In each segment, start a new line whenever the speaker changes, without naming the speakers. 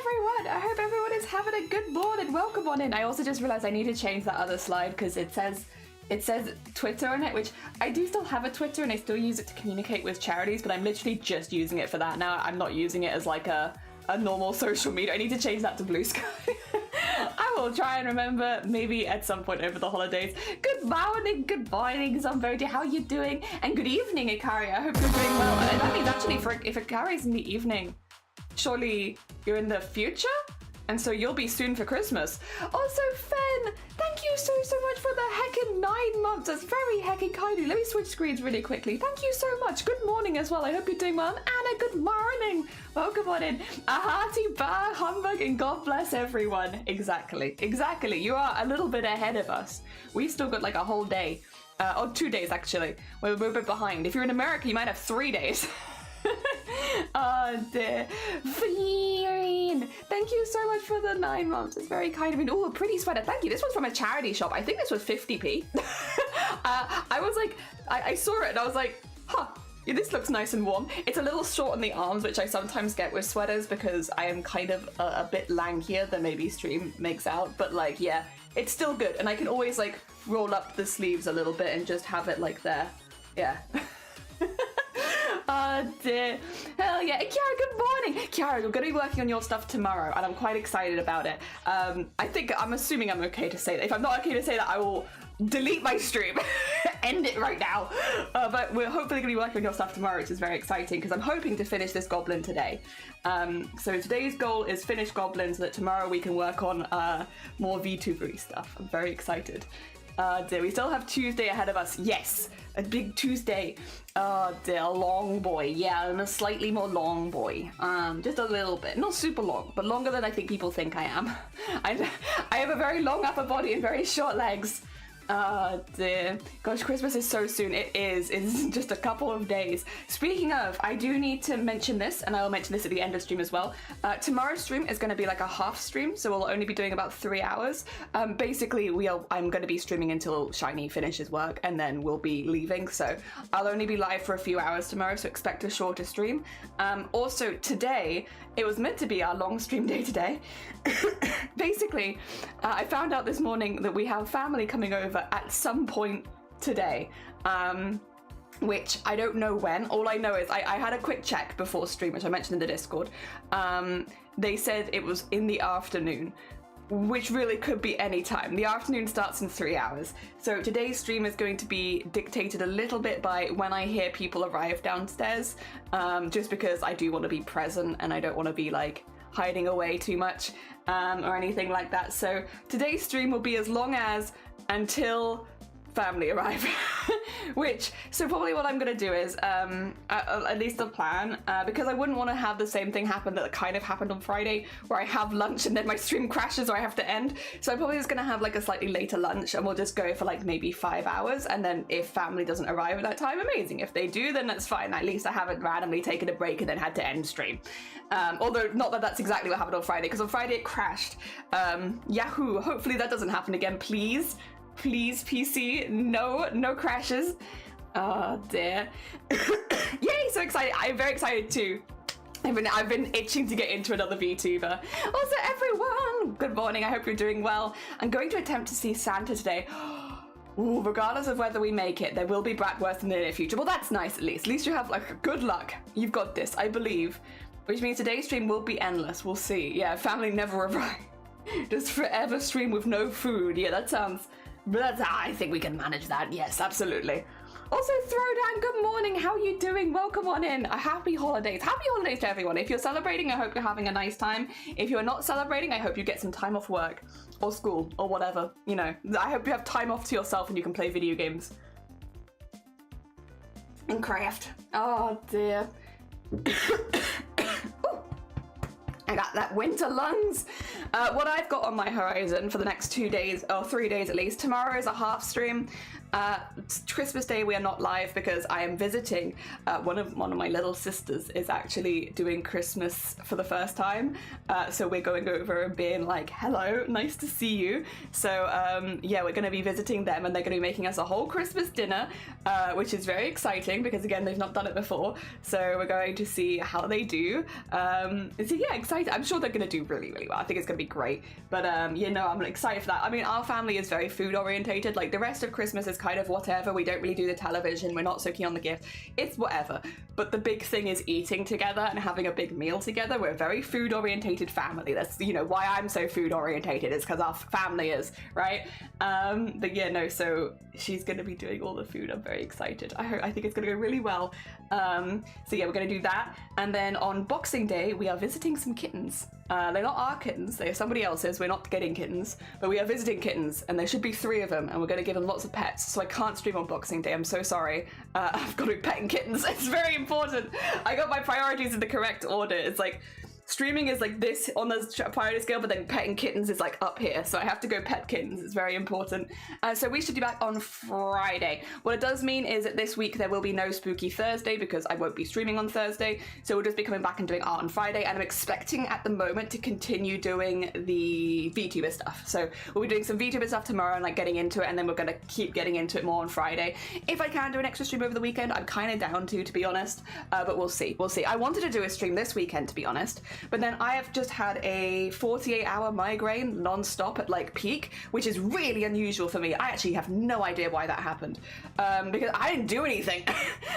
everyone. I hope everyone is having a good morning. Welcome on in. I also just realized I need to change that other slide because it says Twitter on it, which I do still have a Twitter and I still use it to communicate with charities, but I'm literally just using it for that now. I'm not using it as like a normal social media. I need to change that to Blue Sky. I will try and remember maybe at some point over the holidays. Good morning, Zomboji, how are you doing? And good evening, Ikari. I hope you're doing well. And that means actually if Ikari's in the evening, surely you're in the future? And so you'll be soon for Christmas. Also, Fen, thank you so much for the heckin' 9 months. That's very heckin' kind of you. Let me switch screens really quickly. Thank you so much. Good morning as well. I hope you're doing well. Anna, good morning. Welcome on in. A hearty bar, humbug, and God bless everyone. Exactly. You are a little bit ahead of us. We've still got like a whole day. Or 2 days, actually. We're a bit behind. If you're in America, you might have 3 days. Oh dear. Fleeing. Thank you so much for the 9 months. It's very kind of you. Oh, a pretty sweater. Thank you. This one's from a charity shop. I think this was 50p. I was like, I saw it and I was like, huh, yeah, this looks nice and warm. It's a little short on the arms, which I sometimes get with sweaters because I am kind of a bit lankier than maybe stream makes out. But like, yeah, it's still good. And I can always like roll up the sleeves a little bit and just have it like there. Yeah. Oh dear. Hell yeah. Kiara, good morning. Kiara, we're going to be working on your stuff tomorrow and I'm quite excited about it. I'm assuming I'm okay to say that. If I'm not okay to say that, I will delete my stream. End it right now. But we're hopefully going to be working on your stuff tomorrow, which is very exciting because I'm hoping to finish this goblin today. So today's goal is finish goblin so that tomorrow we can work on more VTubery stuff. I'm very excited. Dear, we still have Tuesday ahead of us. Yes, a big Tuesday. Dear, a long boy. Yeah, and a slightly more long boy. Just a little bit. Not super long, but longer than I think people think I am. I have a very long upper body and very short legs. Dear. Gosh, Christmas is so soon. It is. It's just a couple of days. Speaking of, I do need to mention this, and I will mention this at the end of stream as well. Tomorrow's stream is going to be like a half stream, so we'll only be doing about 3 hours. Basically, I'm going to be streaming until Shiny finishes work, and then we'll be leaving, so I'll only be live for a few hours tomorrow, so expect a shorter stream. Also, today, it was meant to be our long stream day today. Basically, I found out this morning that we have family coming over at some point today, which I don't know when. All I know is I had a quick check before stream, which I mentioned in the Discord. They said it was in the afternoon, which really could be any time. The afternoon starts in 3 hours. So today's stream is going to be dictated a little bit by when I hear people arrive downstairs, just because I do want to be present and I don't want to be like hiding away too much or anything like that. So today's stream will be as long as until family arrive. So probably what I'm gonna do is at least the plan, because I wouldn't want to have the same thing happen that kind of happened on Friday where I have lunch and then my stream crashes or I have to end. So I'm probably just gonna have like a slightly later lunch and we'll just go for like maybe 5 hours, and then if family doesn't arrive at that time, amazing. If they do, then that's fine. At least I haven't randomly taken a break and then had to end stream. Although not that that's exactly what happened on Friday, because on Friday it crashed. Yahoo, hopefully that doesn't happen again, please. Please, PC, no crashes. Oh dear. Yay, so excited. I'm very excited too. I've been itching to get into another VTuber. Also, everyone, good morning. I hope you're doing well. I'm going to attempt to see Santa today. Ooh, regardless of whether we make it, there will be bratwurst in the near future. Well, that's nice at least. At least you have like good luck. You've got this, I believe. Which means today's stream will be endless. We'll see. Yeah, family never arrive. Just forever stream with no food. Yeah, that sounds... But I think we can manage that. Yes, absolutely. Also, Throwdown, good morning. How are you doing? Welcome on in. Happy holidays. Happy holidays to everyone. If you're celebrating, I hope you're having a nice time. If you're not celebrating, I hope you get some time off work or school or whatever. You know, I hope you have time off to yourself and you can play video games. And craft. Oh, dear. I got that winter lungs. What I've got on my horizon for the next 2 days, or 3 days at least, tomorrow is a half stream. Christmas Day we are not live because I am visiting. One of my little sisters is actually doing Christmas for the first time, so we're going over and being like, hello, nice to see you. So yeah, we're going to be visiting them, and they're going to be making us a whole Christmas dinner, which is very exciting because again they've not done it before, so we're going to see how they do. So yeah, excited. I'm sure they're going to do really well. I think it's going to be great, but you know, I'm excited for that. I mean, our family is very food orientated. Like the rest of Christmas is kind of whatever. We don't really do the television, we're not so keen on the gift, it's whatever. But the big thing is eating together and having a big meal together. We're a very food orientated family. That's, you know, why I'm so food orientated, is because our family is, right? But yeah, no, so she's gonna be doing all the food. I'm very excited. I think it's gonna go really well. So yeah, we're gonna do that, and then on Boxing Day we are visiting some kittens. They're not our kittens, they're somebody else's. We're not getting kittens, but we are visiting kittens, and there should be 3 of them, and we're going to give them lots of pets, so I can't stream on Boxing Day. I'm so sorry. I've got to be petting kittens. It's very important. I got my priorities in the correct order. It's like streaming is like this on the priority scale, but then petting kittens is like up here, so I have to go pet kittens. It's very important. So we should be back on Friday. What it does mean is that this week there will be no Spooky Thursday because I won't be streaming on Thursday, so we'll just be coming back and doing art on Friday, and I'm expecting at the moment to continue doing the VTuber stuff. So we'll be doing some VTuber stuff tomorrow and like getting into it, and then we're going to keep getting into it more on Friday. If I can do an extra stream over the weekend, I'm kind of down to be honest, but we'll see. I wanted to do a stream this weekend, to be honest, but then I have just had a 48-hour migraine non-stop at like peak, which is really unusual for me. I actually have no idea why that happened, because I didn't do anything.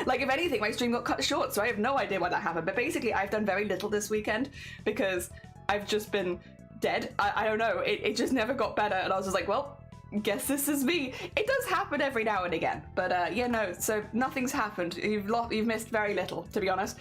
Like if anything, my stream got cut short, so I have no idea why that happened. But basically I've done very little this weekend because I've just been dead. I don't know, it just never got better, and I was just like, well, guess this is me. It does happen every now and again, but yeah, no, so nothing's happened. You've missed very little, to be honest.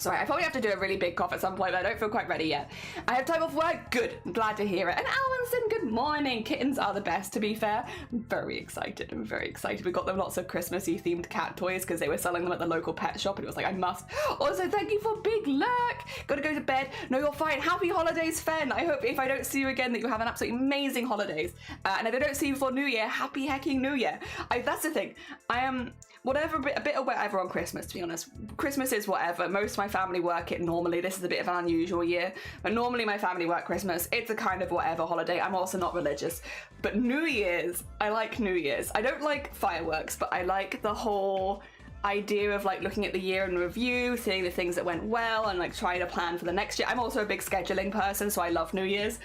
Sorry, I probably have to do a really big cough at some point, but I don't feel quite ready yet. I have time off work. Good. I'm glad to hear it. And Alvinson, good morning. Kittens are the best, to be fair. I'm very excited. We got them lots of Christmassy themed cat toys because they were selling them at the local pet shop, and it was like, I must. Also, thank you for Big Lurk. Gotta go to bed. No, you're fine. Happy holidays, Fen. I hope if I don't see you again that you have an absolutely amazing holidays. And if I don't see you before New Year, happy hecking New Year. That's the thing. I am... whatever, a bit of whatever on Christmas, to be honest. Christmas is whatever. Most of my family work it normally. This is a bit of an unusual year, but normally my family work Christmas. It's a kind of whatever holiday. I'm also not religious. But New Year's, I like New Year's. I don't like fireworks, but I like the whole idea of like looking at the year in review, seeing the things that went well, and like trying to plan for the next year. I'm also a big scheduling person, so I love New Year's.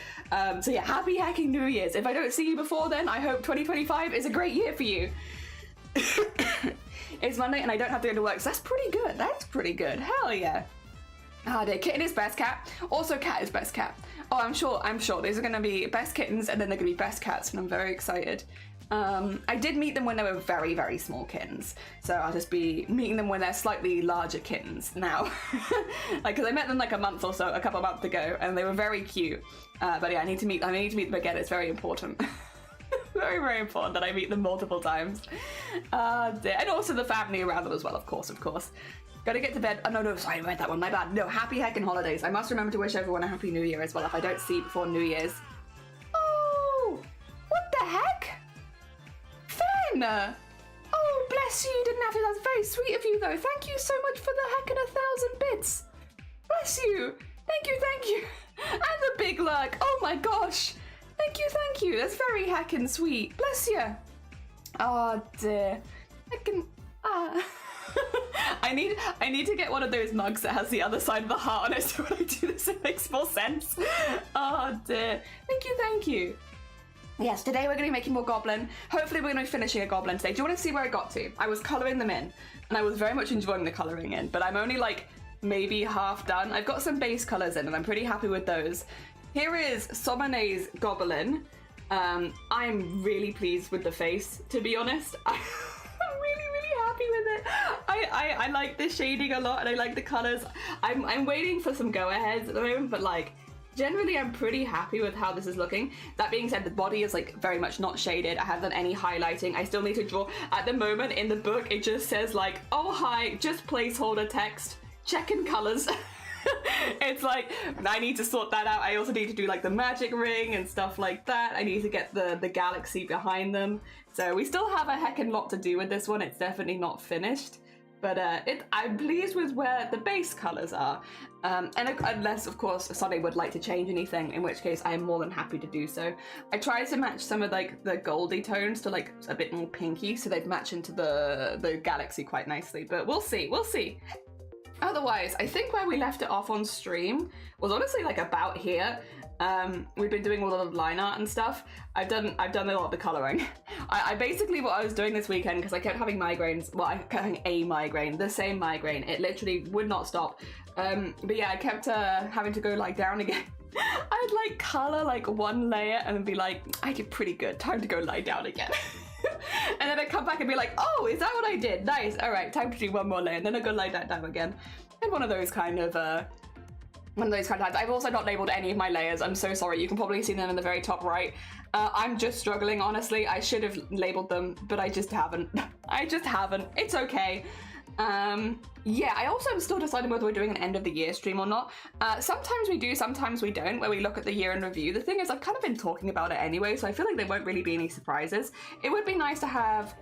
So yeah, happy hacking New Year's. If I don't see you before then, I hope 2025 is a great year for you. It's Monday and I don't have to go to work, so that's pretty good. That's pretty good. Hell yeah. Ah, dear. Kitten is best cat. Also, cat is best cat. Oh, I'm sure. These are going to be best kittens, and then they're going to be best cats, and I'm very excited. I did meet them when they were very, very small kittens, so I'll just be meeting them when they're slightly larger kittens now. Like, because I met them like a couple of months ago, and they were very cute. But yeah, I need to meet them again. It's very important. Very, very important that I meet them multiple times. And also the family around them as well, of course. Gotta get to bed. Oh, no, sorry, I read that one, my bad. No, happy heckin' holidays. I must remember to wish everyone a happy new year as well if I don't see you before New Year's. Oh, what the heck? Fen! Oh, bless you, you didn't have to. That's very sweet of you, though. Thank you so much for the heckin' 1,000 bits. Bless you. Thank you. And the big lurk. Oh my gosh. Thank you. That's very heckin' sweet. Bless you. Oh dear. I need to get one of those mugs that has the other side of the heart on it, so when I do this it makes more sense. Oh dear. Thank you. Yes, today we're going to be making more goblin. Hopefully we're going to be finishing a goblin today. Do you want to see where I got to? I was colouring them in, and I was very much enjoying the colouring in, but I'm only like maybe half done. I've got some base colours in, and I'm pretty happy with those. Here is Somane's goblin. I'm really pleased with the face, to be honest. I'm really happy with it. I like the shading a lot, and I like the colours. I'm waiting for some go-aheads at the moment, but like generally I'm pretty happy with how this is looking. That being said, the body is like very much not shaded. I haven't done any highlighting. I still need to draw. At the moment in the book it just says like, oh hi, just placeholder text, checking colours. It's like, I need to sort that out. I also need to do like the magic ring and stuff like that. I need to get the galaxy behind them. So we still have a heckin' lot to do with this one. It's definitely not finished. But I'm pleased with where the base colors are. And unless, of course, Sunday would like to change anything, in which case I am more than happy to do so. I tried to match some of like the goldy tones to like a bit more pinky, so they'd match into the galaxy quite nicely. But we'll see, we'll see. Otherwise, I think where we left it off on stream was honestly like about here. We've been doing a lot of line art and stuff. I've done a lot of the coloring. I basically, what I was doing this weekend, because I kept having migraines, well, I kept having a migraine, the same migraine. It literally would not stop. But yeah, I kept having to go lie down again. I'd like color like one layer and then be like, I did pretty good, time to go lie down again. And then I'd come back and be like, oh, is that what I did? Nice, all right, time to do one more layer. And then I'd go lie that down again. And one of those kind of times. I've also not labeled any of my layers. I'm so sorry. You can probably see them in the very top right. I'm just struggling, honestly. I should have labeled them, but I just haven't. I just haven't. It's okay. Yeah, I also am still deciding whether we're doing an end of the year stream or not. Sometimes we do, sometimes we don't, where we look at the year in review. The thing is, I've kind of been talking about it anyway, so I feel like there won't really be any surprises. It would be nice to have,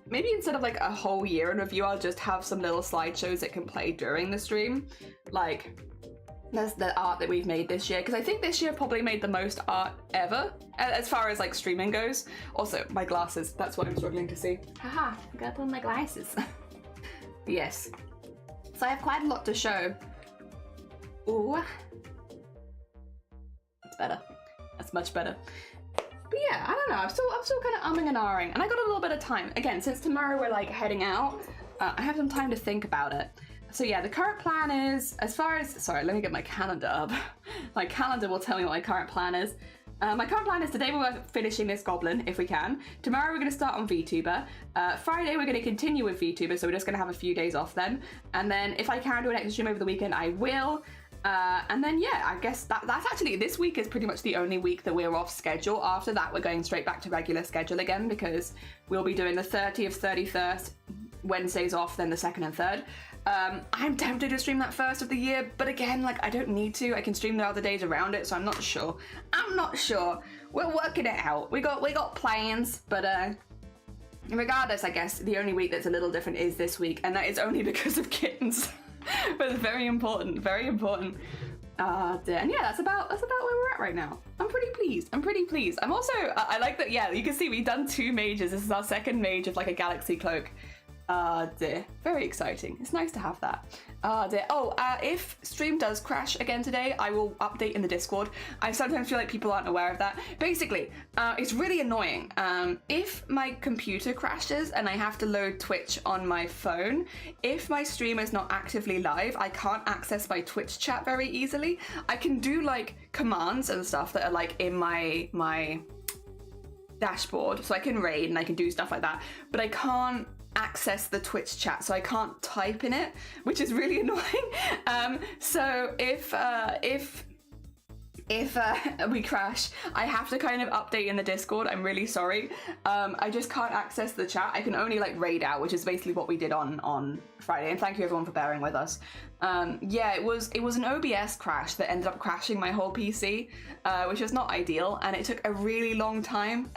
maybe instead of like a whole year in review, I'll just have some little slideshows that can play during the stream. Like, there's the art that we've made this year, because I think this year probably made the most art ever, as far as like streaming goes. Also, my glasses, that's what I'm struggling to see. Haha, I gotta put on my glasses. Yes. So I have quite a lot to show. Ooh. That's better. That's much better. But yeah, I don't know, I'm still kind of umming and ahhing, and I got a little bit of time. Again, since tomorrow we're like heading out, I have some time to think about it. So yeah, the current plan is, as far as, sorry, let me get my calendar up. My calendar will tell me what my current plan is. My current plan is today we're finishing this goblin, if we can. Tomorrow we're going to start on VTuber. Friday we're going to continue with VTuber, so we're just going to have a few days off then. And then if I can do an extra stream over the weekend, I will. And then yeah, I guess that's actually, this week is pretty much the only week that we're off schedule. After that, we're going straight back to regular schedule again, because we'll be doing the 30th, 31st, Wednesdays off, then the 2nd and 3rd. I'm tempted to stream that first of the year, but again, like, I don't need to. I can stream the other days around it, so I'm not sure. I'm not sure. We're working it out. We got plans, but regardless, I guess the only week that's a little different is this week, and that is only because of kittens. But it's very important, very important. And yeah, that's about where we're at right now. I'm pretty pleased. I'm also, I like that, yeah, you can see we've done 2 mages. This is our 2nd mage of like a galaxy cloak. Dear. Very exciting. It's nice to have that. Dear. Oh, if stream does crash again today, I will update in the Discord. I sometimes feel like people aren't aware of that. Basically, it's really annoying. If my computer crashes and I have to load Twitch on my phone, if my stream is not actively live, I can't access my Twitch chat very easily. I can do like commands and stuff that are like in my dashboard, so I can raid and I can do stuff like that, but I can't access the Twitch chat, so I can't type in it, which is really annoying. So if we crash, I have to kind of update in the Discord. I'm really sorry. I just can't access the chat. I can only like raid out, which is basically what we did on Friday, and thank you everyone for bearing with us. Yeah, it was an OBS crash that ended up crashing my whole PC, which was not ideal, and it took a really long time.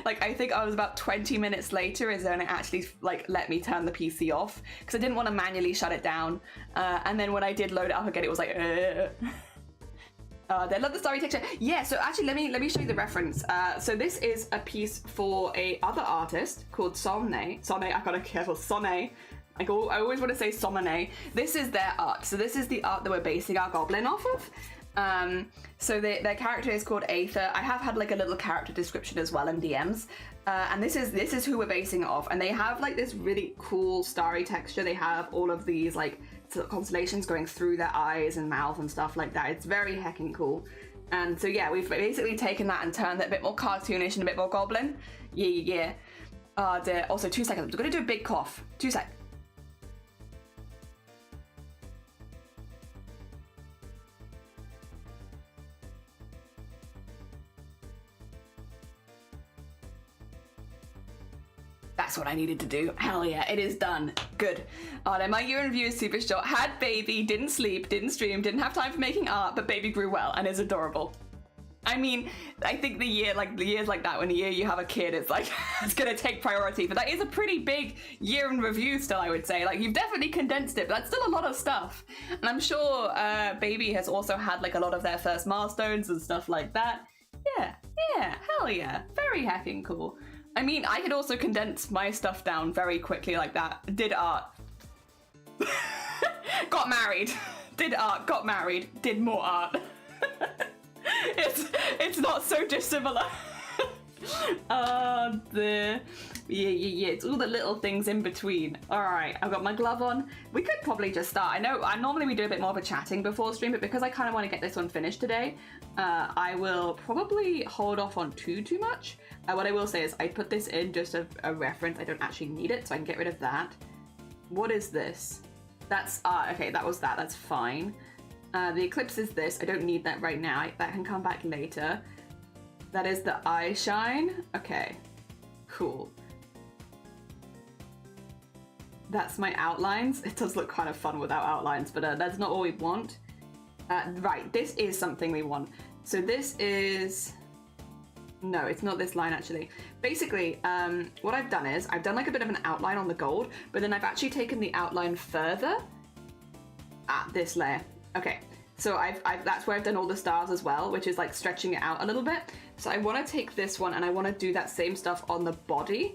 Like, I think I was about 20 minutes later is when it actually like let me turn the PC off, because I didn't want to manually shut it down. And then when I did load it up again, it was like they love the starry texture. Yeah, so actually let me show you the reference. So this is a piece for a other artist called Sonne. I gotta be careful. Sonne. I always want to say Somane. This is their art. So this is the art that we're basing our goblin off of. So their character is called Aether. I have had like a little character description as well in DMs. And this is who we're basing it off. And they have like this really cool starry texture. They have all of these like sort of constellations going through their eyes and mouth and stuff like that. It's very heckin' cool. And so yeah, we've basically taken that and turned it a bit more cartoonish and a bit more goblin. Yeah. Dear. Also, 2 seconds. We're gonna do a big cough. 2 seconds. That's That's what I needed to do. Hell yeah, it is done. Good. Oh, no, my year in review is super short. Had baby, didn't sleep, didn't stream, didn't have time for making art, but baby grew well and is adorable. I mean, I think the years like that, when the year you have a kid, it's like, it's gonna take priority, but that is a pretty big year in review still, I would say. Like, you've definitely condensed it, but that's still a lot of stuff. And I'm sure baby has also had like a lot of their first milestones and stuff like that. Yeah, hell yeah. Very heckin' cool. I mean, I could also condense my stuff down very quickly like that. Did art. Got married. Did art, got married, did more art. It's not so dissimilar. Yeah, it's all the little things in between. All right, I've got my glove on. We could probably just start. I know normally we do a bit more of a chatting before stream, but because I kind of want to get this one finished today, I will probably hold off on too much. What I will say is I put this in just a reference. I don't actually need it, so I can get rid of that. What is this? That's okay, that was that. That's fine. The eclipse is this. I don't need that right now. That can come back later. That is the eye shine. Okay, cool. That's my outlines. It does look kind of fun without outlines, but that's not all we want. Right, this is something we want. So this is... No, it's not this line actually. Basically, what I've done is, I've done like a bit of an outline on the gold, but then I've actually taken the outline further at this layer. Okay, so that's where I've done all the stars as well, which is like stretching it out a little bit. So I want to take this one and I want to do that same stuff on the body,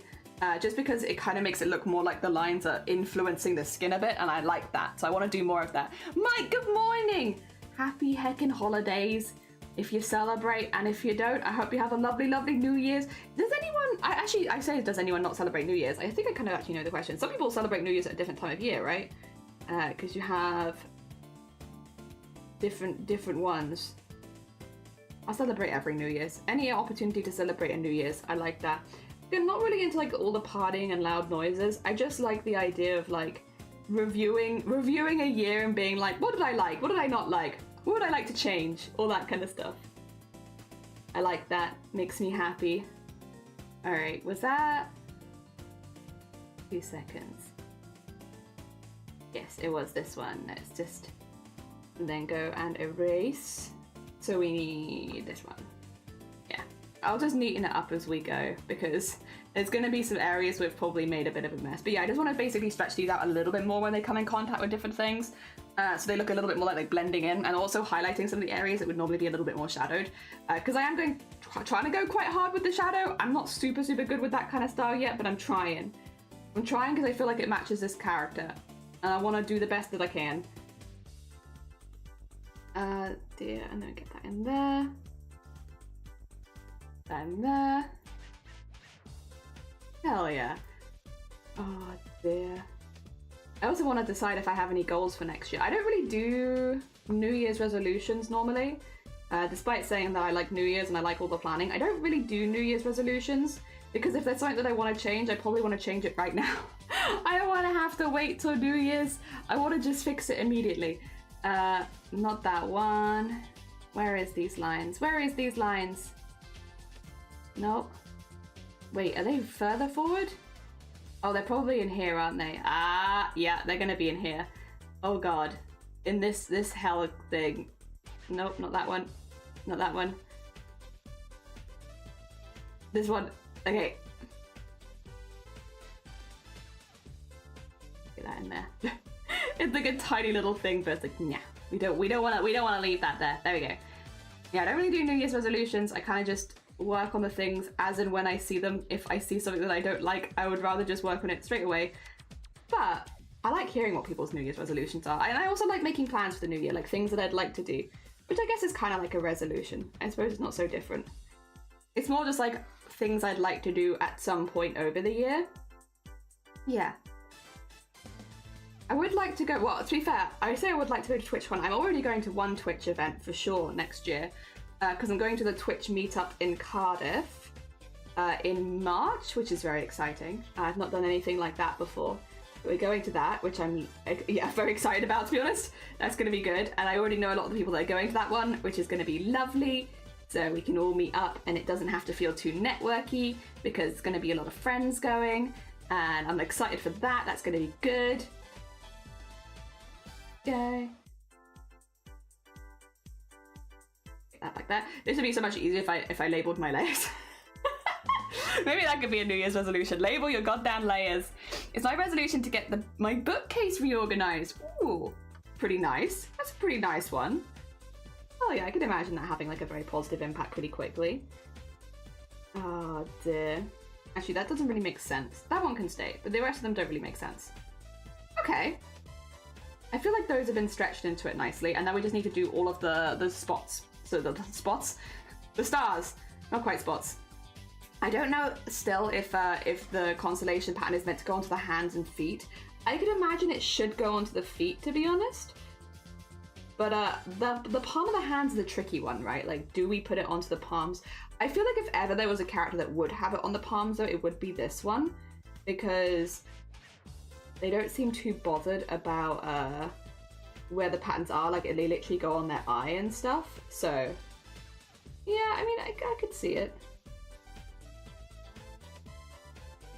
just because it kind of makes it look more like the lines are influencing the skin a bit, and I like that. So I want to do more of that. Mike, good morning! Happy heckin' holidays, if you celebrate, and if you don't, I hope you have a lovely, lovely New Year's. Does anyone, I say, does anyone not celebrate New Year's? I think I kind of actually know the question. Some people celebrate New Year's at a different time of year, right? Because you have different ones. I'll celebrate every New Year's. Any opportunity to celebrate a New Year's, I like that. I'm not really into like all the partying and loud noises. I just like the idea of like reviewing a year and being like, what did I like? What did I not like? What would I like to change? All that kind of stuff. I like that. Makes me happy. All right, was that 2 seconds? Yes, it was this one. Let's just then go and erase. So we need this one. Yeah, I'll just neaten it up as we go, because there's going to be some areas we've probably made a bit of a mess. But yeah, I just want to basically stretch these out a little bit more when they come in contact with different things. So they look a little bit more like they're blending in, and also highlighting some of the areas that would normally be a little bit more shadowed. Because I am trying to go quite hard with the shadow. I'm not super good with that kind of style yet, but I'm trying. I'm trying because I feel like it matches this character, and I want to do the best that I can. Dear, and then get that in there. And there. Hell yeah. Oh dear. I also want to decide if I have any goals for next year. I don't really do New Year's resolutions normally. Despite saying that I like New Year's and I like all the planning, I don't really do New Year's resolutions, because if there's something that I want to change, I probably want to change it right now. I don't want to have to wait till New Year's. I want to just fix it immediately. Not that one. Where is these lines? Where is these lines? Nope. Wait, are they further forward? Oh, they're probably in here, aren't they? Ah, yeah, they're gonna be in here. Oh god. In this hell thing. Nope, not that one. Not that one. This one. Okay. Get that in there. It's like a tiny little thing, but it's like, nah. We don't want to leave that there. There we go. Yeah, I don't really do New Year's resolutions. I kind of just work on the things as and when I see them. If I see something that I don't like, I would rather just work on it straight away. But I like hearing what people's New Year's resolutions are. And I also like making plans for the new year, like things that I'd like to do, which I guess is kind of like a resolution. I suppose it's not so different. It's more just like things I'd like to do at some point over the year. Yeah. I would like to go, well, to be fair, I say I would like to go to TwitchCon. I'm already going to one Twitch event for sure next year, because I'm going to the Twitch meetup in Cardiff in March, which is very exciting. I've not done anything like that before. We're going to that, which I'm very excited about, to be honest. That's going to be good. And I already know a lot of the people that are going to that one, which is going to be lovely. So we can all meet up and it doesn't have to feel too networky, because it's going to be a lot of friends going. And I'm excited for that. That's going to be good. Yay. That like that. This would be so much easier if I labeled my layers. Maybe that could be a New Year's resolution. Label your goddamn layers. It's my resolution to get my bookcase reorganized. Ooh, pretty nice. That's a pretty nice one. Oh yeah, I could imagine that having like a very positive impact pretty quickly. Oh dear. Actually, that doesn't really make sense. That one can stay, but the rest of them don't really make sense. Okay. I feel like those have been stretched into it nicely, and now we just need to do all of the spots. So the spots? The stars. Not quite spots. I don't know still if the constellation pattern is meant to go onto the hands and feet. I could imagine it should go onto the feet, to be honest. But the palm of the hands is the tricky one, right? Like, do we put it onto the palms? I feel like if ever there was a character that would have it on the palms, though, it would be this one. Because they don't seem too bothered about where the patterns are. Like, they literally go on their eye and stuff. So, yeah, I mean, I could see it.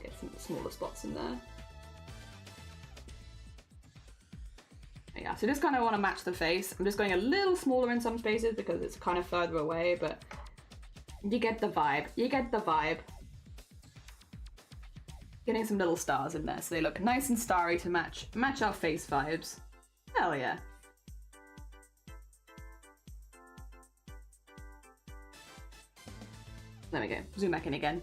Get some smaller spots in there. Yeah, so just kind of want to match the face. I'm just going a little smaller in some spaces because it's kind of further away, but you get the vibe. You get the vibe. Getting some little stars in there so they look nice and starry to match our face vibes. Hell yeah. There we go. Zoom back in again.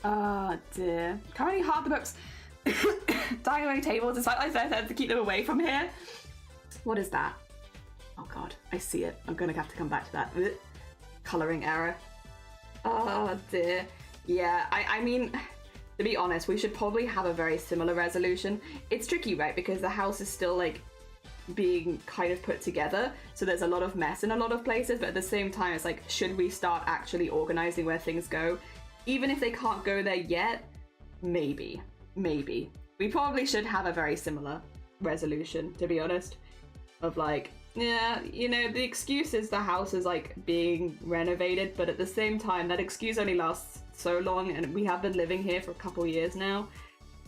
Oh dear. Currently hard the books. Diagonal tables. It's like I said to keep them away from here. What is that? Oh god, I see it. I'm gonna have to come back to that. Ugh. Colouring error. Oh dear. Yeah, I mean, to be honest, we should probably have a very similar resolution. It's tricky, right? Because the house is still like being kind of put together, so there's a lot of mess in a lot of places, but at the same time it's like, should we start actually organising where things go? Even if they can't go there yet, maybe. We probably should have a very similar resolution, to be honest. Of like, yeah, you know, the excuse is the house is like being renovated, but at the same time, that excuse only lasts so long, and we have been living here for a couple years now.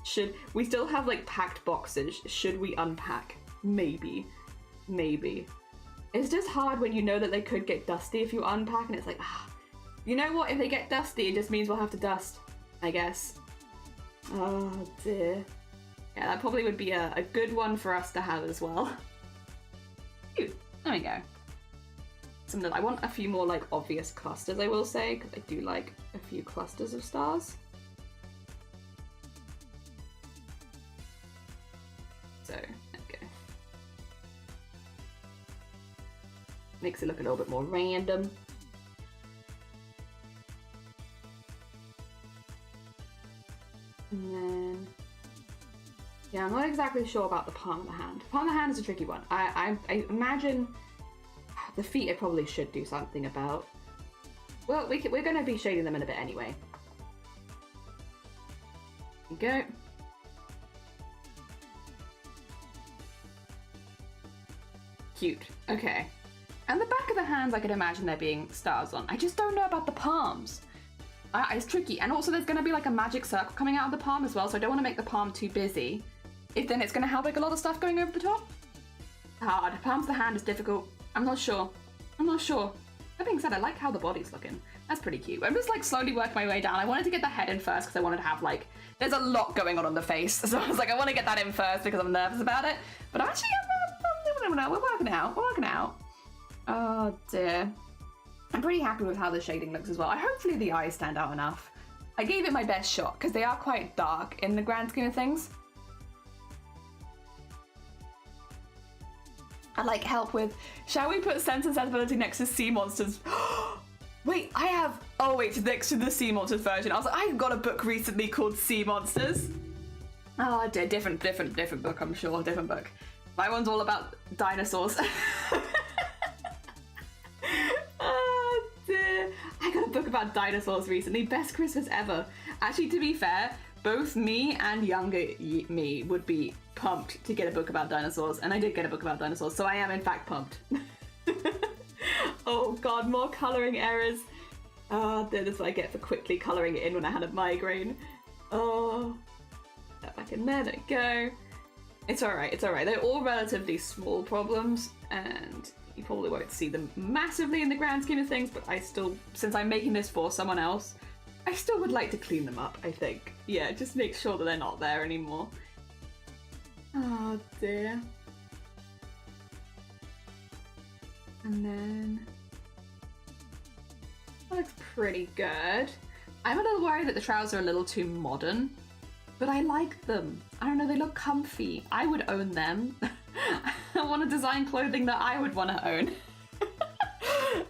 Should we still have like packed boxes? Should we unpack? Maybe. It's just hard when you know that they could get dusty if you unpack, and it's like, you know what? If they get dusty, it just means we'll have to dust, I guess. Oh dear. Yeah, that probably would be a good one for us to have as well. Cute. There we go. I want a few more like obvious clusters, I will say, because I do like a few clusters of stars. So, there we go. Makes it look a little bit more random. And then, yeah, I'm not exactly sure about the palm of the hand. Palm of the hand is a tricky one. I imagine the feet I probably should do something about. Well, we're going to be shading them in a bit anyway. There we go. Cute. Okay. And the back of the hands, I could imagine there being stars on. I just don't know about the palms. It's tricky. And also there's going to be like a magic circle coming out of the palm as well, so I don't want to make the palm too busy. If then it's going to have like a lot of stuff going over the top. Hard. Palms of the hand is difficult. I'm not sure. That being said, I like how the body's looking. That's pretty cute. I'm just like slowly working my way down. I wanted to get the head in first because I wanted to have like, there's a lot going on the face. So I was like, I want to get that in first because I'm nervous about it. But actually, we're working out. Oh dear. I'm pretty happy with how the shading looks as well. Hopefully the eyes stand out enough. I gave it my best shot because they are quite dark in the grand scheme of things. I'd like help with, shall we put Sense and Sensibility next to Sea Monsters? Wait, next to the Sea Monsters version. I was like, I've got a book recently called Sea Monsters. Oh, different book, I'm sure, different book. My one's all about dinosaurs. Oh dear. I got a book about dinosaurs recently. Best Christmas ever. Actually, to be fair, both me and younger me would be pumped to get a book about dinosaurs, and I did get a book about dinosaurs, so I am in fact pumped. Oh god, more colouring errors. Oh, that's what I get for quickly colouring it in when I had a migraine. Oh, back in there. There we go. It's alright, it's alright. They're all relatively small problems, and you probably won't see them massively in the grand scheme of things, but I still, since I'm making this for someone else, I still would like to clean them up, I think. Yeah, just make sure that they're not there anymore. Oh dear. And then... that looks pretty good. I'm a little worried that the trousers are a little too modern, but I like them. I don't know, they look comfy. I would own them. I want to design clothing that I would want to own.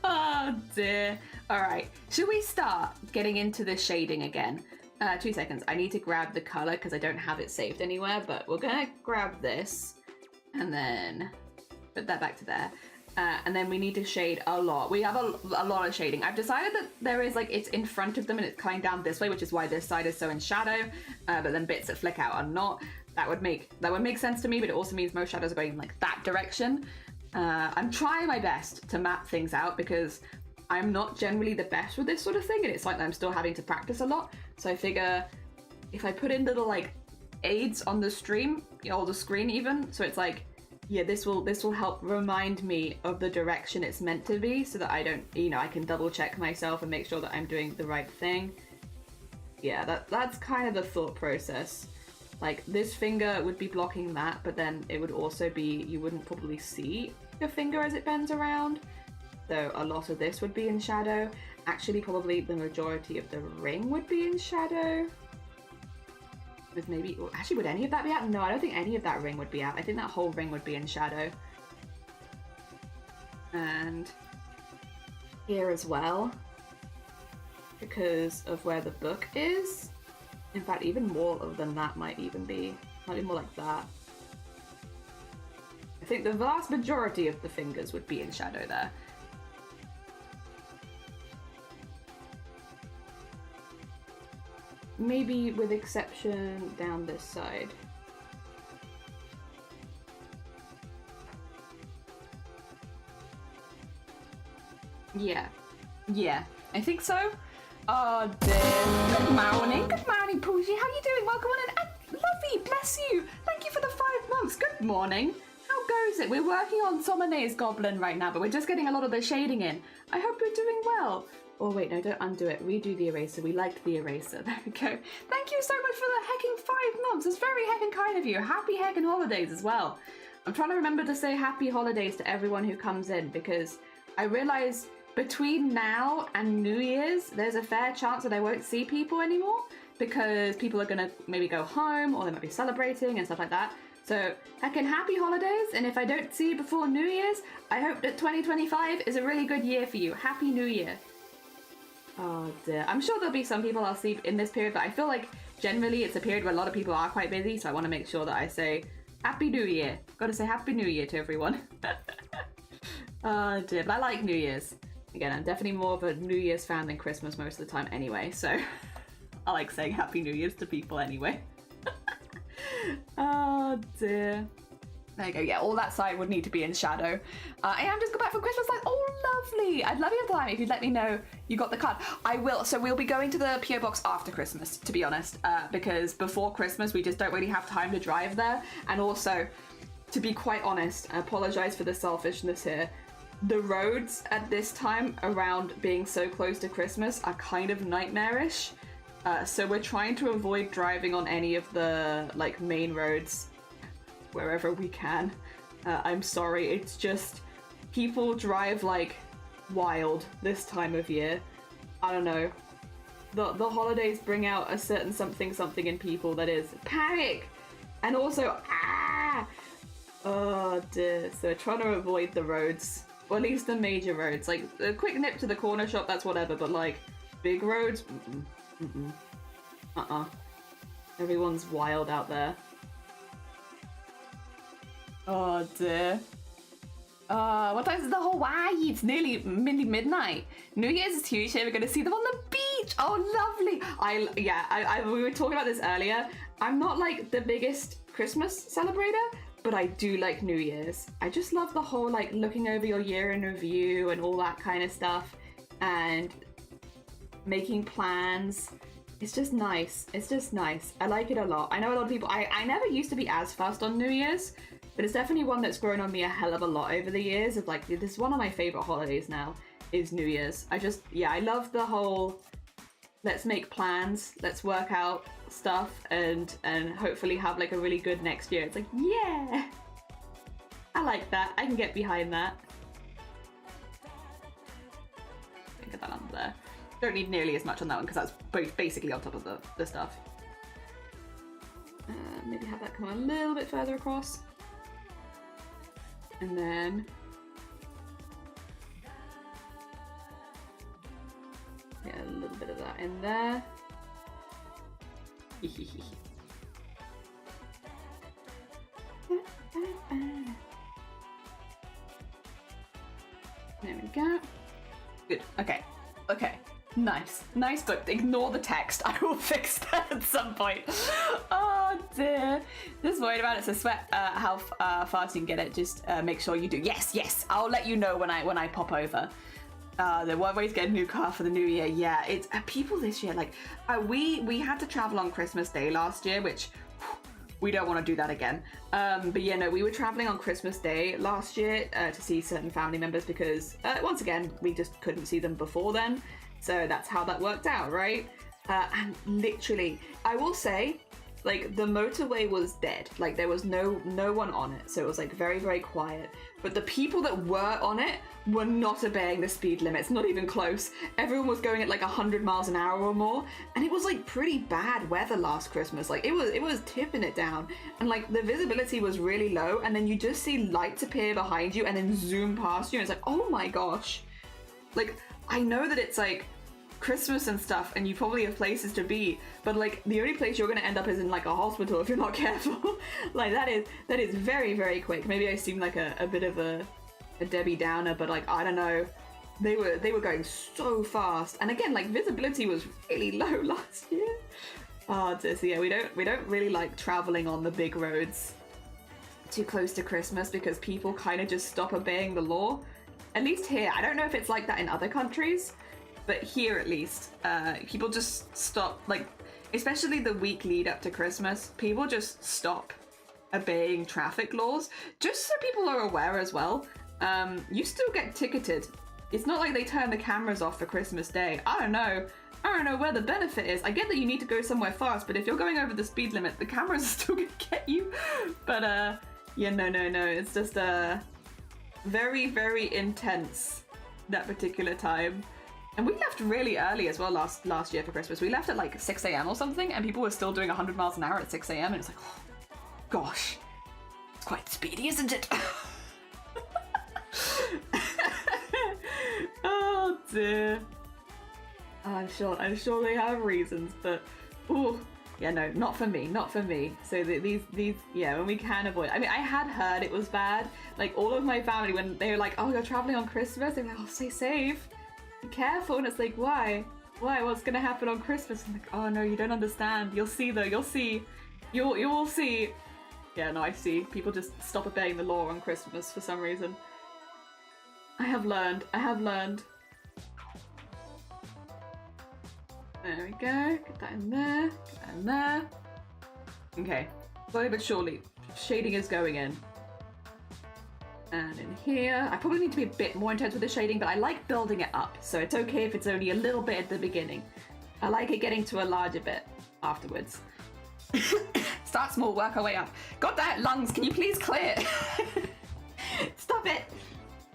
Oh dear. Alright, should we start getting into the shading again? 2 seconds, I need to grab the colour because I don't have it saved anywhere, but we're gonna grab this and then put that back to there. And then we need to shade a lot. We have a lot of shading. I've decided that there is, like, it's in front of them and it's coming down this way, which is why this side is so in shadow, but then bits that flick out are not. That would make sense to me, but it also means most shadows are going in, like, that direction. I'm trying my best to map things out because I'm not generally the best with this sort of thing, and it's like I'm still having to practice a lot. So I figure if I put in little, like, aids on the stream, or the screen even, so it's like, yeah, this will help remind me of the direction it's meant to be, so that I don't, I can double check myself and make sure that I'm doing the right thing. Yeah, that's kind of the thought process. Like, this finger would be blocking that, but then it would also be, you wouldn't probably see your finger as it bends around. So a lot of this would be in shadow. Actually, probably the majority of the ring would be in shadow. With maybe, actually, would any of that be out? No, I don't think any of that ring would be out. I think that whole ring would be in shadow. And here as well, because of where the book is. In fact, even more than that might be more like that. I think the vast majority of the fingers would be in shadow there. Maybe with exception down this side. Yeah, I think so. Oh dear. Good morning, Pooji. How you doing? Welcome on in. Lovey, bless you. Thank you for the 5 months. Good morning. How goes it? We're working on Somane's goblin right now, but we're just getting a lot of the shading in. I hope you're doing well. Oh wait, no, don't undo it. Redo the eraser. We liked the eraser. There we go. Thank you so much for the hecking 5 months. It's very heckin' kind of you. Happy heckin' holidays as well. I'm trying to remember to say happy holidays to everyone who comes in, because I realize between now and New Year's, there's a fair chance that I won't see people anymore because people are gonna maybe go home or they might be celebrating and stuff like that. So, heckin' happy holidays, and if I don't see you before New Year's, I hope that 2025 is a really good year for you. Happy New Year. Oh dear. I'm sure there'll be some people I'll see in this period, but I feel like generally it's a period where a lot of people are quite busy, so I want to make sure that I say Happy New Year. Gotta say Happy New Year to everyone. Oh dear, but I like New Year's. Again, I'm definitely more of a New Year's fan than Christmas most of the time anyway, so I like saying Happy New Year's to people anyway. Oh dear. There you go. Yeah, all that side would need to be in shadow. I am just got back from Christmas. Like, oh, lovely. I'd love you time if you'd let me know you got the card. I will. So we'll be going to the PO box after Christmas, to be honest, because before Christmas we just don't really have time to drive there. And also, to be quite honest, I apologise for the selfishness here. The roads at this time around being so close to Christmas are kind of nightmarish. So we're trying to avoid driving on any of the main roads wherever we can. I'm sorry, it's just people drive like wild this time of year. I don't know. The holidays bring out a certain something in people that is panic and also oh dear. So trying to avoid the roads, or at least the major roads. Like a quick nip to the corner shop, that's whatever, but like big roads, everyone's wild out there. Oh dear. What time is the Hawaii? It's nearly midnight. New Year's is huge here. We're going to see them on the beach. Oh, lovely. We were talking about this earlier. I'm not like the biggest Christmas celebrator, but I do like New Year's. I just love the whole looking over your year in review and all that kind of stuff, and making plans It's just nice. It's just nice. I like it a lot. I know a lot of people, I never used to be as fast on New Year's, but it's definitely one that's grown on me a hell of a lot over the years. Of like, this is one of my favorite holidays now, is New Year's. I love the whole, let's make plans, let's work out stuff, and hopefully have like a really good next year. It's like, yeah! I like that. I can get behind that. Get that under there. Don't need nearly as much on that one because that's both basically on top of the stuff. Maybe have that come a little bit further across. And then get a little bit of that in there. There we go. Good. Okay. Okay. Nice. Nice, but ignore the text. I will fix that at some point. Oh dear. Just worried about it. So sweat how fast you can get it. Just make sure you do. Yes, yes. I'll let you know when I pop over. The one way to get a new car for the new year. Yeah, it's people this year. Like we had to travel on Christmas Day last year, which we don't want to do that again. But yeah, no, we were traveling on Christmas Day last year to see certain family members because once again, we just couldn't see them before then. So that's how that worked out, right? And literally, I will say, like the motorway was dead. Like there was no one on it. So it was like very, very quiet. But the people that were on it were not obeying the speed limits, not even close. Everyone was going at like 100 miles an hour or more. And it was like pretty bad weather last Christmas. Like it was tipping it down. And like the visibility was really low. And then you just see lights appear behind you and then zoom past you. And it's like, oh my gosh. Like, I know that it's like Christmas and stuff and you probably have places to be, but like the only place you're going to end up is in like a hospital if you're not careful. Like that is very, very quick. Maybe I seem like a bit of a Debbie Downer, but like I don't know, they were going so fast. And again, like visibility was really low last year. Oh, so yeah, we don't really like traveling on the big roads too close to Christmas because people kind of just stop obeying the law. At least here. I don't know if it's like that in other countries, but here at least, people just stop, like, especially the week lead up to Christmas, people just stop obeying traffic laws, just so people are aware as well. You still get ticketed. It's not like they turn the cameras off for Christmas Day. I don't know where the benefit is. I get that you need to go somewhere fast, but if you're going over the speed limit, the cameras are still gonna get you. But, yeah, no. It's just, very, very intense that particular time. And we left really early as well last year for Christmas. We left at like 6 a.m. or something, and people were still doing 100 miles an hour at 6 a.m. and it's like, oh, gosh, it's quite speedy, isn't it? Oh dear. I'm sure they have reasons, but ooh. Yeah, no, not for me. So these, yeah, when we can avoid. I mean, I had heard it was bad. Like all of my family, when they were like, "Oh, you're traveling on Christmas," they're like, "Oh, stay safe, be careful." And it's like, why? What's gonna happen on Christmas? I'm like, oh no, you don't understand. You'll see though. You'll see. You'll see. Yeah, no, I see. People just stop obeying the law on Christmas for some reason. I have learned. There we go. Get that in there. Get that in there. Okay. Slowly but surely, shading is going in. And in here, I probably need to be a bit more intense with the shading, but I like building it up, so it's okay if it's only a little bit at the beginning. I like it getting to a larger bit afterwards. Start small, work our way up. God damn, lungs, can you please clear? Stop it.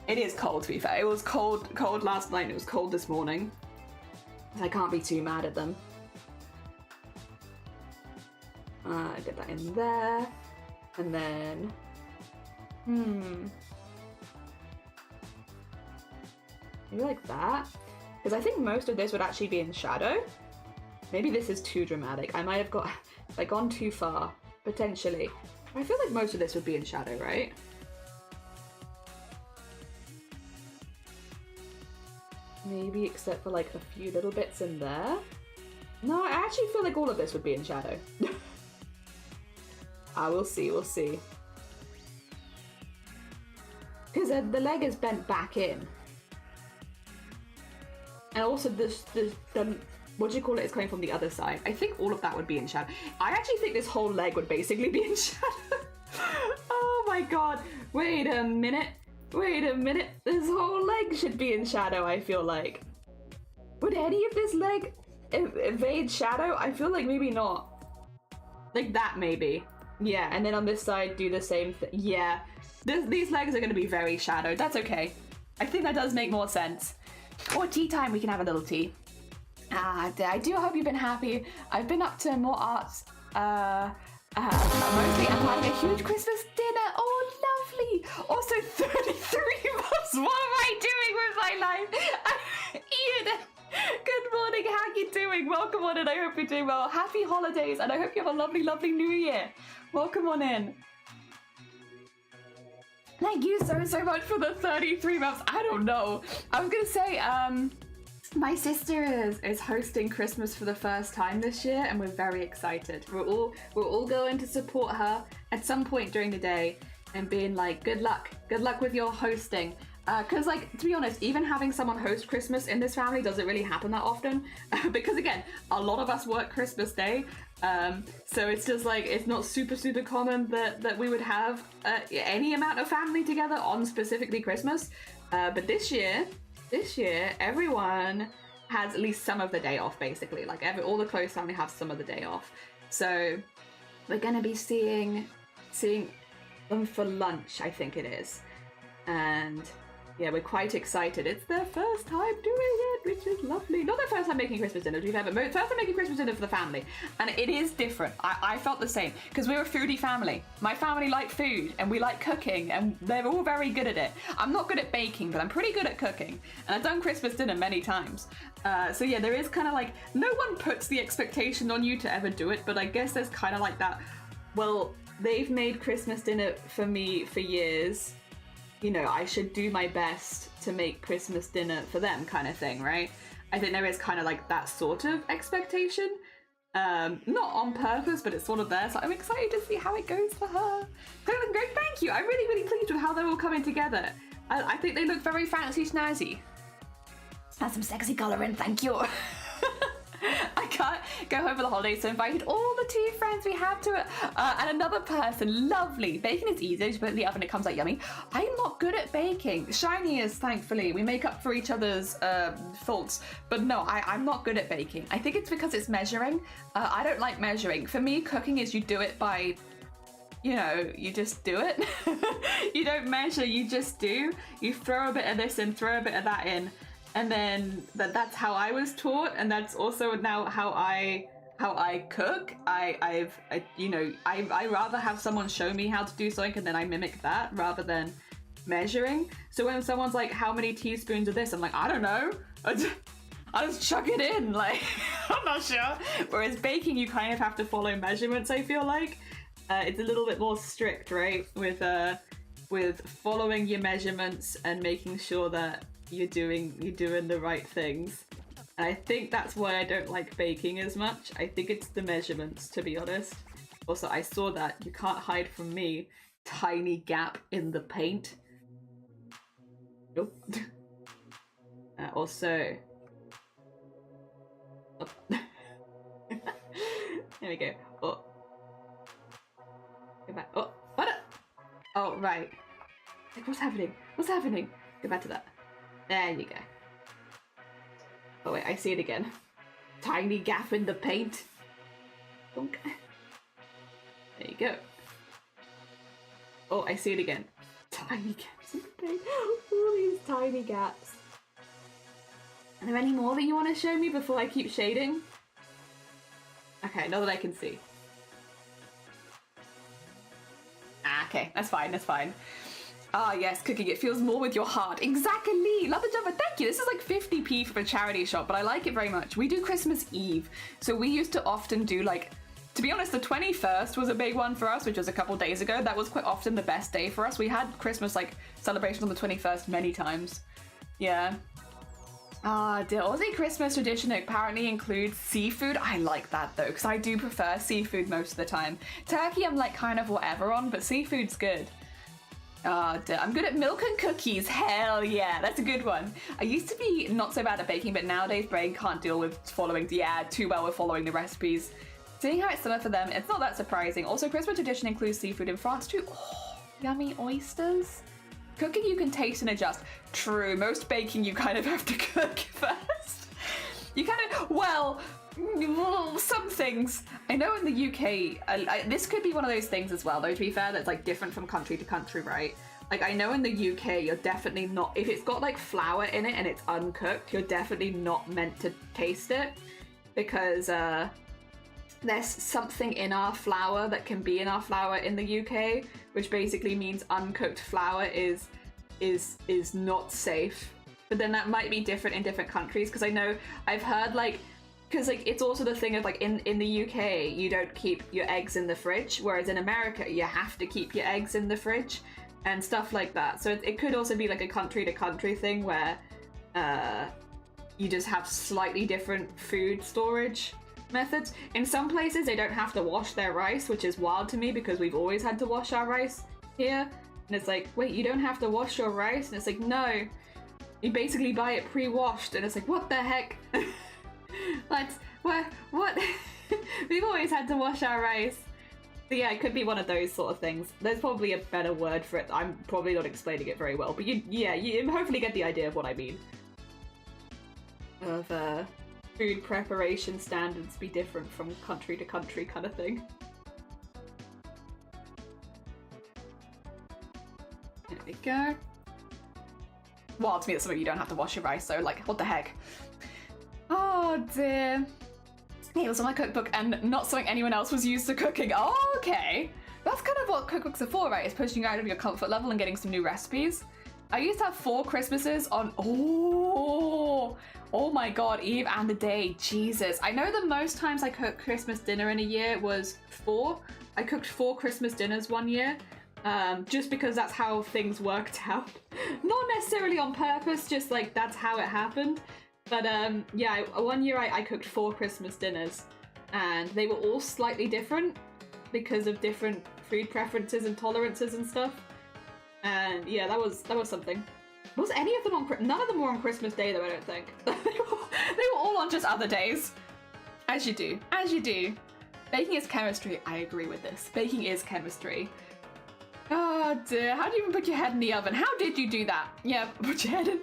It is cold, to be fair. It was cold last night, and it was cold this morning. I can't be too mad at them. Get that in there. And then... Maybe like that? Because I think most of this would actually be in shadow. Maybe this is too dramatic. I might have gone too far, potentially. I feel like most of this would be in shadow, right? Maybe except for like a few little bits in there. No, I actually feel like all of this would be in shadow. We'll see. Because the leg is bent back in. And also the what do you call it, is coming from the other side. I think all of that would be in shadow. I actually think this whole leg would basically be in shadow. Oh my god. Wait a minute. This whole leg should be in shadow, I feel like. Would any of this leg evade shadow? I feel like maybe not. Like that, maybe. Yeah, and then on this side, do the same thing. Yeah. These legs are going to be very shadowed. That's okay. I think that does make more sense. Or tea time, we can have a little tea. I do hope you've been happy. I've been up to more arts. Mostly I'm having a huge Christmas dinner. Oh, lovely. Also, 33 months. What am I doing with my life? Ian, good morning. How are you doing? Welcome on in. I hope you're doing well. Happy holidays, and I hope you have a lovely, lovely new year. Welcome on in. Thank you so much for the 33 months. I don't know. I was gonna say, my sister is hosting Christmas for the first time this year, and we're very excited. We're all going to support her at some point during the day and being like, good luck with your hosting. Because, like, to be honest, even having someone host Christmas in this family doesn't really happen that often. Because, again, a lot of us work Christmas Day. So it's just like, it's not super common that we would have any amount of family together on specifically Christmas. But this year, everyone has at least some of the day off, basically. Like, all the close family have some of the day off. So we're going to be seeing them for lunch, I think it is. And yeah, we're quite excited. It's their first time doing it, which is lovely. Not their first time making Christmas dinner, to be fair, but first time making Christmas dinner for the family. And it is different. I felt the same, because we're a foodie family. My family like food, and we like cooking, and they're all very good at it. I'm not good at baking, but I'm pretty good at cooking. And I've done Christmas dinner many times. So yeah, there is kind of like, no one puts the expectation on you to ever do it, but I guess there's kind of like that, well, they've made Christmas dinner for me for years. You know, I should do my best to make Christmas dinner for them kind of thing, right? I think there is kind of like that sort of expectation. Not on purpose, but it's sort of there. So I'm excited to see how it goes for her. Great, thank you. I'm really pleased with how they're all coming together. I think they look very fancy snazzy. That's some sexy colouring, thank you. I can't go home for the holidays, so invited all the 2 friends we have to it. And another person, lovely. Baking is easy, just put it in the oven, it comes out yummy. I'm not good at baking. Shiny is, thankfully. We make up for each other's faults. But no, I'm not good at baking. I think it's because it's measuring. I don't like measuring. For me, cooking is you do it by, you know, you just do it. You don't measure, you just do. You throw a bit of this in, throw a bit of that in. And then that's how I was taught, and that's also now how I cook. I rather have someone show me how to do something and then I mimic that rather than measuring. So when someone's like, how many teaspoons of this? I'm like, I don't know. I just chuck it in. Like, I'm not sure. Whereas baking, you kind of have to follow measurements, I feel like. It's a little bit more strict, right? With following your measurements and making sure that you're doing the right things. And I think that's why I don't like baking as much. I think it's the measurements, to be honest. Also, I saw that, you can't hide from me, tiny gap in the paint. Nope. Also, oh. There we go. Oh, go back. Oh, what? Oh, right. Like, what's happening? Go back to that. There you go. Oh wait, I see it again. Tiny gap in the paint. There you go. Oh, I see it again. Tiny gaps in the paint. All these tiny gaps. Are there any more that you want to show me before I keep shading? Okay, now that I can see. Okay, that's fine. Ah, yes, cooking. It feels more with your heart. Exactly. Love the jumper. Thank you. This is like 50p for a charity shop, but I like it very much. We do Christmas Eve. So we used to often do, like, to be honest, the 21st was a big one for us, which was a couple days ago. That was quite often the best day for us. We had Christmas, like, celebration on the 21st many times. Yeah. The Aussie Christmas tradition apparently includes seafood. I like that though, because I do prefer seafood most of the time. Turkey I'm like kind of whatever on, but seafood's good. Oh, I'm good at milk and cookies. Hell yeah, that's a good one. I used to be not so bad at baking, but nowadays brain can't deal with following, too well with following the recipes. Seeing how it's summer for them, it's not that surprising. Also, Christmas tradition includes seafood in France too. Oh, yummy oysters. Cooking you can taste and adjust. True, most baking you kind of have to cook first. You kind of, well, some things. I know in the UK, this could be one of those things as well, though, to be fair, that's like different from country to country, right? Like, I know in the UK, you're definitely not, if it's got like flour in it and it's uncooked, you're definitely not meant to taste it because there's something in our flour that can be in our flour in the UK, which basically means uncooked flour is not safe. But then that might be different in different countries, because I know I've heard like, because like it's also the thing of like in the UK you don't keep your eggs in the fridge, whereas in America you have to keep your eggs in the fridge and stuff like that. So it could also be like a country to country thing where you just have slightly different food storage methods. In some places they don't have to wash their rice, which is wild to me because we've always had to wash our rice here. And it's like, wait, you don't have to wash your rice? And it's like, no, you basically buy it pre-washed. And it's like, what the heck? What? We've always had to wash our rice. So yeah, it could be one of those sort of things. There's probably a better word for it. I'm probably not explaining it very well, but you hopefully get the idea of what I mean. Of food preparation standards be different from country to country kind of thing. There we go. Well, to me, that's something you don't have to wash your rice, so like, what the heck? Oh dear. It was on my cookbook and not something anyone else was used to cooking. Oh, okay. That's kind of what cookbooks are for, right? It's pushing you out of your comfort level and getting some new recipes. I used to have 4 Christmases on, oh my god, Eve and the day, Jesus. I know the most times I cooked Christmas dinner in a year was 4. I cooked 4 Christmas dinners one year, just because that's how things worked out. Not necessarily on purpose, just like that's how it happened. But yeah, one year I cooked 4 Christmas dinners, and they were all slightly different because of different food preferences and tolerances and stuff. And yeah, that was something. Was any of them on? None of them were on Christmas Day, though. I don't think. they were all on just other days. As you do. As you do. Baking is chemistry. I agree with this. Baking is chemistry. Oh dear. How do you even put your head in the oven? How did you do that? Yeah, put your head in.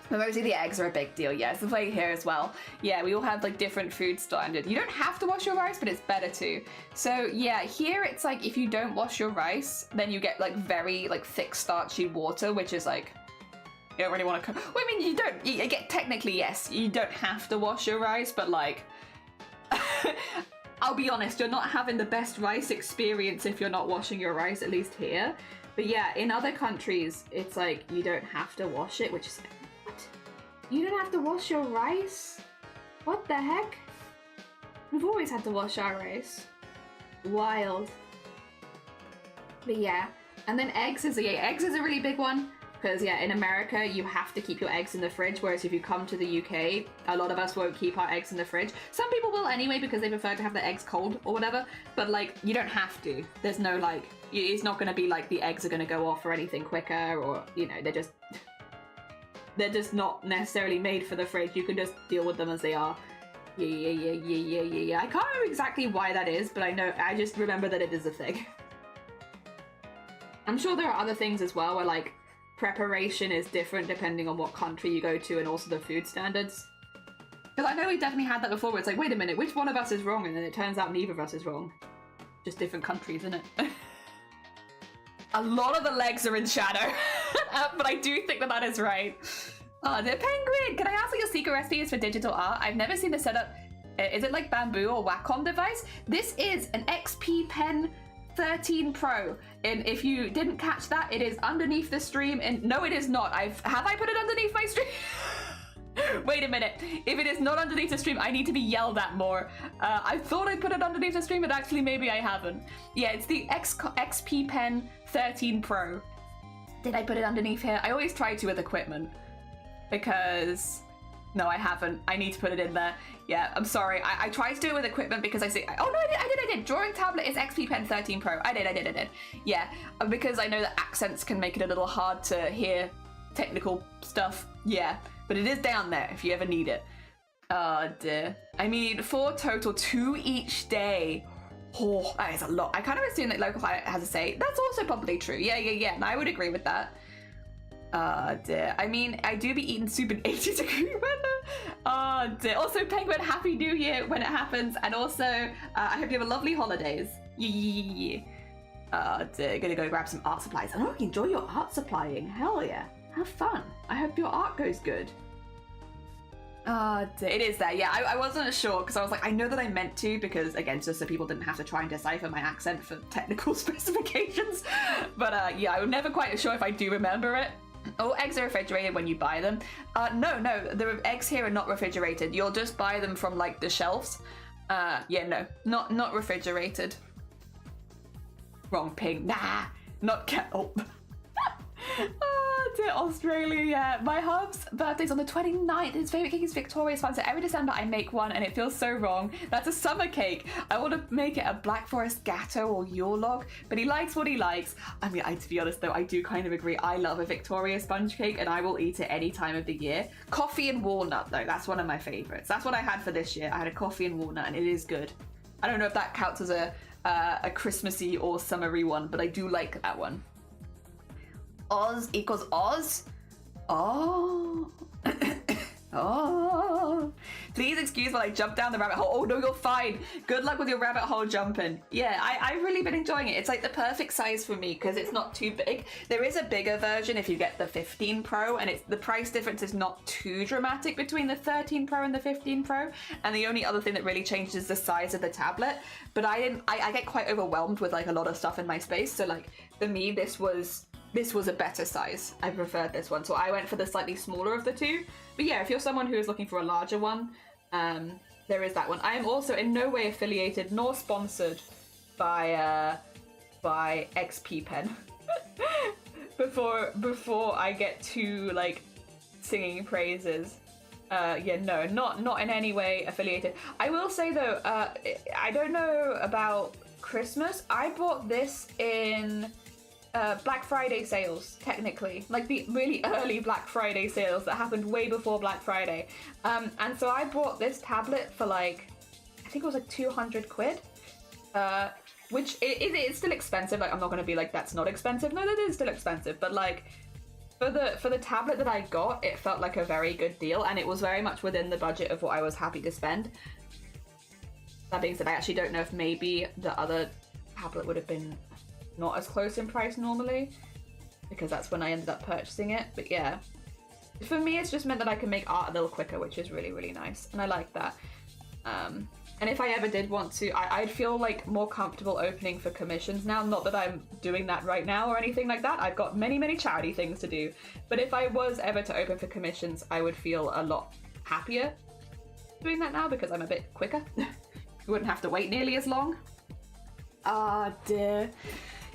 But mostly the eggs are a big deal. Yeah, it's the way here as well. Yeah, we all have like different food standards. You don't have to wash your rice, but it's better to. So yeah, here it's like if you don't wash your rice, then you get like very like thick starchy water, which is like, you don't really want to cook. Well, I mean, you don't, you get technically, yes, you don't have to wash your rice, but like, I'll be honest, you're not having the best rice experience if you're not washing your rice, at least here. But yeah, in other countries, it's like you don't have to wash it, which is like, what? You don't have to wash your rice? What the heck? We've always had to wash our rice. Wild. But yeah, and then eggs is a really big one. Because yeah, in America, you have to keep your eggs in the fridge, whereas if you come to the UK, a lot of us won't keep our eggs in the fridge. Some people will anyway, because they prefer to have their eggs cold or whatever, but like, you don't have to. There's no like, it's not going to be like the eggs are going to go off or anything quicker, or, you know, they're just not necessarily made for the fridge. You can just deal with them as they are. Yeah. I can't remember exactly why that is, but I just remember that it is a thing. I'm sure there are other things as well where like, preparation is different depending on what country you go to and also the food standards. Because I know we definitely had that before where it's like, wait a minute, which one of us is wrong? And then it turns out neither of us is wrong. Just different countries, isn't it? A lot of the legs are in shadow, but I do think that is right. Oh, the penguin! Can I ask what your secret recipe is for digital art? I've never seen the setup. Is it like bamboo or Wacom device? This is an XP Pen 13 Pro, and if you didn't catch that, it is underneath the stream. And no, it is not. Have I put it underneath my stream? Wait a minute. If it is not underneath the stream, I need to be yelled at more. I thought I put it underneath the stream, but actually maybe I haven't. Yeah, it's the XP Pen 13 Pro. Did I put it underneath here? I always try to with equipment, because No, I haven't. I need to put it in there. Yeah, I'm sorry. I tried to do it with equipment because I see. Oh no, I did. Drawing tablet is XP Pen 13 Pro. I did. Yeah, because I know that accents can make it a little hard to hear technical stuff. Yeah, but it is down there if you ever need it. Oh dear. I mean, 4 total, 2 each day. Oh, that is a lot. I kind of assume that local pilot has a say. That's also probably true. Yeah. And I would agree with that. Dear. I mean, I do be eating soup in 80-degree weather. Dear. Also, Penguin, Happy New Year when it happens. And also, I hope you have a lovely holidays. Yeah. Dear. Gonna go grab some art supplies. Oh, enjoy your art supplying. Hell yeah. Have fun. I hope your art goes good. Dear. It is there. Yeah, I wasn't sure because I was like, I know that I meant to because, again, just so people didn't have to try and decipher my accent for technical specifications. But yeah, I'm never quite sure if I do remember it. Oh, eggs are refrigerated when you buy them. No, the eggs here are not refrigerated. You'll just buy them from like the shelves. Yeah, no, not refrigerated. Wrong ping. Nah, not oh. To Australia, yeah. My hub's birthday's on the 29th. His favourite cake is Victoria's one, so every December I make one and it feels so wrong. That's a summer cake. I want to make it a Black Forest Gatto or Yule log, but he likes what he likes. I mean, to be honest though, I do kind of agree. I love a Victoria sponge cake and I will eat it any time of the year. Coffee and walnut though, that's one of my favourites. That's what I had for this year. I had a coffee and walnut and it is good. I don't know if that counts as a Christmassy or summery one, but I do like that one. Oz equals Oz? Oh. Oh. Please excuse while I jump down the rabbit hole. Oh no, you're fine. Good luck with your rabbit hole jumping. Yeah, I've really been enjoying it. It's like the perfect size for me because it's not too big. There is a bigger version if you get the 15 Pro and the price difference is not too dramatic between the 13 Pro and the 15 Pro. And the only other thing that really changed is the size of the tablet. But I get quite overwhelmed with like a lot of stuff in my space. So like for me, this was a better size. I preferred this one. So I went for the slightly smaller of the two. But yeah, if you're someone who is looking for a larger one, there is that one. I am also in no way affiliated nor sponsored by XP Pen. before I get to like singing praises. Yeah, no, not in any way affiliated. I will say though, I don't know about Christmas. I bought this in Black Friday sales, technically, like the really early Black Friday sales that happened way before Black Friday. And so I bought this tablet for like, I think it was like 200 quid, which it's still expensive. Like, I'm not going to be like, that's not expensive. No, that is still expensive. But like, for the tablet that I got, it felt like a very good deal. And it was very much within the budget of what I was happy to spend. That being said, I actually don't know if maybe the other tablet would have been not as close in price normally, because that's when I ended up purchasing it. But yeah, for me it's just meant that I can make art a little quicker, which is really, really nice, and I like that. And if I ever did want to, I'd feel like more comfortable opening for commissions now. Not that I'm doing that right now or anything like that. I've got many charity things to do, but if I was ever to open for commissions, I would feel a lot happier doing that now because I'm a bit quicker. You wouldn't have to wait nearly as long. Ah, dear.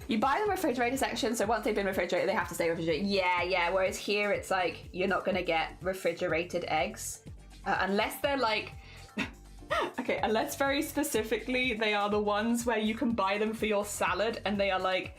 You buy the refrigerator section, so once they've been refrigerated, they have to stay refrigerated. Yeah. Whereas here, it's like you're not gonna get refrigerated eggs unless they're like. Okay, unless very specifically they are the ones where you can buy them for your salad, and they are like,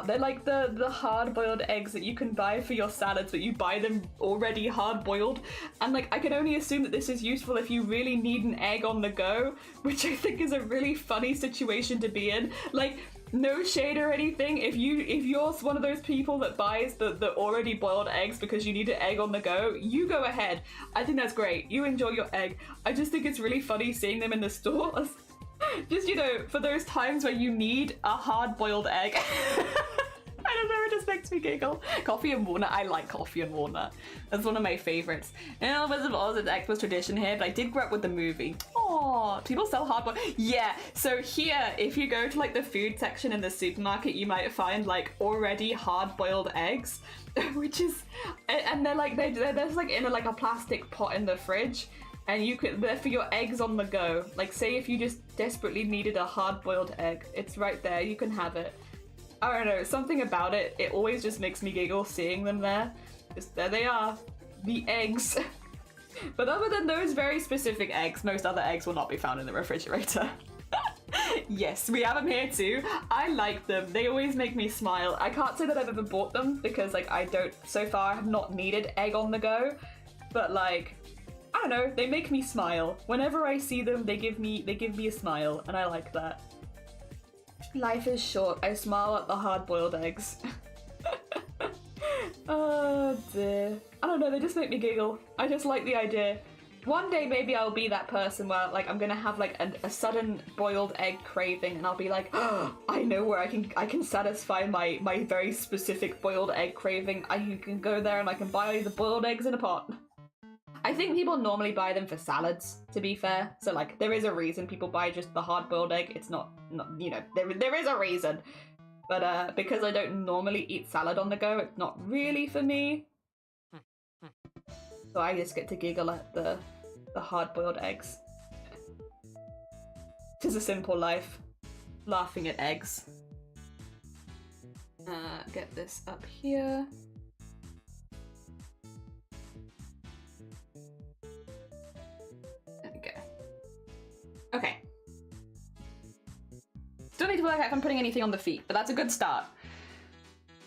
they're like the hard-boiled eggs that you can buy for your salads, but you buy them already hard-boiled. And like, I can only assume that this is useful if you really need an egg on the go, which I think is a really funny situation to be in. Like, no shade or anything. If you're one of those people that buys the already boiled eggs because you need an egg on the go, you go ahead. I think that's great. You enjoy your egg. I just think it's really funny seeing them in the stores. Just, you know, for those times where you need a hard-boiled egg. I don't know, it just makes me giggle. Coffee and walnut. I like coffee and walnut. That's one of my favorites. And Wizard of Oz is Xmas tradition here, but I did grow up with the movie. Oh, people sell hard-boiled. Yeah, so here, if you go to like the food section in the supermarket, you might find like already hard-boiled eggs, which is, and they're like, they're like in a plastic pot in the fridge. And they're for your eggs on the go. Like, say if you just desperately needed a hard-boiled egg, it's right there, you can have it. I don't know, something about it, it always just makes me giggle seeing them there. Just there they are, the eggs. But other than those very specific eggs, most other eggs will not be found in the refrigerator. Yes, we have them here too. I like them. They always make me smile. I can't say that I've ever bought them because like I don't, so far I have not needed egg on the go. But like, I don't know, they make me smile. Whenever I see them, they give me a smile, and I like that. Life is short. I smile at the hard-boiled eggs. Oh dear. I don't know, they just make me giggle. I just like the idea. One day maybe I'll be that person where like I'm gonna have like a sudden boiled egg craving, and I'll be like, oh, I know where I can satisfy my very specific boiled egg craving. You can go there and I can buy the boiled eggs in a pot. I think people normally buy them for salads, to be fair. So like there is a reason people buy just the hard boiled egg. It's not you know, there is a reason. But because I don't normally eat salad on the go, it's not really for me. So I just get to giggle at the hard-boiled eggs. Tis a simple life. Laughing at eggs. Get this up here. There we go. Okay. Still need to work out if I'm putting anything on the feet, but that's a good start.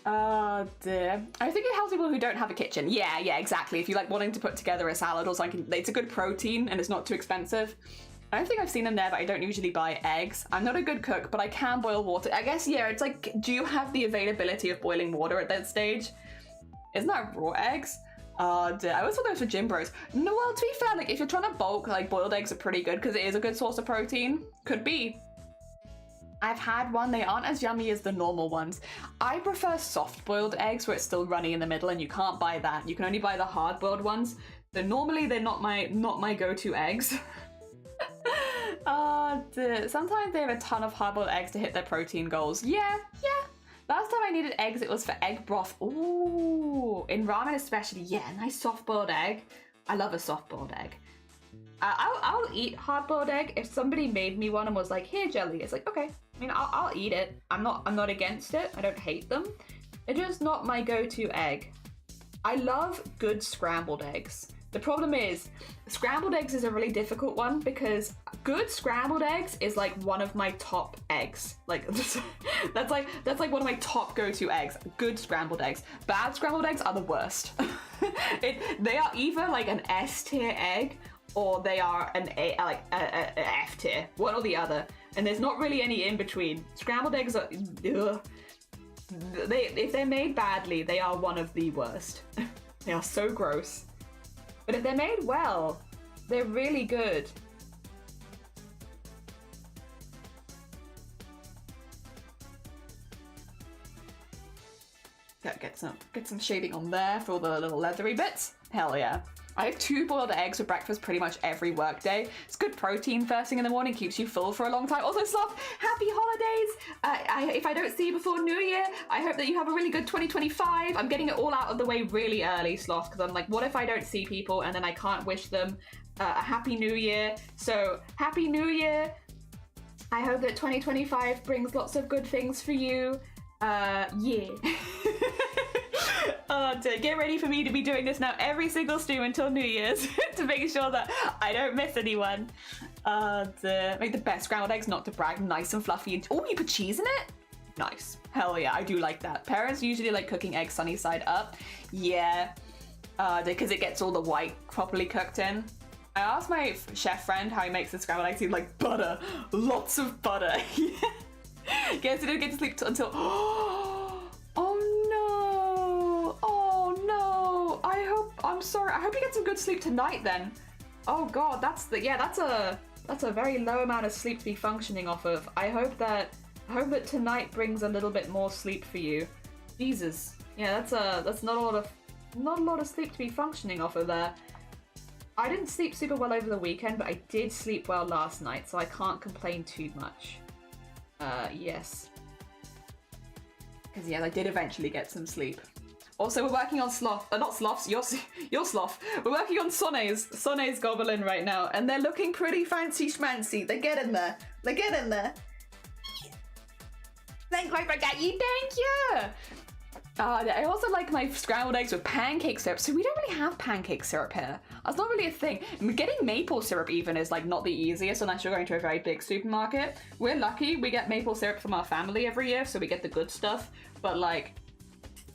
Oh dear. I think it helps people who don't have a kitchen. Yeah, exactly. If you like wanting to put together a salad or something, it's a good protein and it's not too expensive. I don't think I've seen them there, but I don't usually buy eggs. I'm not a good cook, but I can boil water. I guess, yeah, it's like, do you have the availability of boiling water at that stage? Isn't that raw eggs? Oh dear. I always thought those were gym bros. No, well, to be fair, like if you're trying to bulk, like boiled eggs are pretty good because it is a good source of protein. Could be. I've had one, they aren't as yummy as the normal ones. I prefer soft boiled eggs where it's still runny in the middle, and you can't buy that. You can only buy the hard boiled ones. So normally they're not my go-to eggs. Sometimes they have a ton of hard boiled eggs to hit their protein goals. Yeah. Last time I needed eggs, it was for egg broth. Ooh, in ramen especially. Yeah, nice soft boiled egg. I love a soft boiled egg. I'll eat hard-boiled egg if somebody made me one and was like, here, jelly. It's like, okay. I mean, I'll eat it. I'm not against it. I don't hate them. They're just not my go-to egg. I love good scrambled eggs. The problem is, scrambled eggs is a really difficult one because good scrambled eggs is like one of my top eggs. Like that's like one of my top go-to eggs. Good scrambled eggs. Bad scrambled eggs are the worst. They are either like an S tier egg, or they are an a F tier, one or the other, and there's not really any in between. Scrambled eggs are, ugh. If they're made badly, they are one of the worst. They are so gross. But if they're made well, they're really good. Gotta get some shading on there for all the little leathery bits. Hell yeah. I have 2 boiled eggs for breakfast pretty much every work day. It's good protein first thing in the morning, keeps you full for a long time. Also, Sloth, happy holidays! If I don't see you before New Year, I hope that you have a really good 2025. I'm getting it all out of the way really early, Sloth, because I'm like, what if I don't see people and then I can't wish them a happy New Year? So, happy New Year! I hope that 2025 brings lots of good things for you. Yeah. Get ready for me to be doing this now every single stream until New Year's to make sure that I don't miss anyone. Make the best scrambled eggs, not to brag, nice and fluffy. Oh, you put cheese in it? Nice. Hell yeah, I do like that. Parents usually like cooking eggs sunny side up. Yeah, because it gets all the white properly cooked in. I asked my chef friend how he makes the scrambled eggs. He's like, butter, lots of butter. Yeah. Guess he didn't get to sleep until. I'm sorry. I hope you get some good sleep tonight then. Oh god, that's a very low amount of sleep to be functioning off of. I hope that tonight brings a little bit more sleep for you. Jesus. Yeah, that's not a lot of sleep to be functioning off of there. I didn't sleep super well over the weekend, but I did sleep well last night, so I can't complain too much. Yes. Because yeah, I did eventually get some sleep. Also, we're working on not Sloths, your Sloth. We're working on Sonne's goblin right now, and they're looking pretty fancy schmancy. They're getting there. Thank you, I forgot you, thank you! I also like my scrambled eggs with pancake syrup. So we don't really have pancake syrup here. That's not really a thing. Getting maple syrup even is like not the easiest unless you're going to a very big supermarket. We're lucky. We get maple syrup from our family every year, so we get the good stuff. But like,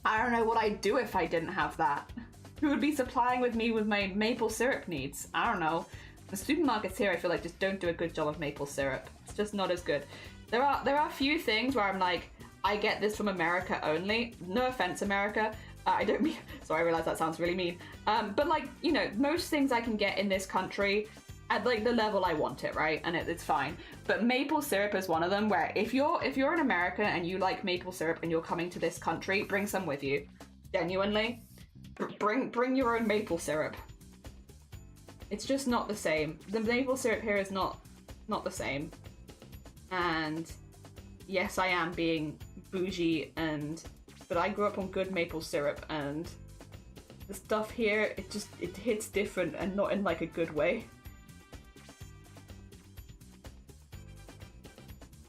I don't know what I'd do if I didn't have that. Who would be supplying with me with my maple syrup needs? I don't know. The supermarkets here, I feel like, just don't do a good job of maple syrup. It's just not as good. There are a few things where I'm like, I get this from America only. No offense, America. I don't mean... Sorry, I realize that sounds really mean. But like, you know, most things I can get in this country at like the level I want it, right? And it's fine. But maple syrup is one of them where if you're in America and you like maple syrup and you're coming to this country, bring some with you. Genuinely. Bring your own maple syrup. It's just not the same. The maple syrup here is not the same. And yes, I am being bougie, but I grew up on good maple syrup, and the stuff here, it hits different and not in like a good way.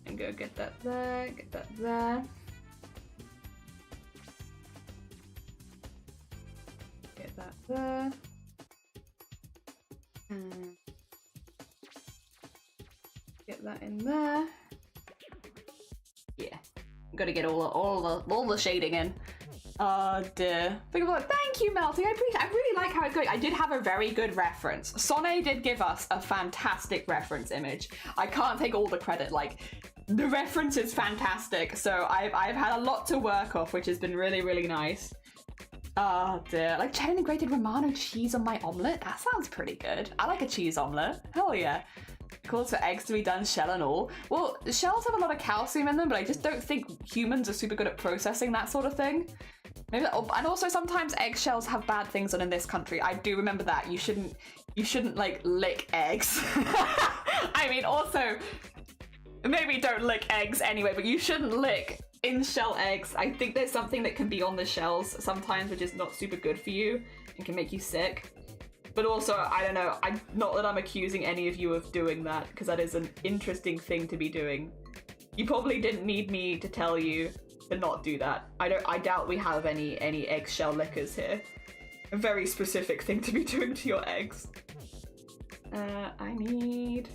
And go get that there, get that there. Get that there. And get that in there. Yeah. Gotta get all the shading in. Oh dear. Think about it. Thank you, Melting. I really like how it's going. I did have a very good reference. Sonne did give us a fantastic reference image. I can't take all the credit. Like, the reference is fantastic. So I've had a lot to work off, which has been really, really nice. Oh dear. Like cheddar and grated Romano cheese on my omelette? That sounds pretty good. I like a cheese omelette. Hell yeah. Calls for eggs to be done shell and all. Well, shells have a lot of calcium in them, but I just don't think humans are super good at processing that sort of thing. Maybe that, and also sometimes eggshells have bad things on in this country. I do remember that. You shouldn't like lick eggs. I mean, also, maybe don't lick eggs anyway, but you shouldn't lick in-shell eggs. I think there's something that can be on the shells sometimes which is not super good for you and can make you sick. But also, I don't know, not that I'm accusing any of you of doing that, because that is an interesting thing to be doing. You probably didn't need me to tell you to not do that. I doubt we have any eggshell lickers here. A very specific thing to be doing to your eggs. I need...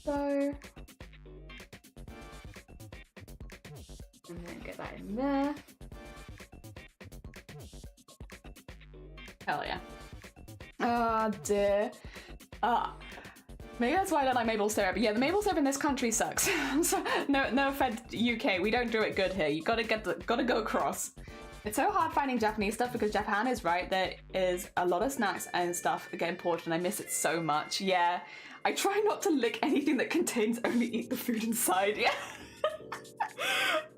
So, and then get that in there. Hell yeah. Oh dear. Maybe that's why I don't like maple syrup. Yeah, the maple syrup in this country sucks. So, no offense, UK. We don't do it good here. You gotta go across. It's so hard finding Japanese stuff because Japan is right. There is a lot of snacks and stuff that get imported, and I miss it so much. Yeah. I try not to lick anything that contains only eat the food inside, yeah.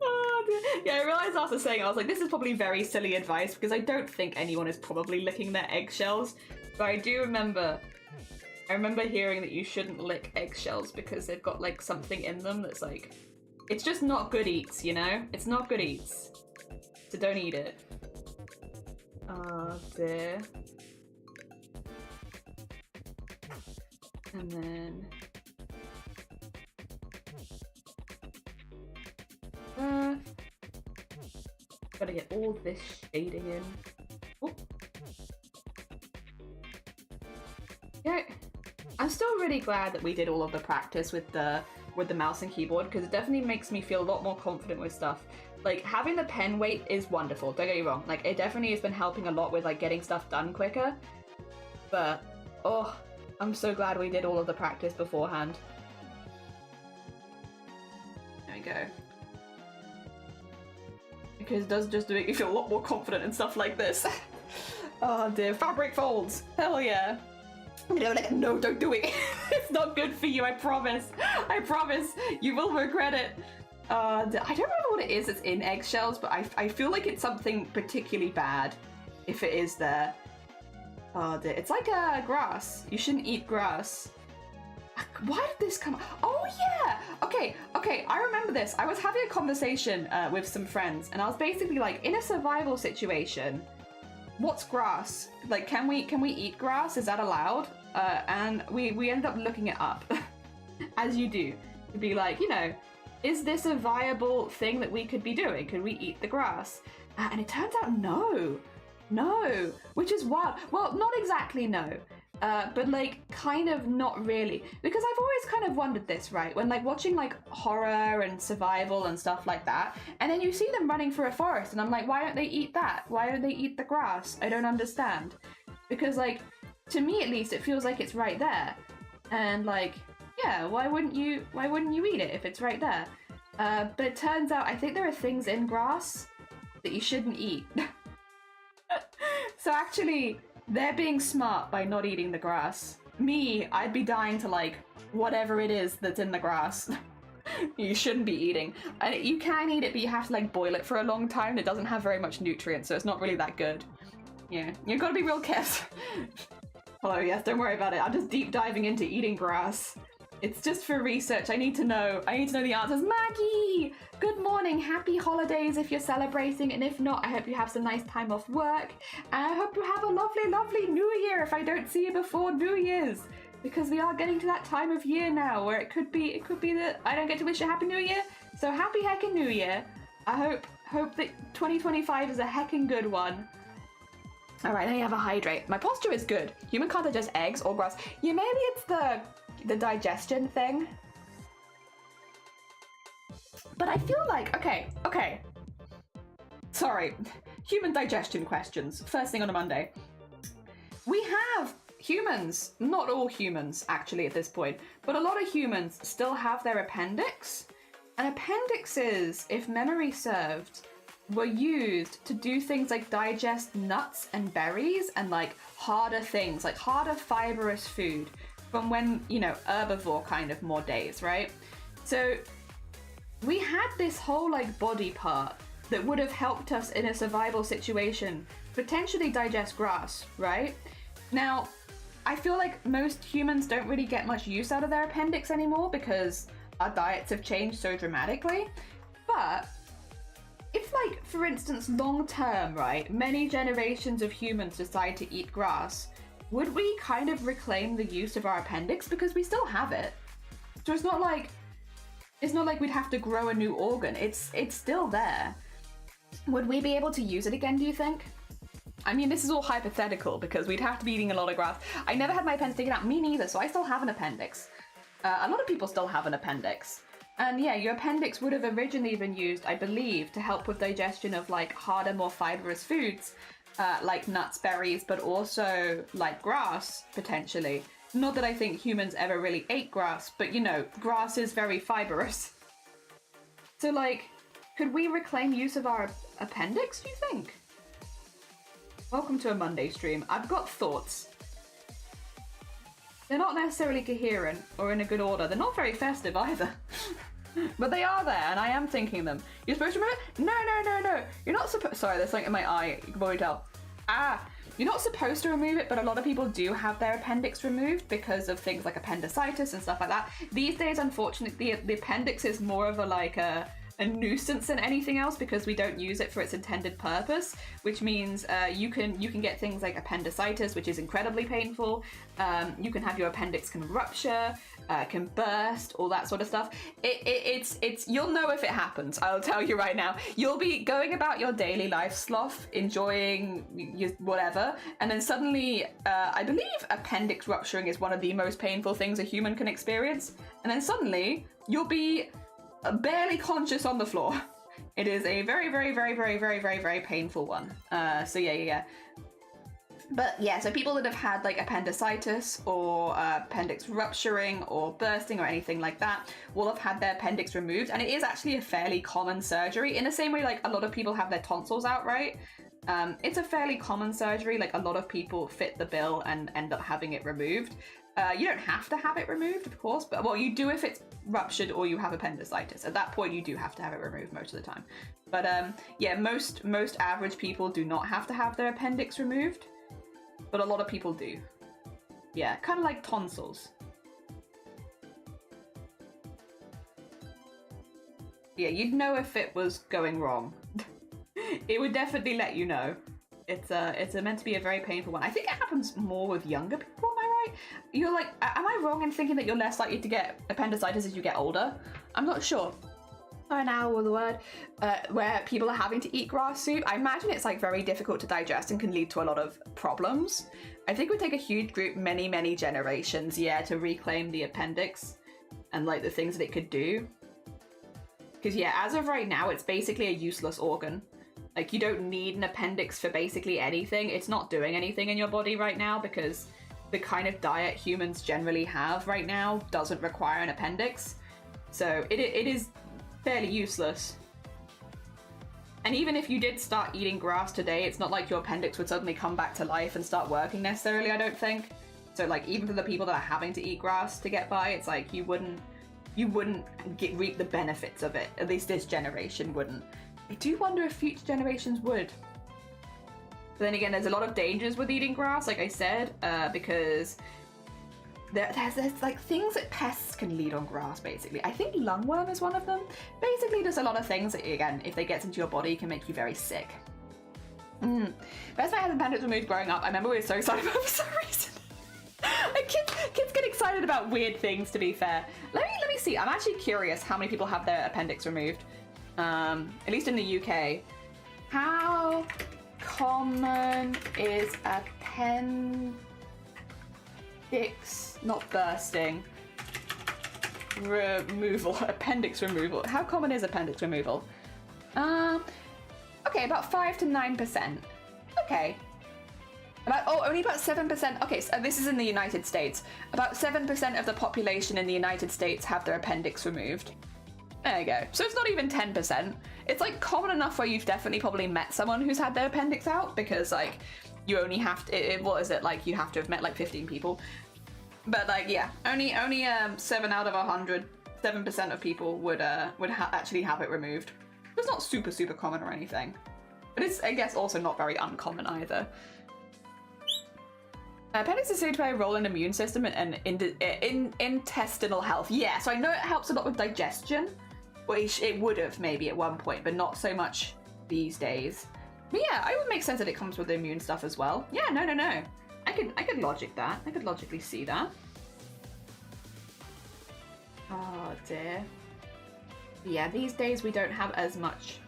Oh, dear. Yeah, I realised after saying it, I was like, this is probably very silly advice because I don't think anyone is probably licking their eggshells. But I do remember, hearing that you shouldn't lick eggshells because they've got like something in them that's like, it's just not good eats, you know? It's not good eats. So don't eat it. Oh dear. And then gotta get all this shading in. Ooh. Yeah, I'm still really glad that we did all of the practice with the mouse and keyboard because it definitely makes me feel a lot more confident with stuff. Like having the pen weight is wonderful, don't get me wrong. Like it definitely has been helping a lot with like getting stuff done quicker. But oh, I'm so glad we did all of the practice beforehand. There we go. Because it does just make me feel a lot more confident in stuff like this. Oh dear, fabric folds! Hell yeah! No, don't do it! It's not good for you, I promise! I promise! You will regret it! I don't remember what it is that's in eggshells, but I feel like it's something particularly bad if it is there. Oh dear, it's like grass. You shouldn't eat grass. Why did this come? Oh yeah! Okay, I remember this. I was having a conversation with some friends and I was basically like, in a survival situation, what's grass? Like, can we eat grass? Is that allowed? And we ended up looking it up, as you do, to be like, you know, is this a viable thing that we could be doing? Could we eat the grass? And it turns out no, which is wild. Well, not exactly no. But like kind of not really, because I've always kind of wondered this, right? When like watching like horror and survival and stuff like that, and then you see them running through a forest and I'm like, why don't they eat that? Why don't they eat the grass? I don't understand. Because like, to me at least, it feels like it's right there. And like, yeah, why wouldn't you eat it if it's right there? But it turns out, I think there are things in grass that you shouldn't eat. So actually, they're being smart by not eating the grass. Me, I'd be dying to like whatever it is that's in the grass. You shouldn't be eating. And you can eat it, but you have to like boil it for a long time. It doesn't have very much nutrients, so it's not really that good. Yeah, you've got to be real careful. Hello, yes, don't worry about it. I'm just deep diving into eating grass. It's just for research. I need to know the answers. Maggie! Good morning. Happy holidays if you're celebrating, and if not, I hope you have some nice time off work. And I hope you have a lovely, lovely New Year if I don't see you before New Year's. Because we are getting to that time of year now where it could be that I don't get to wish you a Happy New Year. So happy heckin' New Year. I hope that 2025 is a heckin' good one. Alright, let me have a hydrate. My posture is good. Human can't digest eggs or grass. Yeah, maybe it's the digestion thing. But I feel like, okay. Sorry, human digestion questions. First thing on a Monday. We have humans, not all humans actually at this point, but a lot of humans still have their appendix. And appendixes, if memory served, were used to do things like digest nuts and berries and like harder things, like harder fibrous food. From when, you know, herbivore kind of more days, right? So we had this whole like body part that would have helped us in a survival situation potentially digest grass, right? Now, I feel like most humans don't really get much use out of their appendix anymore because our diets have changed so dramatically. But if like, for instance, long term, right, many generations of humans decide to eat grass, would we kind of reclaim the use of our appendix? Because we still have it. So it's not like we'd have to grow a new organ. It's still there. Would we be able to use it again, do you think? I mean, this is all hypothetical because we'd have to be eating a lot of grass. I never had my appendix taken out, me neither, so I still have an appendix. A lot of people still have an appendix. And yeah, your appendix would have originally been used, I believe, to help with digestion of like harder, more fibrous foods. Like nuts, berries, but also like grass, potentially. Not that I think humans ever really ate grass, but you know, grass is very fibrous. So like, could we reclaim use of our appendix, do you think? Welcome to a Monday stream. I've got thoughts. They're not necessarily coherent or in a good order. They're not very festive either. But they are there, and I am thinking them. You're supposed to remove it? No. You're not supposed... Sorry, there's something in my eye. You can probably tell. You're not supposed to remove it, but a lot of people do have their appendix removed because of things like appendicitis and stuff like that. These days, unfortunately, the appendix is more of a nuisance than anything else because we don't use it for its intended purpose, which means you can get things like appendicitis, which is incredibly painful. You can have your appendix can rupture, can burst, all that sort of stuff. It's you'll know if it happens. I'll tell you right now. You'll be going about your daily life sloth, enjoying your whatever, and then suddenly, I believe appendix rupturing is one of the most painful things a human can experience, and then suddenly you'll be barely conscious on the floor. It is a very, very, very, very, very, very, very painful one. So yeah. But yeah, so people that have had like appendicitis or appendix rupturing or bursting or anything like that will have had their appendix removed, and it is actually a fairly common surgery in the same way like a lot of people have their tonsils out, right? It's a fairly common surgery. Like a lot of people fit the bill and end up having it removed. You don't have to have it removed, of course, but well, you do if it's ruptured or you have appendicitis. At that point, you do have to have it removed most of the time. But yeah, most average people do not have to have their appendix removed, but a lot of people do. Yeah, kind of like tonsils. Yeah, you'd know if it was going wrong. It would definitely let you know. It's meant to be a very painful one. I think it happens more with younger people, am I right? You're like, am I wrong in thinking that you're less likely to get appendicitis as you get older? I'm not sure. Sorry now with the word. Where people are having to eat grass soup. I imagine it's like very difficult to digest and can lead to a lot of problems. I think it would take a huge group, many generations, yeah, to reclaim the appendix and like the things that it could do. Because yeah, as of right now, it's basically a useless organ. Like, you don't need an appendix for basically anything. It's not doing anything in your body right now because the kind of diet humans generally have right now doesn't require an appendix. So it is fairly useless. And even if you did start eating grass today, it's not like your appendix would suddenly come back to life and start working necessarily, I don't think. So like, even for the people that are having to eat grass to get by, it's like you wouldn't reap the benefits of it. At least this generation wouldn't. I do wonder if future generations would. But then again, there's a lot of dangers with eating grass, like I said, because there's like things that pests can lead on grass, basically. I think lungworm is one of them. Basically, there's a lot of things that, again, if they get into your body, can make you very sick. Best I had appendix removed growing up. I remember we were so excited about it for some reason. Like kids get excited about weird things, to be fair. Let me see. I'm actually curious how many people have their appendix removed. At least in the UK. How common is appendix, not bursting, removal, appendix removal? How common is appendix removal? Okay, about 5 to 9%. Okay. Only about 7%. Okay, so this is in the United States. About 7% of the population in the United States have their appendix removed. There you go. So it's not even 10%. It's like common enough where you've definitely probably met someone who's had their appendix out, because like you only have to, what is it, like you have to have met like 15 people. But like, yeah, only 7 out of 100, 7% of people would actually have it removed. It's not super common or anything. But it's, I guess, also not very uncommon either. Appendix is said to play a role in immune system and in intestinal health. Yeah, so I know it helps a lot with digestion, which it would have maybe at one point, but not so much these days. But yeah, it would make sense that it comes with the immune stuff as well. Yeah, no. I could logic that. I could logically see that. Oh dear. Yeah, these days we don't have as much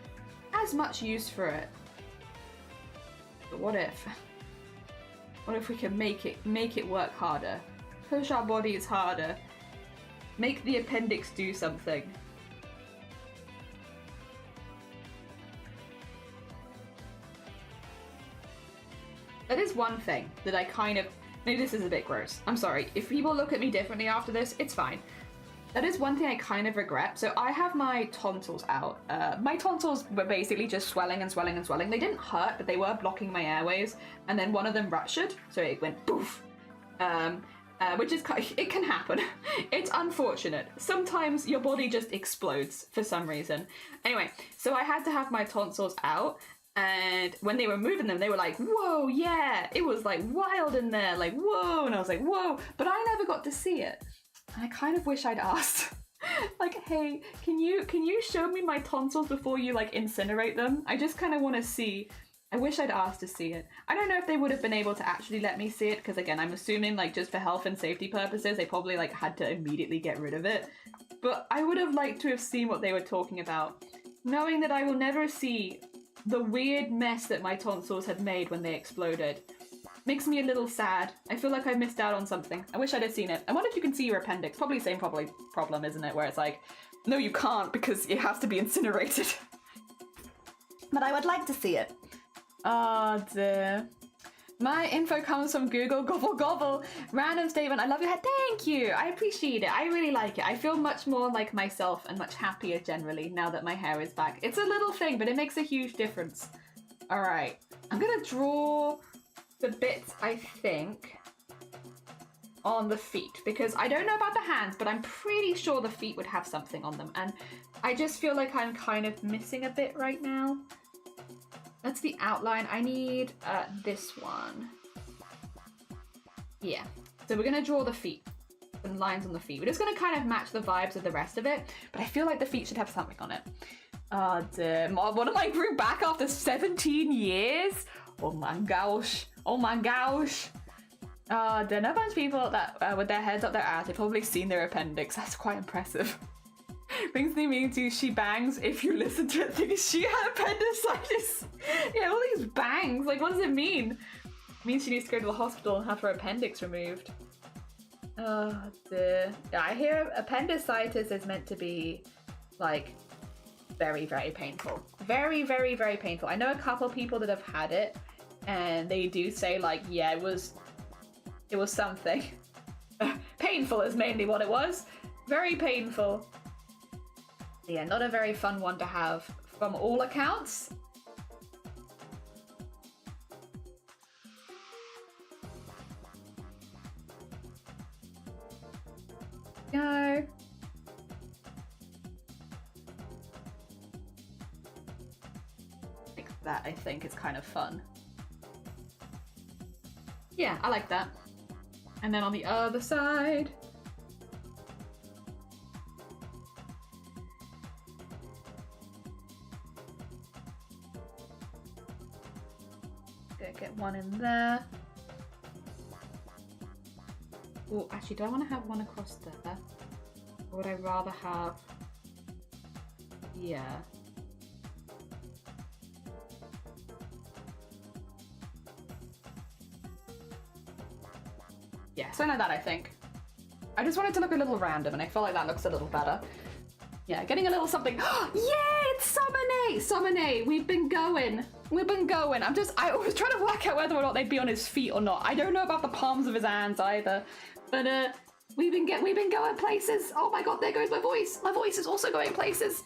use for it. But what if we can make it work harder? Push our bodies harder. Make the appendix do something. That is one thing that I kind of... Maybe this is a bit gross. I'm sorry. If people look at me differently after this, it's fine. That is one thing I kind of regret. So I have my tonsils out. My tonsils were basically just swelling and swelling and swelling. They didn't hurt, but they were blocking my airways. And then one of them ruptured, so it went poof. Which is, it can happen. It's unfortunate. Sometimes your body just explodes for some reason. Anyway, so I had to have my tonsils out. And when they were moving them, they were like, whoa, yeah. It was like wild in there, like, whoa. And I was like, whoa. But I never got to see it. I kind of wish I'd asked. Like, hey, can you show me my tonsils before you like incinerate them? I just kind of want to see. I wish I'd asked to see it. I don't know if they would have been able to actually let me see it, because again, I'm assuming like just for health and safety purposes, they probably like had to immediately get rid of it. But I would have liked to have seen what they were talking about, knowing that I will never see the weird mess that my tonsils had made when they exploded. Makes me a little sad. I feel like I missed out on something. I wish I'd have seen it. I wonder if you can see your appendix. Probably the same problem, isn't it? Where it's like, no, you can't because it has to be incinerated. But I would like to see it. Oh dear. My info comes from Google. Gobble gobble. Random statement. I love your hair. Thank you. I appreciate it. I really like it. I feel much more like myself and much happier generally now that my hair is back. It's a little thing, but it makes a huge difference. All right. I'm going to draw the bits, I think, on the feet, because I don't know about the hands, but I'm pretty sure the feet would have something on them, and I just feel like I'm kind of missing a bit right now. That's the outline. I need this one. Yeah, so we're gonna draw the feet and lines on the feet. We're just gonna kind of match the vibes of the rest of it, but I feel like the feet should have something on it. Oh dear, one of mine grew back after 17 years? Oh my gosh. Oh my gosh. There are a bunch of people that with their heads up their ass, they've probably seen their appendix. That's quite impressive. Brings me to she bangs. If you listen to it, think she had appendicitis. Yeah, all these bangs. Like, what does it mean? It means she needs to go to the hospital and have her appendix removed. Oh dear. Yeah, I hear appendicitis is meant to be like very, very painful. Very, very, very painful. I know a couple people that have had it, and they do say like, yeah, it was something. Painful is mainly what it was. Very painful. Yeah, not a very fun one to have from all accounts. Go. Like that, I think, is kind of fun. Yeah, I like that. And then on the other side. Get one in there. Oh, actually, do I want to have one across there? Or would I rather have... Yeah. Yeah, something like that, I think. I just want it to look a little random, and I feel like that looks a little better. Yeah, getting a little something. Yay, it's Summonet! Summonet, we've been going. We've been going. I was trying to work out whether or not they'd be on his feet or not. I don't know about the palms of his hands either. But we've been going places. Oh my god, there goes my voice. My voice is also going places.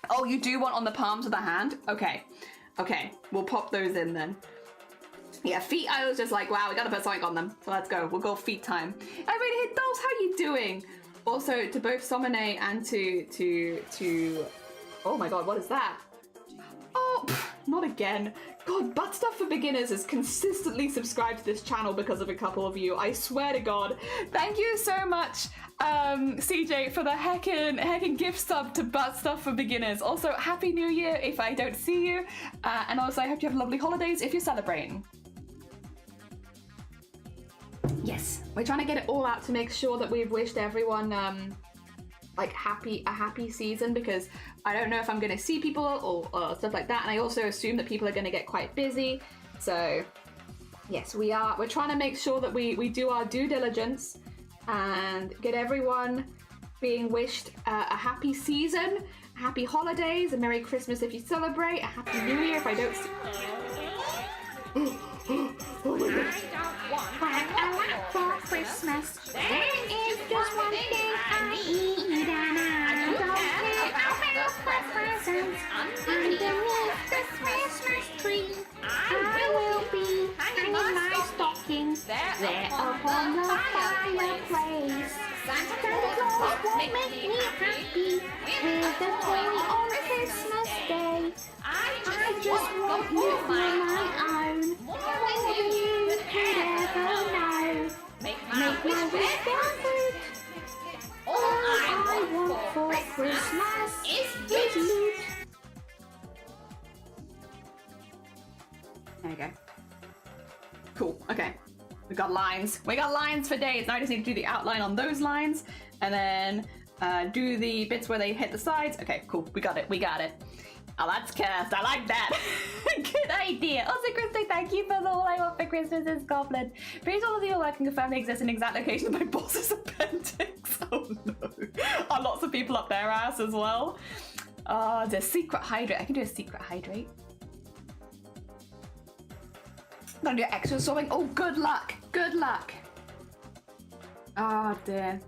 Oh, you do want on the palms of the hand? Okay. Okay, we'll pop those in then. Yeah, feet, I was just like, wow, we gotta put something on them. So let's go. We'll go feet time. Everybody hit those, how you doing? Also, to both Summonet and to... Oh my god, what is that? Oh, not again. God, Butt Stuff for Beginners is consistently subscribed to this channel because of a couple of you. I swear to God. Thank you so much, CJ, for the heckin' gift sub to Butt Stuff for Beginners. Also, Happy New Year if I don't see you. And also, I hope you have lovely holidays if you're celebrating. Yes, we're trying to get it all out to make sure that we've wished everyone like a happy season, because I don't know if I'm gonna see people or stuff like that, and I also assume that people are gonna get quite busy. So yes, we're trying to make sure that we do our due diligence and get everyone being wished a happy season, happy holidays, a Merry Christmas if you celebrate, a Happy New Year if I don't see... Oh my God.
What I want for Christmas, there is just one thing I need, and I don't care about presents underneath the Christmas tree. I will be hanging my stockings there upon the fireplace. Santa Claus won't make me happy with a toy on Christmas Day. I just want you for my own, more than you could ever know. Make my wish come true. All I want for Christmas is you.
There you go. Cool, okay. We got lines. We got lines for days. Now I just need to do the outline on those lines, and then do the bits where they hit the sides. Okay, cool. We got it. We got it. Oh, that's cursed. I like that. Good idea. Also, Krista, thank you for the all I want for Christmas is goblin. Pretty sure all of you are working confirm they exist in exact location of my boss's appendix. Oh no. Are lots of people up their ass as well? The secret hydrate. I can do a secret hydrate. I'm gonna do extra sewing. Oh, good luck. Good luck. Oh dear.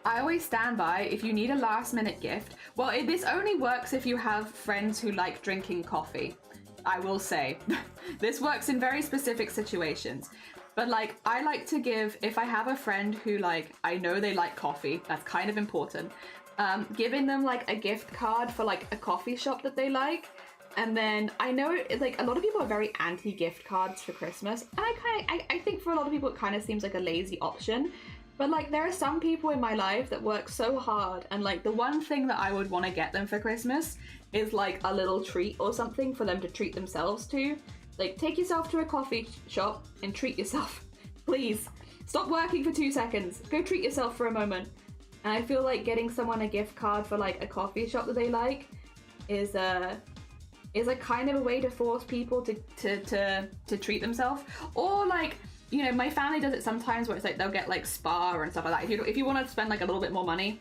I always stand by if you need a last minute gift. Well, this only works if you have friends who like drinking coffee. I will say. This works in very specific situations. But like, I like to give, if I have a friend who like, I know they like coffee, that's kind of important, giving them like a gift card for like a coffee shop that they like. And then I know like a lot of people are very anti gift cards for Christmas. And I think for a lot of people it kind of seems like a lazy option. But like, there are some people in my life that work so hard, and like the one thing that I would want to get them for Christmas is like a little treat or something for them to treat themselves to. Like, take yourself to a coffee shop and treat yourself. Please. Stop working for 2 seconds. Go treat yourself for a moment. And I feel like getting someone a gift card for like a coffee shop that they like is a kind of a way to force people to treat themselves. Or like, you know, my family does it sometimes where it's like they'll get like spa and stuff like that. If you want to spend like a little bit more money,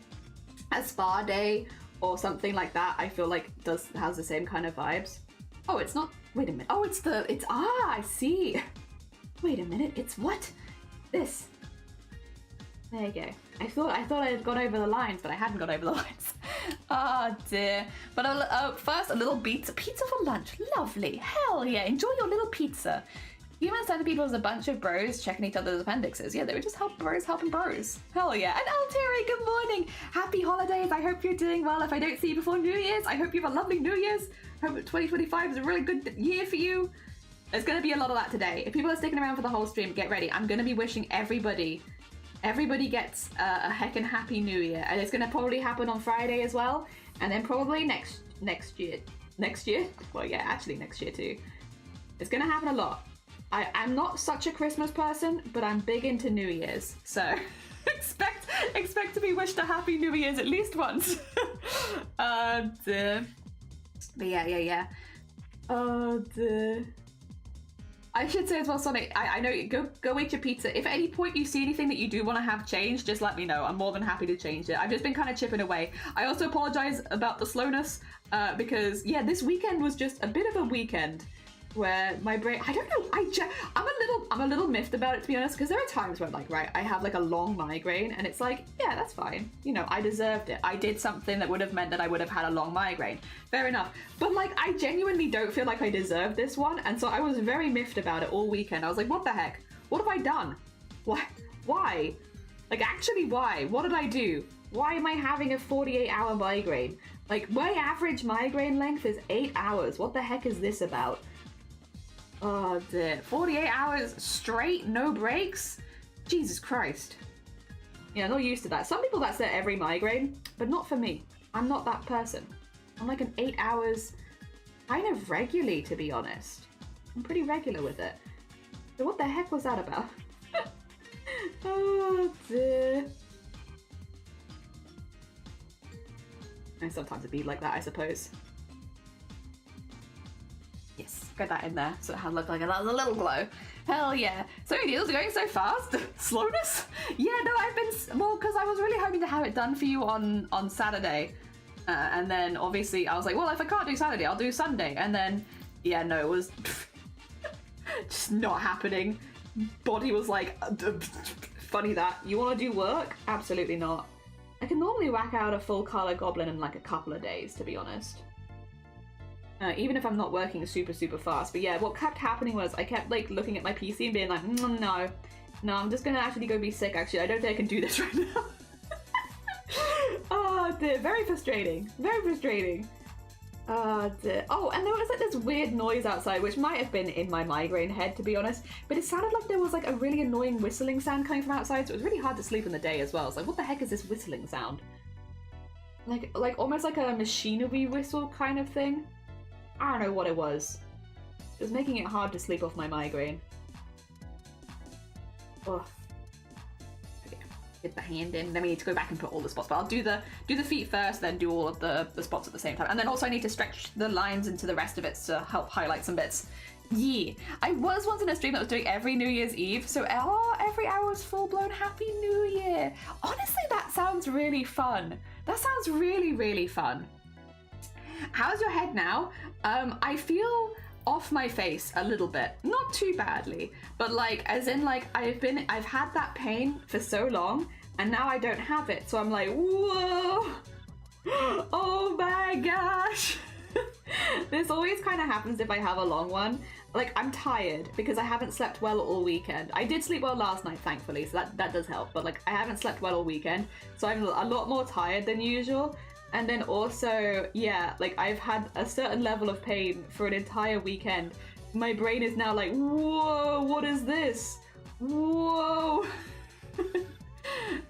a spa day or something like that, I feel like has the same kind of vibes. Oh, it's not. Wait a minute. Oh, it's I see. Wait a minute. It's what? This. There you go. I thought I had gone over the lines, but I hadn't gone over the lines. Oh dear. But first, a little pizza for lunch. Lovely. Hell yeah. Enjoy your little pizza. Human centipede was a bunch of bros checking each other's appendixes. Yeah, they were just bros helping bros. Hell yeah. And Alteri, good morning. Happy holidays. I hope you're doing well. If I don't see you before New Year's, I hope you have a lovely New Year's. I hope 2025 is a really good year for you. There's going to be a lot of that today. If people are sticking around for the whole stream, get ready. I'm going to be wishing everybody gets a heckin' happy New Year. And it's going to probably happen on Friday as well. And then probably next year. Well, yeah, actually next year too. It's going to happen a lot. I'm not such a Christmas person, but I'm big into New Year's, so expect to be wished a happy New Year's at least once. But yeah. Oh dear. I should say as well, Sonic, I know, go eat your pizza. If at any point you see anything that you do want to have changed, just let me know. I'm more than happy to change it. I've just been kind of chipping away. I also apologize about the slowness, because yeah, this weekend was just a bit of a weekend where my brain, I don't know, I'm a little miffed about it, to be honest, because there are times where like, right, I have like a long migraine and it's like, yeah, that's fine. You know, I deserved it. I did something that would have meant that I would have had a long migraine. Fair enough. But like, I genuinely don't feel like I deserved this one. And so I was very miffed about it all weekend. I was like, what the heck? What have I done? Why? Like, actually, why? What did I do? Why am I having a 48-hour migraine? Like, my average migraine length is 8 hours. What the heck is this about? Oh dear. 48 hours straight, no breaks? Jesus Christ. Yeah, not used to that. Some people, that's their every migraine, but not for me. I'm not that person. I'm like an 8 hours kind of regularly, to be honest. I'm pretty regular with it. So what the heck was that about? Oh dear. And sometimes it'd be like that, I suppose. Yes, get that in there so it looked like a little glow. Hell yeah. So many deals are going so fast. Slowness? Yeah, no, well, because I was really hoping to have it done for you on Saturday. And then obviously I was like, well, if I can't do Saturday, I'll do Sunday. And then, yeah, no, it was just not happening. Body was like, funny that. You want to do work? Absolutely not. I can normally whack out a full color goblin in like a couple of days, to be honest. Even if I'm not working super fast. But yeah, what kept happening was I kept like looking at my PC and being like, no, I'm just gonna actually go be sick. Actually, I don't think I can do this right now. Oh dear, very frustrating. Oh dear. Oh, and there was like this weird noise outside, which might have been in my migraine head, to be honest. But it sounded like there was like a really annoying whistling sound coming from outside, so it was really hard to sleep in the day as well. It's like, what the heck is this whistling sound? Like almost like a machinery whistle kind of thing. I don't know what it was. It was making it hard to sleep off my migraine. Ugh. Okay, get the hand in. Then we need to go back and put all the spots. But I'll do the feet first, then do all of the spots at the same time. And then also I need to stretch the lines into the rest of it to help highlight some bits. Yeah. I was once in a stream that was doing every New Year's Eve, so every hour was full-blown Happy New Year. Honestly, that sounds really fun. That sounds really fun. How's your head now? I feel off my face a little bit. Not too badly, but like, as in like, I've had that pain for so long, and now I don't have it, so I'm like, whoa! Oh my gosh! This always kind of happens if I have a long one. Like, I'm tired because I haven't slept well all weekend. I did sleep well last night, thankfully, so that does help, but like, I haven't slept well all weekend, so I'm a lot more tired than usual. And then also, yeah, like I've had a certain level of pain for an entire weekend. My brain is now like, whoa, what is this? Whoa.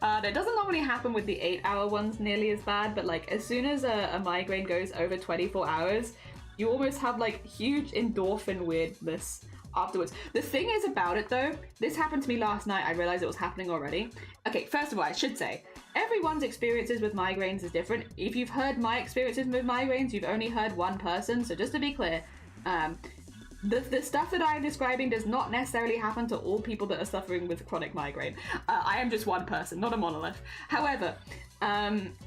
It doesn't normally happen with the 8-hour ones nearly as bad, but like as soon as a migraine goes over 24 hours, you almost have like huge endorphin weirdness afterwards. The thing is about it though, this happened to me last night, I realized it was happening already. Okay, first of all, I should say, everyone's experiences with migraines is different. If you've heard my experiences with migraines, you've only heard one person, so just to be clear, the stuff that I'm describing does not necessarily happen to all people that are suffering with chronic migraine. I am just one person, not a monolith. However,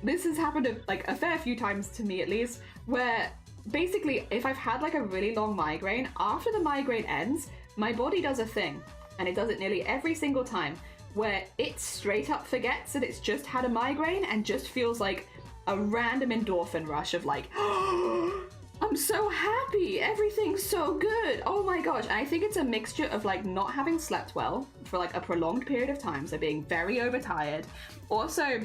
this has happened like a fair few times to me at least, where basically if I've had like a really long migraine, after the migraine ends, my body does a thing, and it does it nearly every single time, where it straight up forgets that it's just had a migraine and just feels like a random endorphin rush of like, I'm so happy, everything's so good, oh my gosh. And I think it's a mixture of like not having slept well for like a prolonged period of time, so being very overtired, also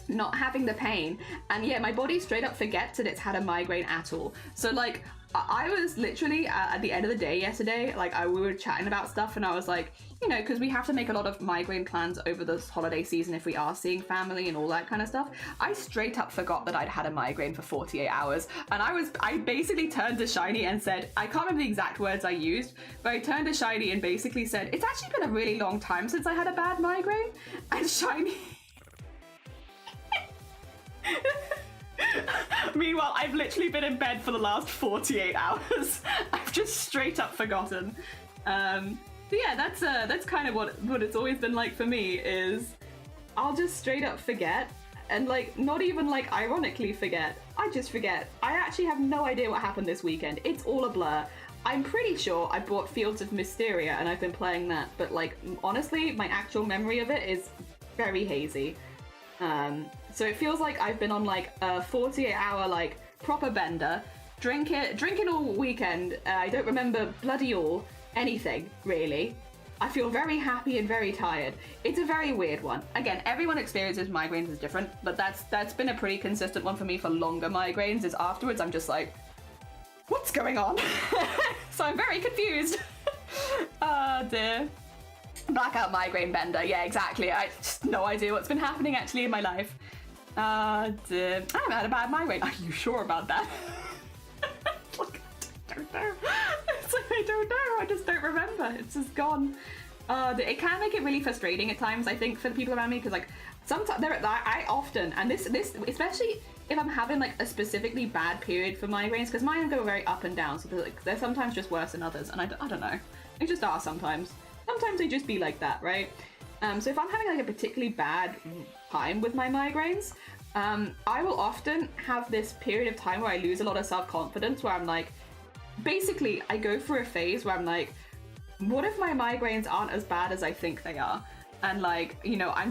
not having the pain, and yeah, my body straight up forgets that it's had a migraine at all. So like I was literally at the end of the day yesterday, like we were chatting about stuff, and I was like, you know, because we have to make a lot of migraine plans over this holiday season if we are seeing family and all that kind of stuff. I straight up forgot that I'd had a migraine for 48 hours, and I basically turned to Shiny and said, I can't remember the exact words I used, but I turned to Shiny and basically said, it's actually been a really long time since I had a bad migraine. And Shiny meanwhile, I've literally been in bed for the last 48 hours. I've just straight up forgotten. But yeah, that's kind of what it's always been like for me, is I'll just straight up forget, and like not even like ironically forget. I just forget. I actually have no idea what happened this weekend. It's all a blur. I'm pretty sure I bought Fields of Mysteria and I've been playing that, but like honestly, my actual memory of it is very hazy. So it feels like I've been on like a 48-hour like proper bender, drinking all weekend. I don't remember bloody all anything really. I feel very happy and very tired. It's a very weird one. Again, everyone experiences migraines is different, but that's been a pretty consistent one for me for longer migraines, is afterwards I'm just like, what's going on? So I'm very confused. Oh dear. Blackout migraine bender, yeah, exactly. I just no idea what's been happening actually in my life. Dear. I haven't had a bad migraine. Are you sure about that? Look, I don't know. It's like I don't know. I just don't remember. It's just gone. It can make it really frustrating at times, I think, for the people around me, because like sometimes I often, and this especially if I'm having like a specifically bad period for migraines, because mine go very up and down, so they're sometimes just worse than others, and I don't know. They just are sometimes. Sometimes they just be like that, right? So if I'm having like a particularly bad time with my migraines, I will often have this period of time where I lose a lot of self-confidence, where I'm like, basically I go through a phase where I'm like, what if my migraines aren't as bad as I think they are? And like, you know, I'm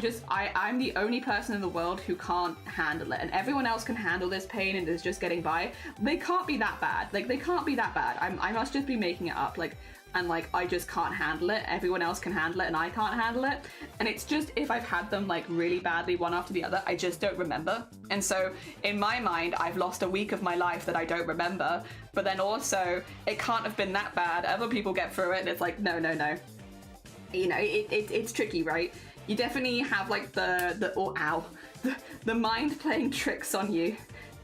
the only person in the world who can't handle it, and everyone else can handle this pain and is just getting by. They can't be that bad. Like, they can't be that bad. I must just be making it up. Like, and like I just can't handle it. Everyone else can handle it and I can't handle it. And it's just, if I've had them like really badly one after the other, I just don't remember. And so in my mind, I've lost a week of my life that I don't remember. But then also, it can't have been that bad. Other people get through it and it's like, no. You know, it's tricky, right? You definitely have like the mind playing tricks on you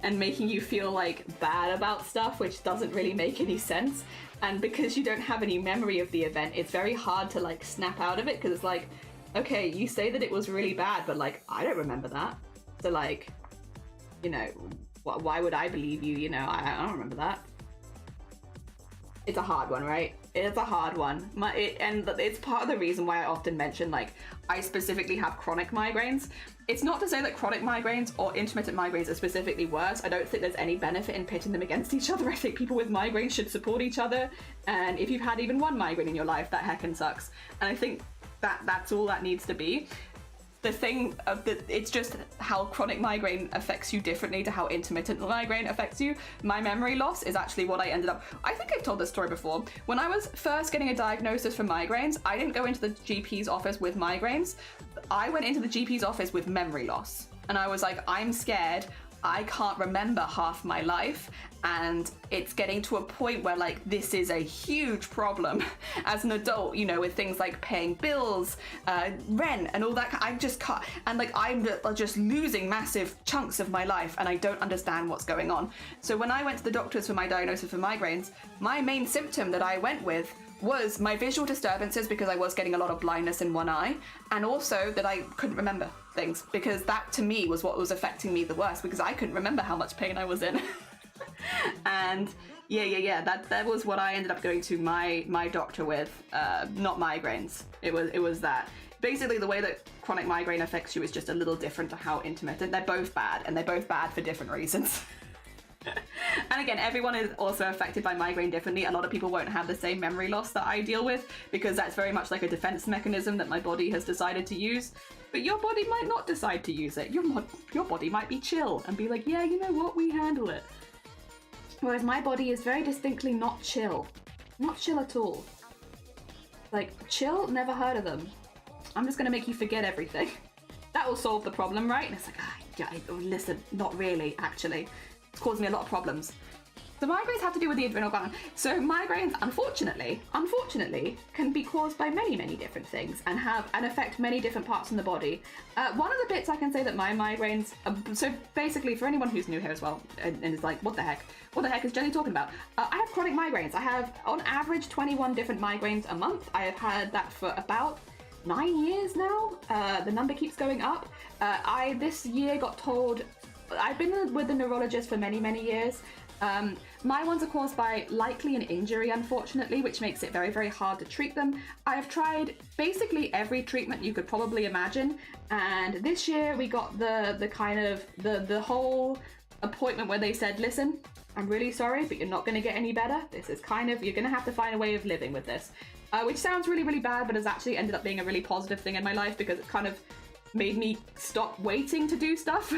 and making you feel like bad about stuff, which doesn't really make any sense. And because you don't have any memory of the event, it's very hard to like snap out of it, because it's like, okay, you say that it was really bad, but like, I don't remember that. So like, you know, why would I believe you? You know, I don't remember that. It's a hard one, right? It's a hard one. And it's part of the reason why I often mention, like, I specifically have chronic migraines. It's not to say that chronic migraines or intermittent migraines are specifically worse. I don't think there's any benefit in pitting them against each other. I think people with migraines should support each other. And if you've had even one migraine in your life, that heckin' sucks. And I think that's all that needs to be. The thing of it's just how chronic migraine affects you differently to how intermittent migraine affects you. My memory loss is actually what I ended up, I think I've told this story before. When I was first getting a diagnosis for migraines, I didn't go into the GP's office with migraines. I went into the GP's office with memory loss. And I was like, I'm scared I can't remember half my life, and it's getting to a point where like this is a huge problem as an adult, you know, with things like paying bills, rent and all that. I just can't, and like I'm just losing massive chunks of my life, and I don't understand what's going on. So when I went to the doctors for my diagnosis for migraines, my main symptom that I went with was my visual disturbances, because I was getting a lot of blindness in one eye, and also that I couldn't remember things, because that to me was what was affecting me the worst, because I couldn't remember how much pain I was in. And yeah, that was what I ended up going to my doctor with, not migraines. It was that. Basically, the way that chronic migraine affects you is just a little different to how intermittent. They're both bad, and they're both bad for different reasons. And again, everyone is also affected by migraine differently. A lot of people won't have the same memory loss that I deal with, because that's very much like a defense mechanism that my body has decided to use. But your body might not decide to use it. Your body might be chill and be like, yeah, you know what, we handle it. Whereas my body is very distinctly not chill. Not chill at all. Like, chill, never heard of them. I'm just gonna make you forget everything. That will solve the problem, right? And it's like, listen, not really, actually. It's caused me a lot of problems. The migraines have to do with the adrenal gland. So migraines, unfortunately, can be caused by many, many different things and affect many different parts in the body. One of the bits I can say that my migraines, so basically for anyone who's new here as well, and is like, what the heck is Jenny talking about? I have chronic migraines. I have, on average, 21 different migraines a month. I have had that for about 9 years now. The number keeps going up. I, this year, got told, I've been with the neurologist for many, many years. My ones are caused by likely an injury, unfortunately, which makes it very, very hard to treat them. I have tried basically every treatment you could probably imagine, and this year we got the kind of the whole appointment where they said, listen, I'm really sorry, but you're not going to get any better. This is kind of, you're going to have to find a way of living with this, which sounds really, really bad, but has actually ended up being a really positive thing in my life, because it kind of made me stop waiting to do stuff.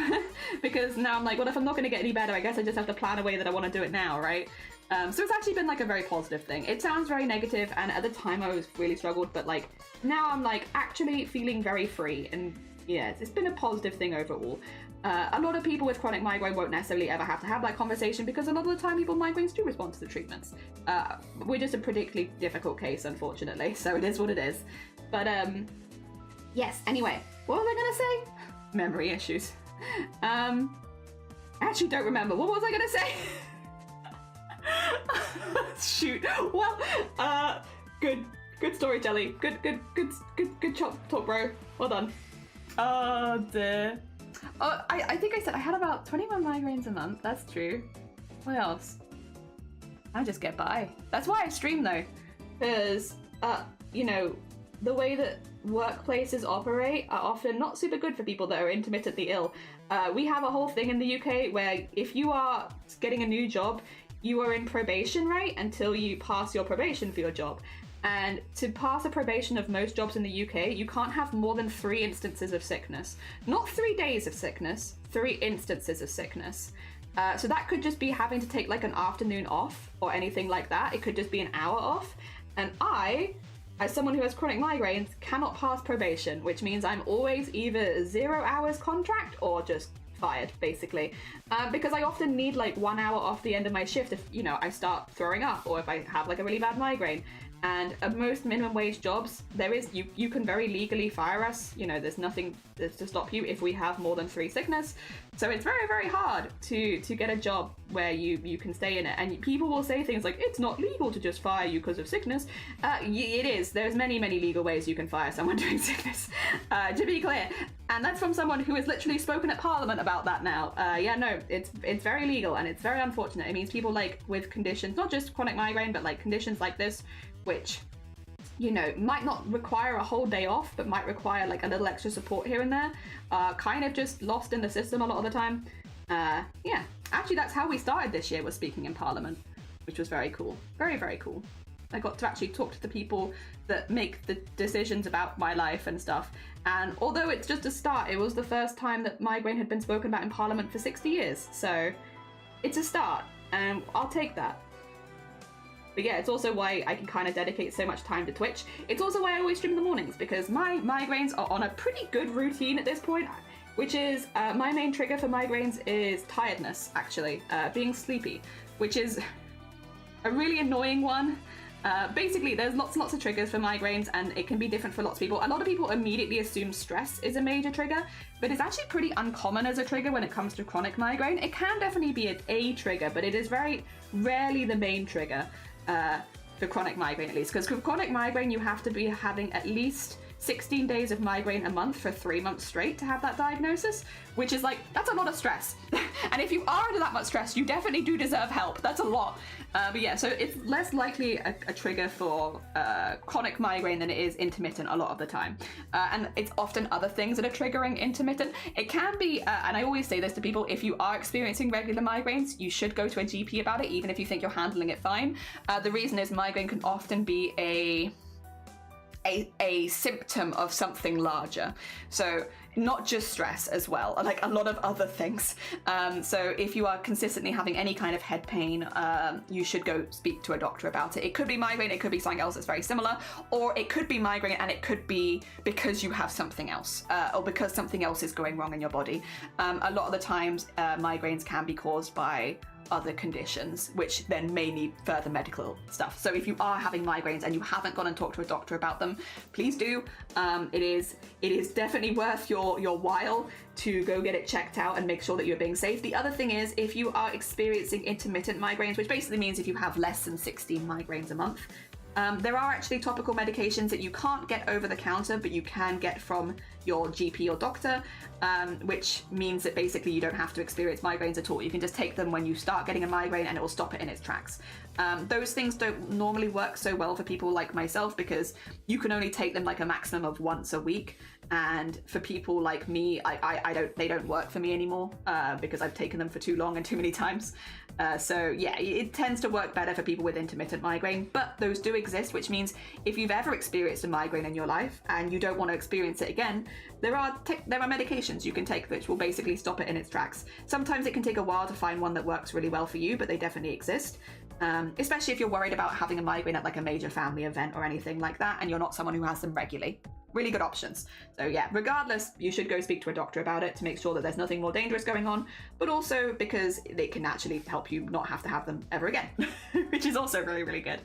Because now I'm like, well, if I'm not going to get any better, I guess I just have to plan a way that I want to do it now, right? So it's actually been like a very positive thing. It sounds very negative, and at the time I was really struggled, but like now I'm like actually feeling very free, and yeah, it's been a positive thing overall. A lot of people with chronic migraine won't necessarily ever have to have that conversation, because a lot of the time people with migraines do respond to the treatments. We're just a particularly difficult case, unfortunately, so it is what it is. But yes, anyway, what was I gonna say? Memory issues. I actually don't remember. What was I gonna say? Shoot. Well, good story, Jelly. Good talk, bro. Well done. Oh dear. Oh, I think I said I had about 21 migraines a month. That's true. What else? I just get by. That's why I stream though, because you know, the way that workplaces operate are often not super good for people that are intermittently ill. We have a whole thing in the UK where if you are getting a new job, you are in probation, right? Until you pass your probation for your job. And to pass a probation of most jobs in the UK, you can't have more than 3 instances of sickness. Not 3 days of sickness, 3 instances of sickness. So that could just be having to take like an afternoon off or anything like that. It could just be an hour off. And I, as someone who has chronic migraines, cannot pass probation, which means I'm always either 0 hours contract or just fired, basically. Because I often need like 1 hour off the end of my shift if, you know, I start throwing up or if I have like a really bad migraine. And at most minimum wage jobs, there is, you can very legally fire us. You know, there's nothing to stop you if we have more than 3 sickness. So it's very, very hard to get a job where you can stay in it. And people will say things like, it's not legal to just fire you because of sickness. It is. There's many, many legal ways you can fire someone during sickness, to be clear. And that's from someone who has literally spoken at Parliament about that now. Yeah, no, it's very legal, and it's very unfortunate. It means people like with conditions, not just chronic migraine, but like conditions like this, which, you know, might not require a whole day off, but might require like a little extra support here and there, kind of just lost in the system a lot of the time. Yeah, actually that's how we started this year, was speaking in Parliament, which was very cool. Very, very cool. I got to actually talk to the people that make the decisions about my life and stuff. And although it's just a start, it was the first time that migraine had been spoken about in Parliament for 60 years. So it's a start, and I'll take that. But yeah, it's also why I can kind of dedicate so much time to Twitch. It's also why I always stream in the mornings, because my migraines are on a pretty good routine at this point. which is my main trigger for migraines is tiredness, actually, being sleepy, which is a really annoying one. Basically, there's lots of triggers for migraines, and it can be different for lots of people. A lot of people immediately assume stress is a major trigger, but it's actually pretty uncommon as a trigger when it comes to chronic migraine. It can definitely be a trigger, but it is very rarely the main trigger for chronic migraine, at least. Because for chronic migraine, you have to be having at least 16 days of migraine a month for 3 months straight to have that diagnosis, which is like, that's a lot of stress. And if you are under that much stress, you definitely do deserve help. That's a lot. But yeah, so it's less likely a trigger for chronic migraine than it is intermittent a lot of the time. And it's often other things that are triggering intermittent. It can be, and I always say this to people, if you are experiencing regular migraines, you should go to a GP about it, even if you think you're handling it fine. The reason is migraine can often be a symptom of something larger. So not just stress as well, like a lot of other things. So if you are consistently having any kind of head pain, you should go speak to a doctor about it. It could be migraine, it could be something else that's very similar, or it could be migraine and it could be because you have something else, or because something else is going wrong in your body. A lot of the times, migraines can be caused by other conditions, which then may need further medical stuff. So if you are having migraines and you haven't gone and talked to a doctor about them, please do. It is definitely worth your while to go get it checked out and make sure that you're being safe. The other thing is, if you are experiencing intermittent migraines, which basically means if you have less than 16 migraines a month, there are actually topical medications that you can't get over the counter, but you can get from your GP or doctor, which means that basically you don't have to experience migraines at all. You can just take them when you start getting a migraine and it will stop it in its tracks. Those things don't normally work so well for people like myself because you can only take them like a maximum of once a week. And for people like me, they don't work for me anymore because I've taken them for too long and too many times. So yeah, it tends to work better for people with intermittent migraine, but those do exist, which means if you've ever experienced a migraine in your life and you don't want to experience it again, there are medications you can take which will basically stop it in its tracks. Sometimes it can take a while to find one that works really well for you, but they definitely exist. Especially if you're worried about having a migraine at like a major family event or anything like that, and you're not someone who has them regularly. Really good options. So yeah, regardless, you should go speak to a doctor about it to make sure that there's nothing more dangerous going on, but also because they can actually help you not have to have them ever again, which is also really, really good.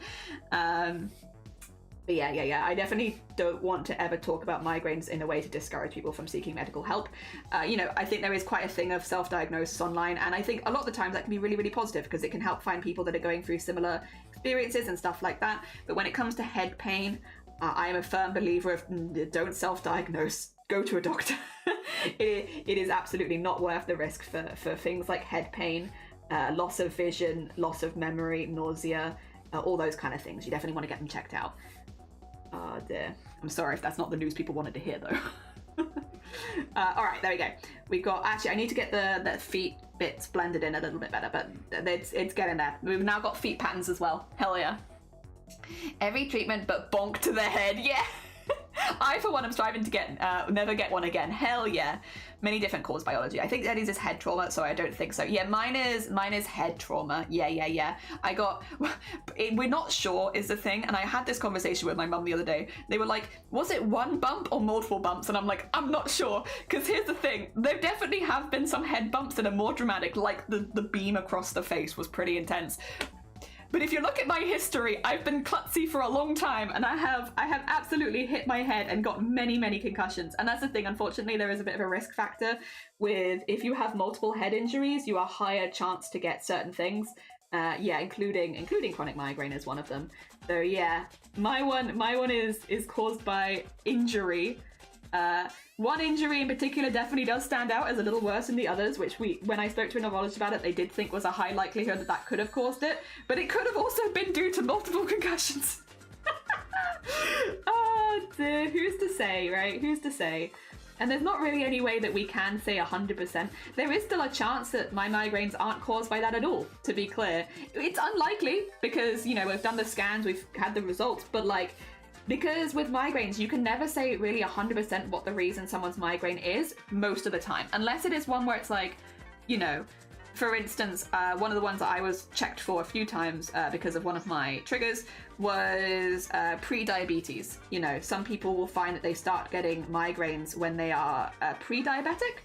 But yeah, I definitely don't want to ever talk about migraines in a way to discourage people from seeking medical help. I think there is quite a thing of self-diagnosis online, and I think a lot of the times that can be really, really positive because it can help find people that are going through similar experiences and stuff like that. But when it comes to head pain, I am a firm believer of don't self-diagnose, go to a doctor. It is absolutely not worth the risk for things like head pain, loss of vision, loss of memory, nausea, all those kind of things. You definitely want to get them checked out. Oh dear. I'm sorry if that's not the news people wanted to hear though. All right, there we go. We've got, actually I need to get the feet bits blended in a little bit better, but it's getting there. We've now got feet patterns as well. Hell yeah. Every treatment but bonk to the head. Yeah. I for one am striving to never get one again. Hell yeah. Many different cause biology. I think Eddie's is head trauma, so I don't think so. Yeah, mine is head trauma. Yeah. I got, we're not sure is the thing, and I had this conversation with my mum the other day. They were like, was it one bump or multiple bumps? And I'm like, I'm not sure, because here's the thing. There definitely have been some head bumps that are more dramatic, like the beam across the face was pretty intense. But if you look at my history, I've been klutzy for a long time, and I have absolutely hit my head and got many, many concussions. And that's the thing, unfortunately, there is a bit of a risk factor with, if you have multiple head injuries, you are higher chance to get certain things. Including chronic migraine is one of them. So yeah, my one is caused by injury. One injury in particular definitely does stand out as a little worse than the others, which when I spoke to a neurologist about it, they did think was a high likelihood that could have caused it, but it could have also been due to multiple concussions. Oh dear, who's to say, right? Who's to say? And there's not really any way that we can say 100%. There is still a chance that my migraines aren't caused by that at all, to be clear. It's unlikely because, we've done the scans, we've had the results, but because with migraines, you can never say really 100% what the reason someone's migraine is most of the time, unless it is one where it's like, for instance, one of the ones that I was checked for a few times because of one of my triggers was pre-diabetes. Some people will find that they start getting migraines when they are pre-diabetic.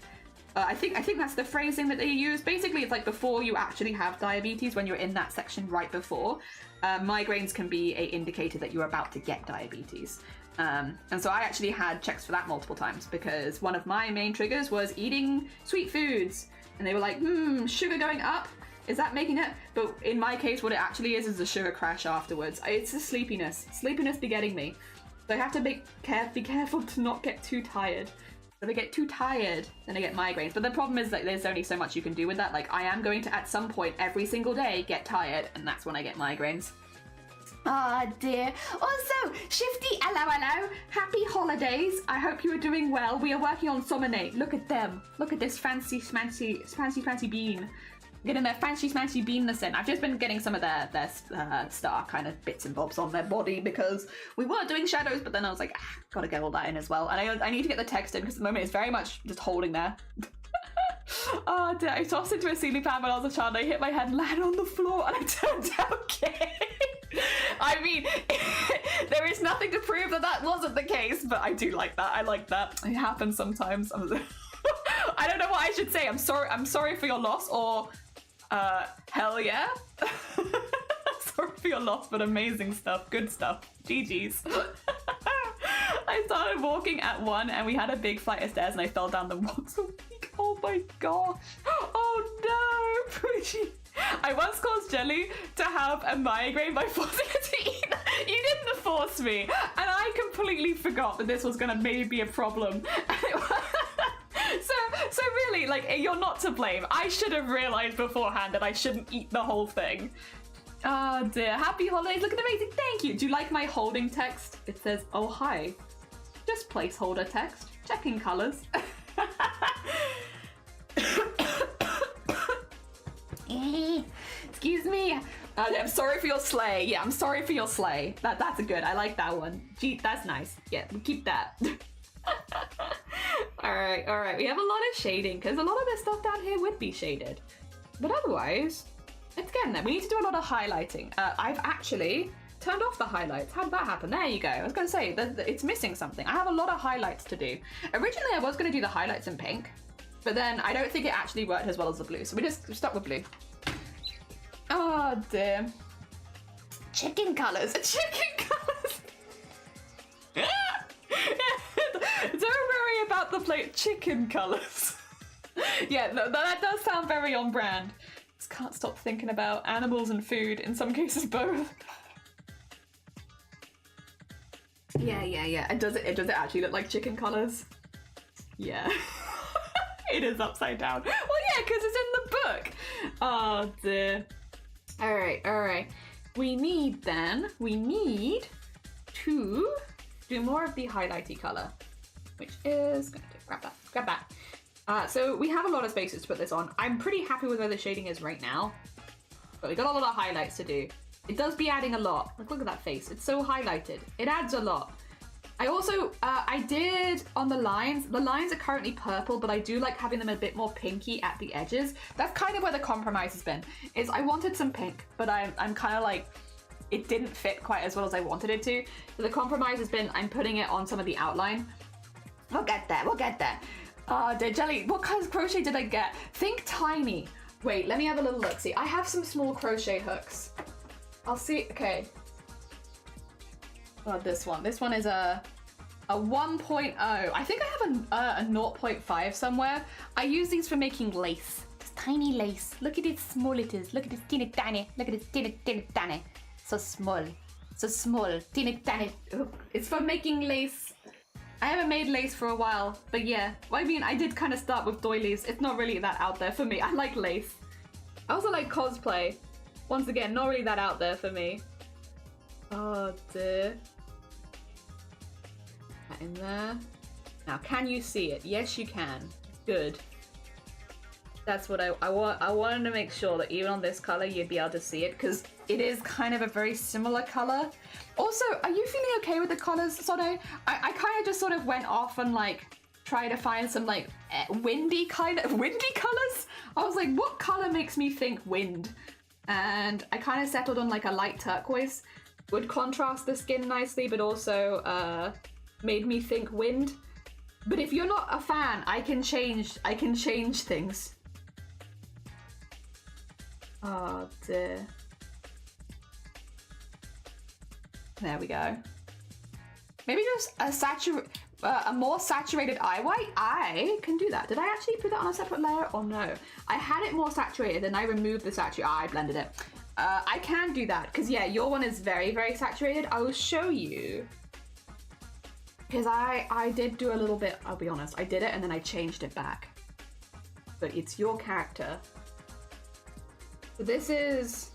I think that's the phrasing that they use. Basically, it's like before you actually have diabetes, when you're in that section right before, migraines can be an indicator that you're about to get diabetes. And so I actually had checks for that multiple times because one of my main triggers was eating sweet foods. And they were like, sugar going up? Is that making it? But in my case, what it actually is a sugar crash afterwards. It's a sleepiness. Sleepiness begetting me. So I have to be careful to not get too tired. If I get too tired, then I get migraines. But the problem is that there's only so much you can do with that. Like, I am going to, at some point, every single day, get tired, and that's when I get migraines. Ah, dear. Also, Shifty, hello. Happy holidays. I hope you are doing well. We are working on Somonate. Look at them. Look at this fancy bean. Getting their fancy beanness in. I've just been getting some of their star kind of bits and bobs on their body because we were doing shadows, but then I was like, gotta get all that in as well. And I need to get the text in because at the moment it's very much just holding there. Oh dear, I tossed into a ceiling fan when I was a child and I hit my head and landed on the floor and I turned out gay. I mean, there is nothing to prove that wasn't the case, but I do like that. I like that. It happens sometimes. I don't know what I should say. I'm sorry for your loss, or hell yeah. Sorry for your loss, but amazing stuff. Good stuff. GG's. I started walking at 1 and we had a big flight of stairs and I fell down them once a week. Oh my gosh. Oh no. Pretty. I once caused Jelly to have a migraine by forcing her to eat. You didn't force me. And I completely forgot that this was going to maybe be a problem. So really, like, you're not to blame. I should have realized beforehand that I shouldn't eat the whole thing. Oh dear. Happy holidays. Look at amazing. Thank you. Do you like my holding text? It says, oh hi. Just placeholder text. Checking colors. Excuse me. I'm sorry for your sleigh. Yeah, I'm sorry for your sleigh. That's a good. I like that one. Gee, that's nice. Yeah, we keep that. All right. We have a lot of shading because a lot of this stuff down here would be shaded, but otherwise, it's getting there. We need to do a lot of highlighting. I've actually turned off the highlights. How did that happen? There you go. I was going to say that it's missing something. I have a lot of highlights to do. Originally, I was going to do the highlights in pink, but then I don't think it actually worked as well as the blue, so we just stuck with blue. Oh dear. Chicken colors. Chicken colors. Don't worry about the plate. Chicken colors. Yeah, that does sound very on brand. Just can't stop thinking about animals and food. In some cases, both. Yeah. And does it actually look like chicken colors? Yeah. It is upside down. Well, yeah, because it's in the book. Oh dear. All right. We need to do more of the highlighty color, which is going to grab that. So we have a lot of spaces to put this on. I'm pretty happy with where the shading is right now, but we got a lot of highlights to do. It does be adding a lot. Like, look at that face. It's so highlighted. It adds a lot. I also, I did on the lines. The lines are currently purple, but I do like having them a bit more pinky at the edges. That's kind of where the compromise has been. Is I wanted some pink, but I'm kind of like, it didn't fit quite as well as I wanted it to. So the compromise has been I'm putting it on some of the outline. We'll get there. The Jelly, what kind of crochet did I get? Think tiny. Wait, let me have a little look. See, I have some small crochet hooks. I'll see. Okay. Oh, this one. This one is a 1.0. I think I have a 0.5 somewhere. I use these for making lace. Just tiny lace. Look at how small it is. Look at this teeny tiny. Look at this teeny tiny. So small. Teeny tiny. It's for making lace. I haven't made lace for a while, but yeah. Well, I mean, I did kind of start with doilies. It's not really that out there for me. I like lace. I also like cosplay. Once again, not really that out there for me. Oh dear. That in there. Now, can you see it? Yes, you can. Good. That's what I wanted to make sure that even on this color, you'd be able to see it, because it is kind of a very similar color. Also, are you feeling okay with the colors, Sodo? I kind of just sort of went off and like try to find some like windy colors. I was like, what color makes me think wind? And I kind of settled on like a light turquoise. Would contrast the skin nicely, but also made me think wind. But if you're not a fan, I can change things. Oh dear. There we go. Maybe just a more saturated eye white. I can do that. Did I actually put that on a separate layer or no? I had it more saturated and I removed the saturated. I blended it. I can do that because yeah, your one is very, very saturated. I will show you. Because I did do a little bit, I'll be honest, I did it and then I changed it back. But it's your character. So this is...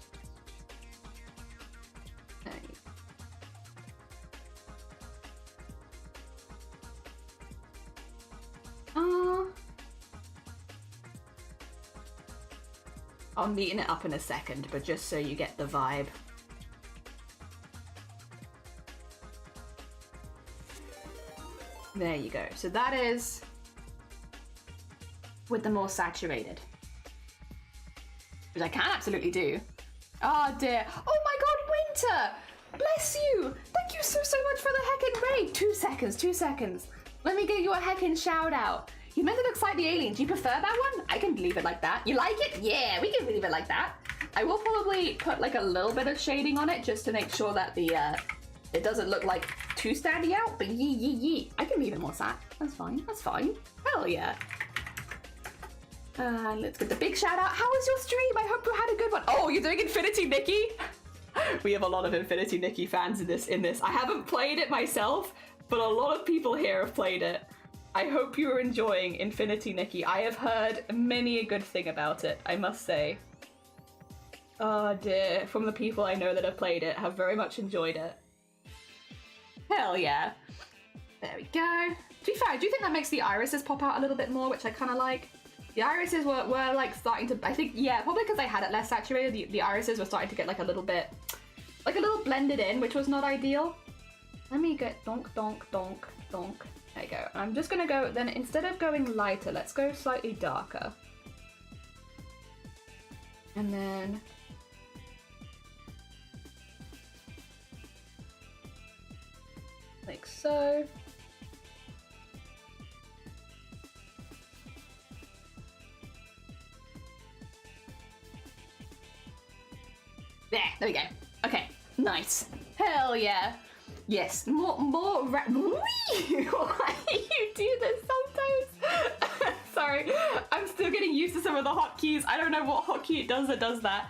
I'll neaten it up in a second, but just so you get the vibe. There you go. So that is with the more saturated, which I can absolutely do. Oh dear. Oh my god, Winter! Bless you! Thank you so much for the heckin' raid. 2 seconds, 2 seconds. Let me give you a heckin' shout out. You meant it looks like the alien. Do you prefer that one? I can leave it like that. You like it? Yeah, we can leave it like that. I will probably put like a little bit of shading on it just to make sure that the it doesn't look like too standing out, but yee. I can leave it more sat. That's fine, that's fine. Hell yeah. Let's get the big shout out. How was your stream? I hope you had a good one. Oh, you're doing Infinity Nikki? We have a lot of Infinity Nikki fans in this. I haven't played it myself, but a lot of people here have played it. I hope you are enjoying Infinity Nikki. I have heard many a good thing about it, I must say. Oh dear, from the people I know that have played it, have very much enjoyed it. Hell yeah. There we go. To be fair, I do think that makes the irises pop out a little bit more, which I kind of like. The irises were like starting to, I think, yeah, probably because I had it less saturated, the irises were starting to get like a little bit, like a little blended in, which was not ideal. Let me get donk. There you go. I'm just gonna go, then instead of going lighter, let's go slightly darker. And then... like so. There we go. Okay, nice. Hell yeah. Yes, more Why do you do this sometimes? Sorry, I'm still getting used to some of the hotkeys. I don't know what hotkey it does that does that.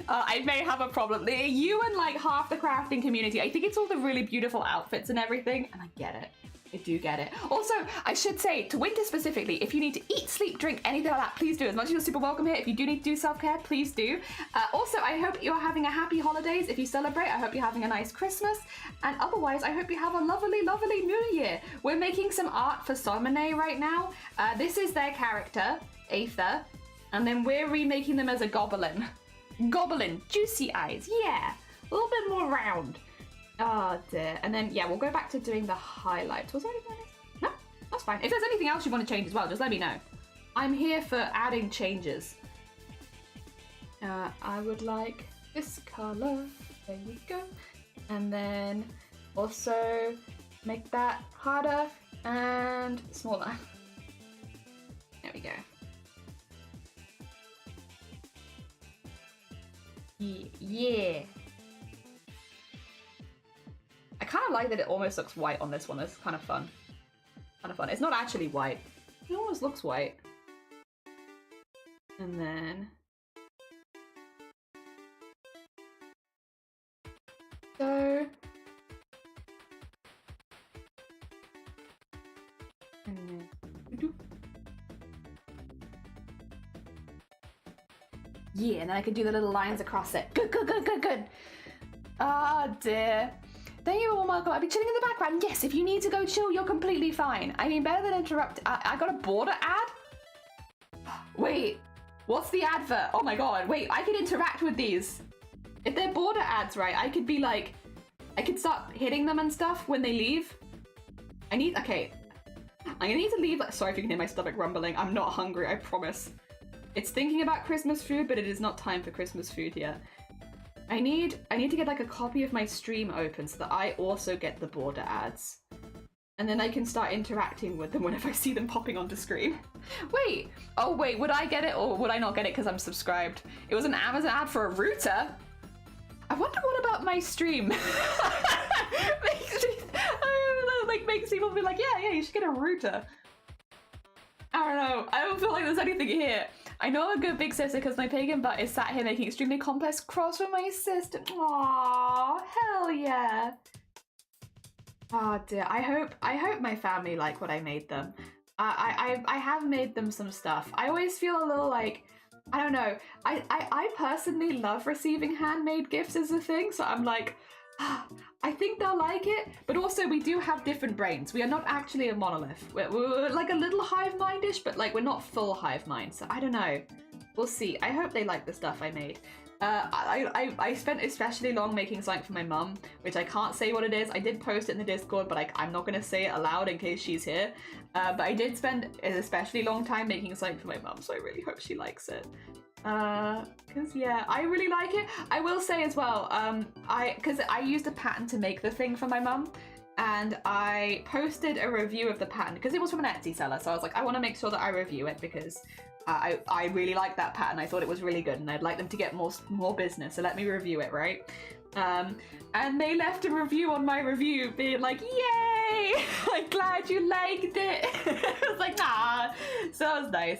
I may have a problem. You and like half the crafting community, I think it's all the really beautiful outfits and everything, and I get it. I do get it. Also, I should say, to winter specifically, if you need to eat, sleep, drink, anything like that, please do. As much as you're super welcome here, if you do need to do self-care, please do. Also, I hope you're having a happy holidays. If you celebrate, I hope you're having a nice Christmas. And otherwise, I hope you have a lovely, lovely New Year. We're making some art for Salmone right now. This is their character, Aether. And then we're remaking them as a goblin. Goblin, juicy eyes, yeah. A little bit more round. Oh dear. And then, yeah, we'll go back to doing the highlights. Was there anything else? No, that's fine. If there's anything else you want to change as well, just let me know. I'm here for adding changes. I would like this color. There we go. And then also make that harder and smaller. There we go. Yeah. I kind of like that it almost looks white on this one. It's kind of fun. It's not actually white. It almost looks white. And then... so... and then... yeah, and then I can do the little lines across it. Good. Oh dear. Thank you, welcome. I'll be chilling in the background. Yes, if you need to go chill, you're completely fine. I mean, better than interrupt. I got a border ad? Wait, what's the advert? Oh my god, wait, I could interact with these. If they're border ads, right, I could be like, I could start hitting them and stuff when they leave. Okay. I'm gonna need to leave, sorry if you can hear my stomach rumbling. I'm not hungry, I promise. It's thinking about Christmas food, but it is not time for Christmas food yet. I need to get like a copy of my stream open so that I also get the border ads. and then I can start interacting with them whenever I see them popping onto screen. Wait, oh wait, would I get it or would I not get it because I'm subscribed? It was an Amazon ad for a router. I wonder what about my stream makes people be like, yeah, you should get a router. I don't know. I don't feel like there's anything here. I know I'm a good big sister because my pagan butt is sat here making extremely complex cross for my sister. Aww, hell yeah. Oh dear. I hope my family like what I made them. I have made them some stuff. I always feel a little like, I don't know. I personally love receiving handmade gifts as a thing, so I'm like, I think they'll like it, but also we do have different brains. We are not actually a monolith. We're like a little hive mindish, but like we're not full hive mind, so I don't know. We'll see. I hope they like the stuff I made. I spent especially long making something for my mum, which I can't say what it is. I did post it in the Discord, but I'm not going to say it aloud in case she's here. But I did spend an especially long time making something for my mum, so I really hope she likes it. Cause yeah, I really like it. I will say as well, cause I used a pattern to make the thing for my mum, and I posted a review of the pattern because it was from an Etsy seller. So I was like, I want to make sure that I review it because I really like that pattern. I thought it was really good, and I'd like them to get more business. So let me review it, right? And they left a review on my review being like, yay! I'm glad you liked it. I was like, nah. So that was nice.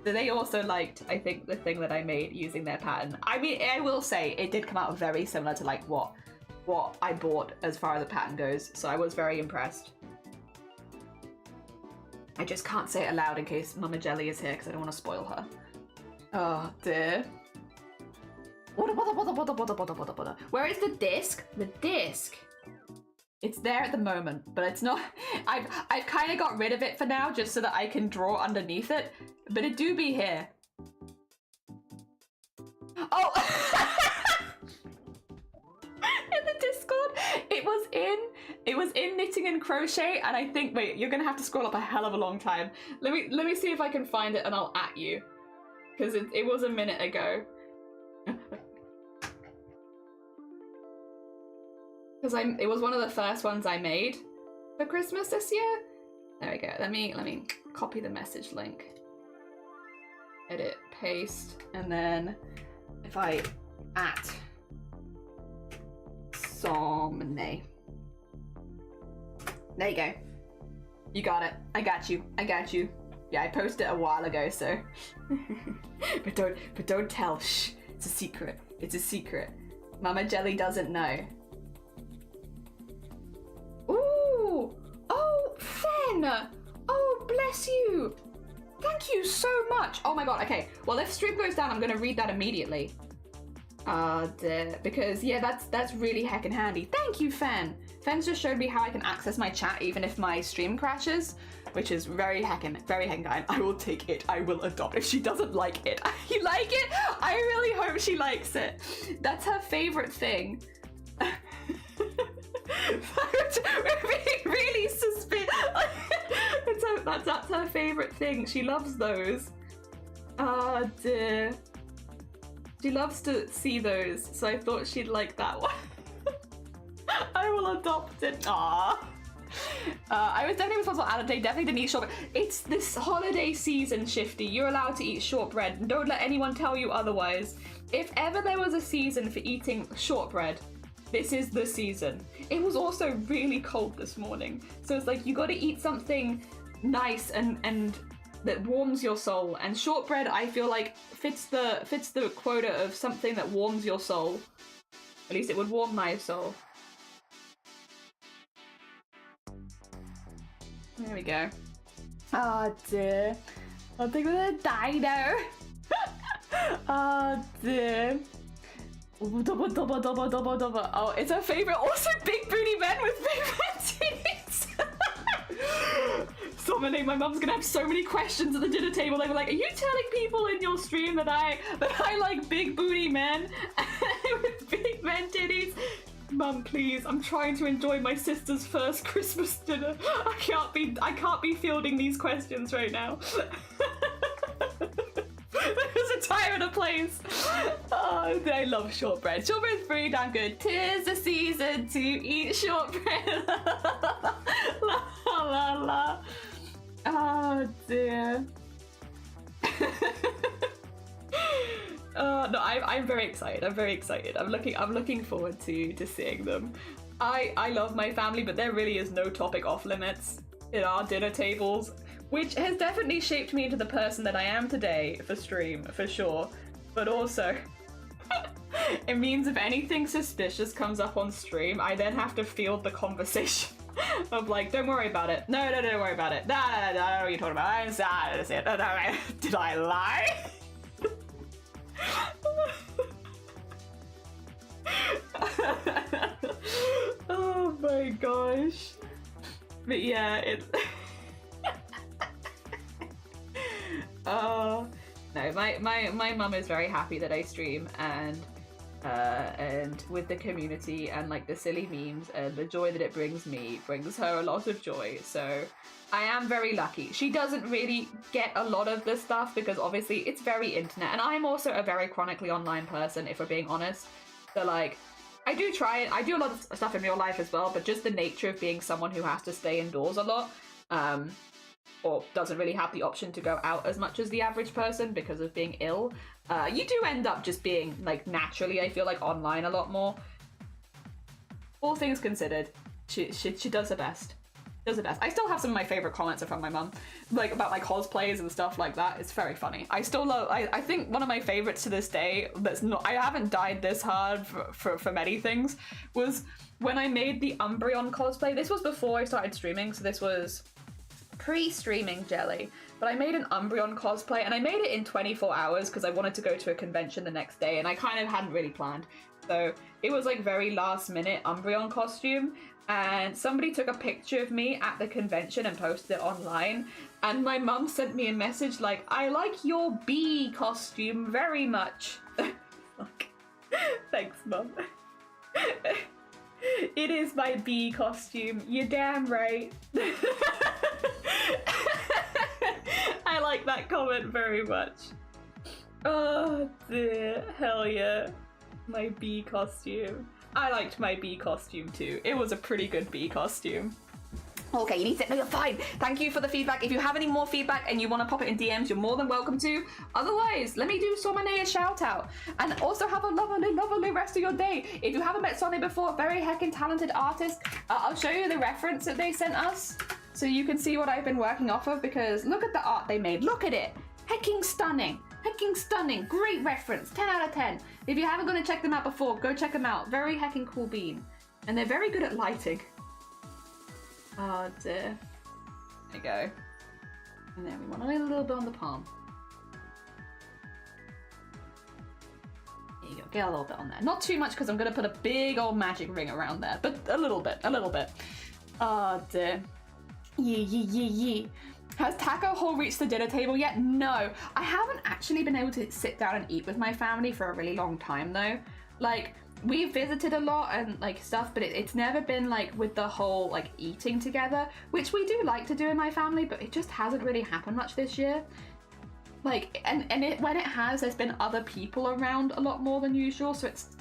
So they also liked, I think, the thing that I made using their pattern. I mean, I will say it did come out very similar to like what I bought as far as the pattern goes. So I was very impressed. I just can't say it aloud in case Mama Jelly is here because I don't want to spoil her. Oh dear. Where is the disc? The disc. It's there at the moment, but it's not. I've kind of got rid of it for now, just so that I can draw underneath it. But it do be here. Oh, in the Discord, it was in knitting and crochet, and I think wait, you're gonna have to scroll up a hell of a long time. Let me see if I can find it, and I'll at you, because it was a minute ago. Because it was one of the first ones I made for Christmas this year. There we go. Let me copy the message link. Edit, paste, and then if I at Somne. There you go. You got it. I got you. I got you. Yeah, I posted it a while ago, so. but don't tell. Shh. It's a secret. It's a secret. Mama Jelly doesn't know. Ooh! Oh, Fen! Oh, bless you! Thank you so much! Oh my god, okay. Well, if stream goes down, I'm gonna read that immediately. Because, yeah, that's really heckin' handy. Thank you, Fen! Fen's just showed me how I can access my chat even if my stream crashes, which is very heckin' kind. I will take it. I will adopt. If she doesn't like it, you like it? I really hope she likes it. That's her favorite thing. really suspicious. That's her favorite thing. She loves those. Oh dear. She loves to see those, so I thought she'd like that one. I will adopt it. Aww. I was definitely responsible for day. Definitely didn't eat shortbread. It's this holiday season, Shifty. You're allowed to eat shortbread. Don't let anyone tell you otherwise. If ever there was a season for eating shortbread, this is the season. It was also really cold this morning, so it's like you got to eat something nice and that warms your soul. And shortbread, I feel like fits the quota of something that warms your soul. At least it would warm my soul. There we go. Oh dear. I'll take with a dino. Oh dear. Double. Oh, it's her favorite. Also, big booty men with big titties. Somebody, my mum's gonna have so many questions at the dinner table. They were like, "Are you telling people in your stream that I like big booty men with big men titties?" Mum, please, I'm trying to enjoy my sister's first Christmas dinner. I can't be fielding these questions right now. There's a time and a place. Oh, I love shortbread. Shortbread's pretty damn good. 'Tis the season to eat shortbread. La la. Oh dear. No, I'm very excited. I'm very excited. I'm looking forward to seeing them. I love my family, but there really is no topic off limits in our dinner tables, which has definitely shaped me into the person that I am today for stream, for sure. But also, it means if anything suspicious comes up on stream, I then have to field the conversation of like, don't worry about it. No, don't worry about it. No, I don't know what you're talking about. I'm sorry. That's it. Did I lie? Oh my gosh. But yeah, it. Oh no, my mum is very happy that I stream, and with the community and like the silly memes and the joy that it brings me brings her a lot of joy. So I am very lucky. She doesn't really get a lot of this stuff because obviously it's very internet, and I'm also a very chronically online person, if we're being honest. So like, I do try it. I do a lot of stuff in real life as well, but just the nature of being someone who has to stay indoors a lot, or doesn't really have the option to go out as much as the average person because of being ill, you do end up just being like naturally, I feel like, online a lot more. All things considered, she does her best. Does the best. I still have some of my favorite comments are from my mum, like about my cosplays and stuff like that. It's very funny. I still love. I think one of my favorites to this day that's not. I haven't died this hard for many things. Was when I made the Umbreon cosplay. This was before I started streaming, so this was pre-streaming Jelly. But I made an Umbreon cosplay, and I made it in 24 hours because I wanted to go to a convention the next day, and I kind of hadn't really planned. So it was like very last minute Umbreon costume. And somebody took a picture of me at the convention and posted it online, and my mum sent me a message like, I like your bee costume very much. Thanks, Mum. It is my bee costume, you're damn right. I like that comment very much. Oh dear, hell yeah. My bee costume. I liked my bee costume too. It was a pretty good bee costume. Okay, you need to. No, you're fine. Thank you for the feedback. If you have any more feedback and you want to pop it in DMs, you're more than welcome to. Otherwise, let me do Somane a shout out. And also have a lovely, lovely rest of your day. If you haven't met Sonny before, very heckin' talented artist. I'll show you the reference that they sent us so you can see what I've been working off of, because look at the art they made. Look at it. Hecking stunning. Hecking stunning. Great reference. 10 out of 10. If you haven't gone to check them out before, go check them out. Very hecking cool bean. And they're very good at lighting. Oh dear. There you go. And then we want a little bit on the palm. There you go. Get a little bit on there. Not too much because I'm going to put a big old magic ring around there. But a little bit. A little bit. Oh dear. Yee. Has Taco Hall reached the dinner table yet? No. I haven't actually been able to sit down and eat with my family for a really long time though. Like, we've visited a lot and like stuff, but it's never been like with the whole like eating together, which we do like to do in my family, but it just hasn't really happened much this year. Like, and when it has, there's been other people around a lot more than usual, so it's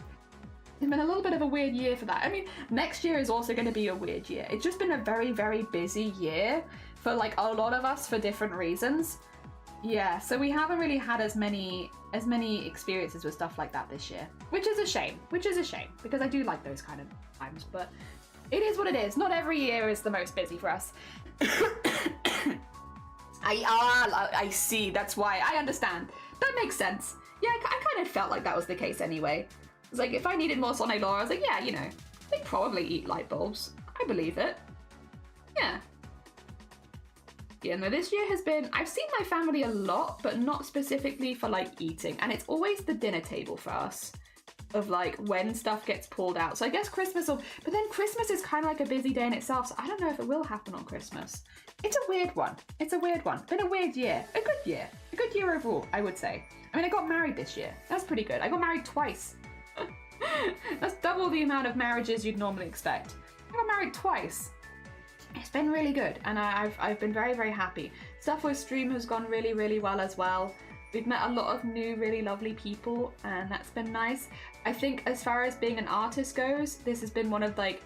been a little bit of a weird year for that. I mean, next year is also going to be a weird year. It's just been a very, very busy year for like a lot of us for different reasons. Yeah, so we haven't really had as many experiences with stuff like that this year, which is a shame, because I do like those kind of times, but it is what it is. Not every year is the most busy for us. I see, that's why, I understand. That makes sense. Yeah, I kind of felt like that was the case anyway. It's like, if I needed more Sonne Laura, I was like, yeah, you know, they probably eat light bulbs. I believe it. Yeah. Yeah, no, this year has been, I've seen my family a lot, but not specifically for like eating. And it's always the dinner table for us of like when stuff gets pulled out. So I guess Christmas will, but then Christmas is kind of like a busy day in itself. So I don't know if it will happen on Christmas. It's a weird one. It's a weird one. Been a weird year. A good year overall, I would say. I mean, I got married this year. That's pretty good. I got married twice. That's double the amount of marriages you'd normally expect. I got married twice. It's been really good, and I've been very, very happy. Stuff with stream has gone really, really well as well. We've met a lot of new, really lovely people, and that's been nice. I think as far as being an artist goes, this has been one of like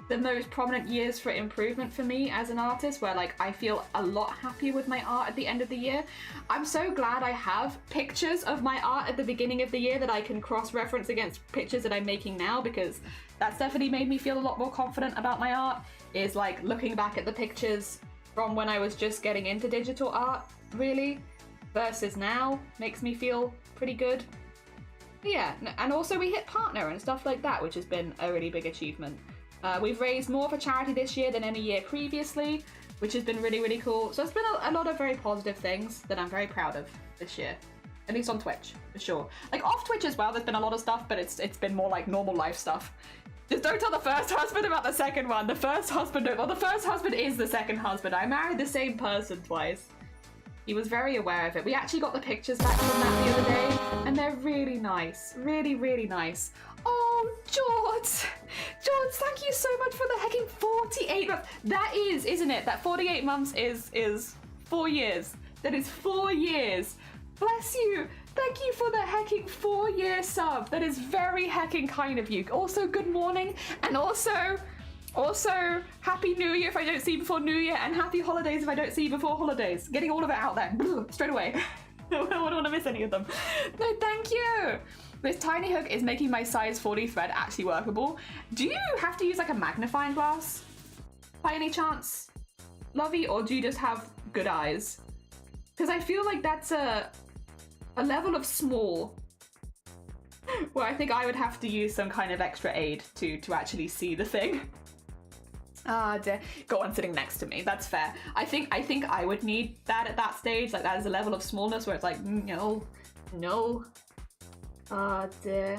the most prominent years for improvement for me as an artist, where like I feel a lot happier with my art at the end of the year. I'm so glad I have pictures of my art at the beginning of the year that I can cross-reference against pictures that I'm making now, because that's definitely made me feel a lot more confident about my art, is like looking back at the pictures from when I was just getting into digital art, really, versus now, makes me feel pretty good. But yeah, and also we hit partner and stuff like that, which has been a really big achievement. We've raised more for charity this year than any year previously, which has been really, really cool. So it's been a lot of very positive things that I'm very proud of this year. At least on Twitch, for sure. Like off Twitch as well, there's been a lot of stuff, but it's been more like normal life stuff. Just don't tell the first husband about the second one. The first husband is the second husband. I married the same person twice. He was very aware of it. We actually got the pictures back from that the other day, and they're really nice. Really, really nice. Oh, George! George, thank you so much for the hecking 48 months. That is, isn't it? That 48 months is 4 years. That is 4 years. Bless you. Thank you for the hecking 4-year sub. That is very hecking kind of you. Also, good morning. And also, Happy New Year if I don't see you before New Year, and Happy Holidays if I don't see you before holidays. Getting all of it out there, straight away. I don't want to miss any of them. No, thank you. This tiny hook is making my size 40 thread actually workable. Do you have to use like a magnifying glass by any chance, Lovey, or do you just have good eyes? Because I feel like that's a level of small where I think I would have to use some kind of extra aid to actually see the thing. Ah, dear. Go on sitting next to me. That's fair. I think I would need that at that stage. Like that is a level of smallness where it's like, no. Ah, dear.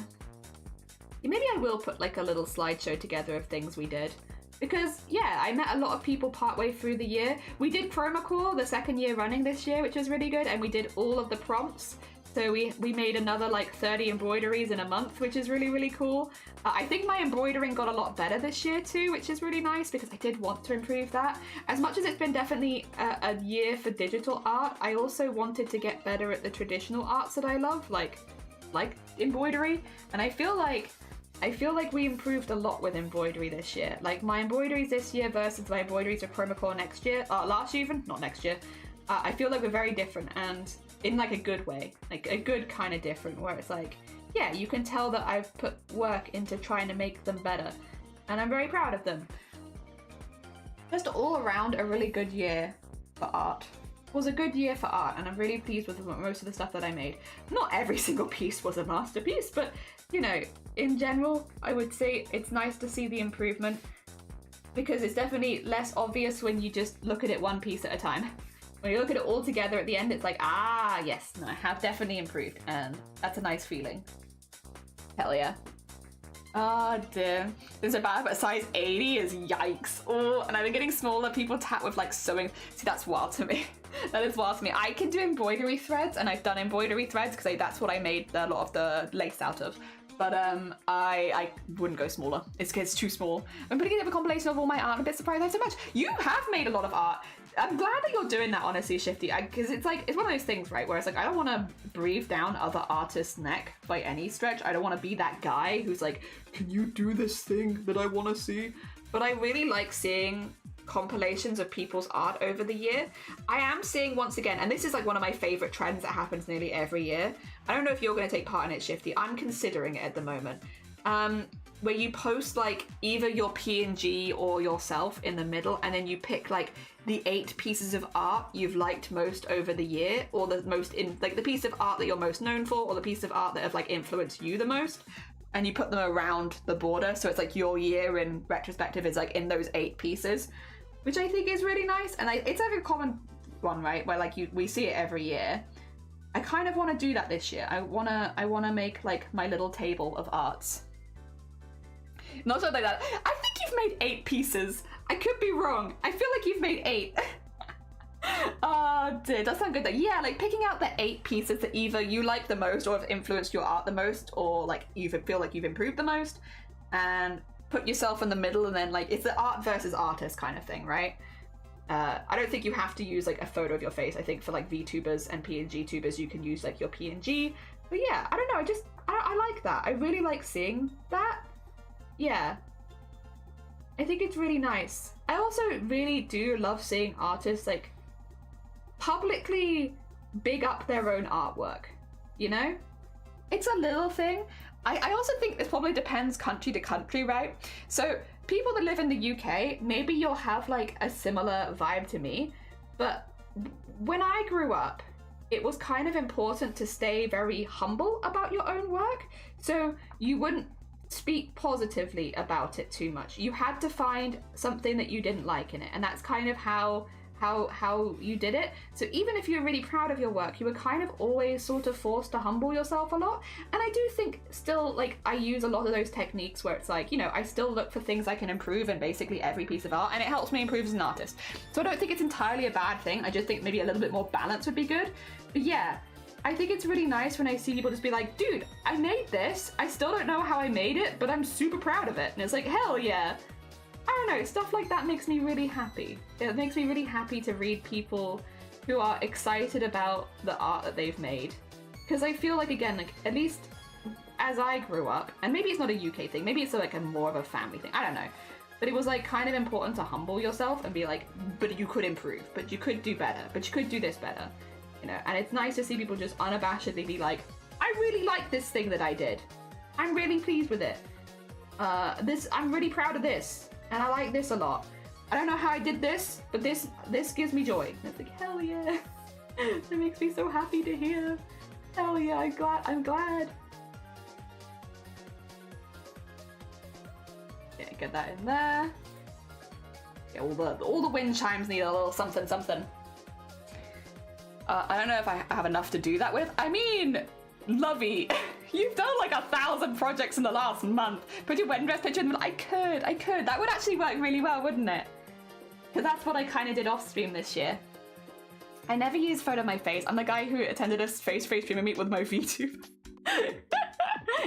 Maybe I will put like a little slideshow together of things we did. Because, yeah, I met a lot of people partway through the year. We did Promocore the second year running this year, which was really good, and we did all of the prompts. So we made another like 30 embroideries in a month, which is really, really cool. I think my embroidering got a lot better this year too, which is really nice because I did want to improve that. As much as it's been definitely a year for digital art, I also wanted to get better at the traditional arts that I love, like embroidery. And I feel like we improved a lot with embroidery this year. Like my embroideries this year versus my embroideries for Promocore next year, last year even, not next year. I feel like we're very different, and in like a good way, like a good kind of different, where it's like, yeah, you can tell that I've put work into trying to make them better, and I'm very proud of them. Just all around a really good year for art. It was a good year for art, and I'm really pleased with most of the stuff that I made. Not every single piece was a masterpiece, but you know, in general, I would say it's nice to see the improvement, because it's definitely less obvious when you just look at it one piece at a time. When you look at it all together at the end, it's like, ah, yes, no, I have definitely improved, and that's a nice feeling. Hell yeah. Oh dear. There's a bad, but size 80 is yikes. Oh, and I've been getting smaller. People tap with like sewing. See, that's wild to me. That is wild to me. I can do embroidery threads, and I've done embroidery threads because that's what I made a lot of the lace out of. But I wouldn't go smaller. It's too small. I'm putting together a compilation of all my art. I'm a bit surprised I have so much. You have made a lot of art. I'm glad that you're doing that, honestly, Shifty, because it's like, it's one of those things, right, where it's like, I don't want to breathe down other artists' neck by any stretch. I don't want to be that guy who's like, can you do this thing that I want to see? But I really like seeing compilations of people's art over the year. I am seeing, once again, and this is like one of my favorite trends that happens nearly every year. I don't know if you're going to take part in it, Shifty. I'm considering it at the moment. Where you post like either your PNG or yourself in the middle, and then you pick like the 8 pieces of art you've liked most over the year, or the most like the piece of art that you're most known for, or the piece of art that have like influenced you the most, and you put them around the border, so it's like your year in retrospective is like in those 8 pieces, which I think is really nice. And it's like a common one, right, where like we see it every year. I kind of want to do that this year. I wanna make like my little table of arts. Not something like that. I think you've made 8 pieces. I could be wrong. I feel like you've made 8. Oh dear, that sounds good though. Yeah, like picking out the 8 pieces that either you like the most or have influenced your art the most, or like you feel like you've improved the most, and put yourself in the middle, and then like it's the art versus artist kind of thing, right? I don't think you have to use like a photo of your face. I think for like VTubers and PNG tubers, you can use like your PNG. But yeah, I don't know. I like that. I really like seeing that. Yeah. I think it's really nice. I also really do love seeing artists like publicly big up their own artwork, you know? It's a little thing. I also think this probably depends country to country, right? So people that live in the UK, maybe you'll have like a similar vibe to me, but when I grew up, it was kind of important to stay very humble about your own work. So you wouldn't speak positively about it too much. You had to find something that you didn't like in it, and that's kind of how you did it. So even if you're really proud of your work, you were kind of always sort of forced to humble yourself a lot. And I do think still, like, I use a lot of those techniques where it's like, you know, I still look for things I can improve in basically every piece of art, and it helps me improve as an artist. So I don't think it's entirely a bad thing. I just think maybe a little bit more balance would be good. But yeah, I think it's really nice when I see people just be like, dude, I made this. I still don't know how I made it, but I'm super proud of it. And it's like, hell yeah. I don't know, stuff like that makes me really happy. It makes me really happy to read people who are excited about the art that they've made. Because I feel like, again, like, at least as I grew up, and maybe it's not a UK thing, maybe it's like a more of a family thing, I don't know. But it was like kind of important to humble yourself and be like, but you could improve, but you could do better, but you could do this better. You know, and it's nice to see people just unabashedly be like, I really like this thing that I did. I'm really pleased with it. I'm really proud of this. And I like this a lot. I don't know how I did this, but this gives me joy. And it's like, hell yeah. It makes me so happy to hear. Hell yeah, I'm glad. Yeah, get that in there. Yeah, all the wind chimes need a little something something. I don't know if I have enough to do that with. I mean, Lovey, you've done like 1,000 projects in the last month. Put your wedding dress picture in. I could. That would actually work really well, wouldn't it? Because that's what I kind of did off stream this year. I never use photo of my face. I'm the guy who attended a face-to-face stream and meet with Mo VTube.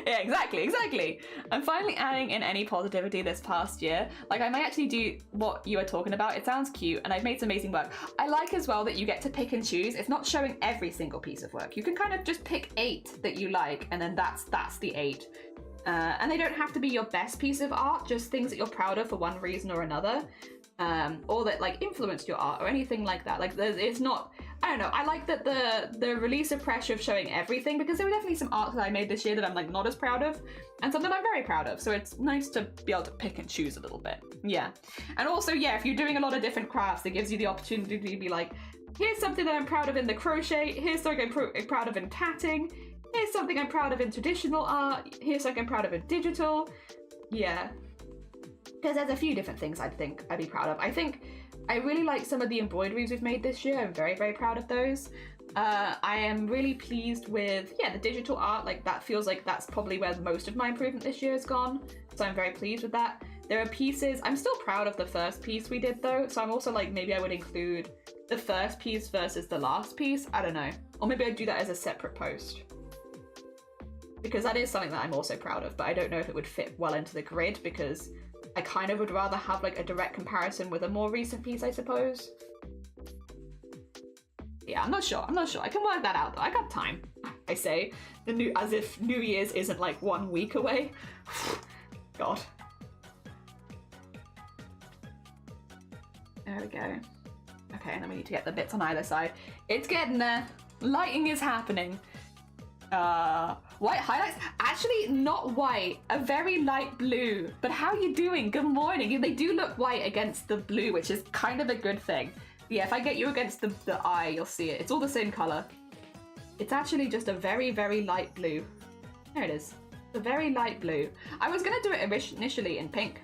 Yeah, exactly. I'm finally adding in any positivity this past year. Like, I might actually do what you are talking about. It sounds cute, and I've made some amazing work. I like as well that you get to pick and choose. It's not showing every single piece of work. You can kind of just pick 8 that you like, and then that's the 8. And they don't have to be your best piece of art, just things that you're proud of for one reason or another. Or that like influenced your art or anything like that. Like it's not, I don't know, I like that the release of pressure of showing everything, because there were definitely some art that I made this year that I'm like not as proud of, and some that I'm very proud of, so it's nice to be able to pick and choose a little bit. Yeah. And also, yeah, if you're doing a lot of different crafts, it gives you the opportunity to be like, here's something that I'm proud of in the crochet, here's something I'm proud of in tatting, here's something I'm proud of in traditional art, here's something I'm proud of in digital. Yeah. Because there's a few different things I think I'd be proud of. I think I really like some of the embroideries we've made this year. I'm very, very proud of those. I am really pleased with, yeah, the digital art. Like, that feels like that's probably where most of my improvement this year has gone. So I'm very pleased with that. There are pieces, I'm still proud of the first piece we did though. So I'm also like, maybe I would include the first piece versus the last piece. I don't know. Or maybe I'd do that as a separate post. Because that is something that I'm also proud of, but I don't know if it would fit well into the grid, because I kind of would rather have like a direct comparison with a more recent piece, I suppose. Yeah, I'm not sure. I can work that out though. I got time. I say, as if New Year's isn't like 1 week away. God. There we go. Okay, and then we need to get the bits on either side. It's getting there. Lighting is happening. White highlights? Actually, not white. A very light blue. But how are you doing? Good morning. They do look white against the blue, which is kind of a good thing. Yeah, if I get you against the eye, you'll see it. It's all the same color. It's actually just a very, very light blue. There it is. It's a very light blue. I was going to do it initially in pink,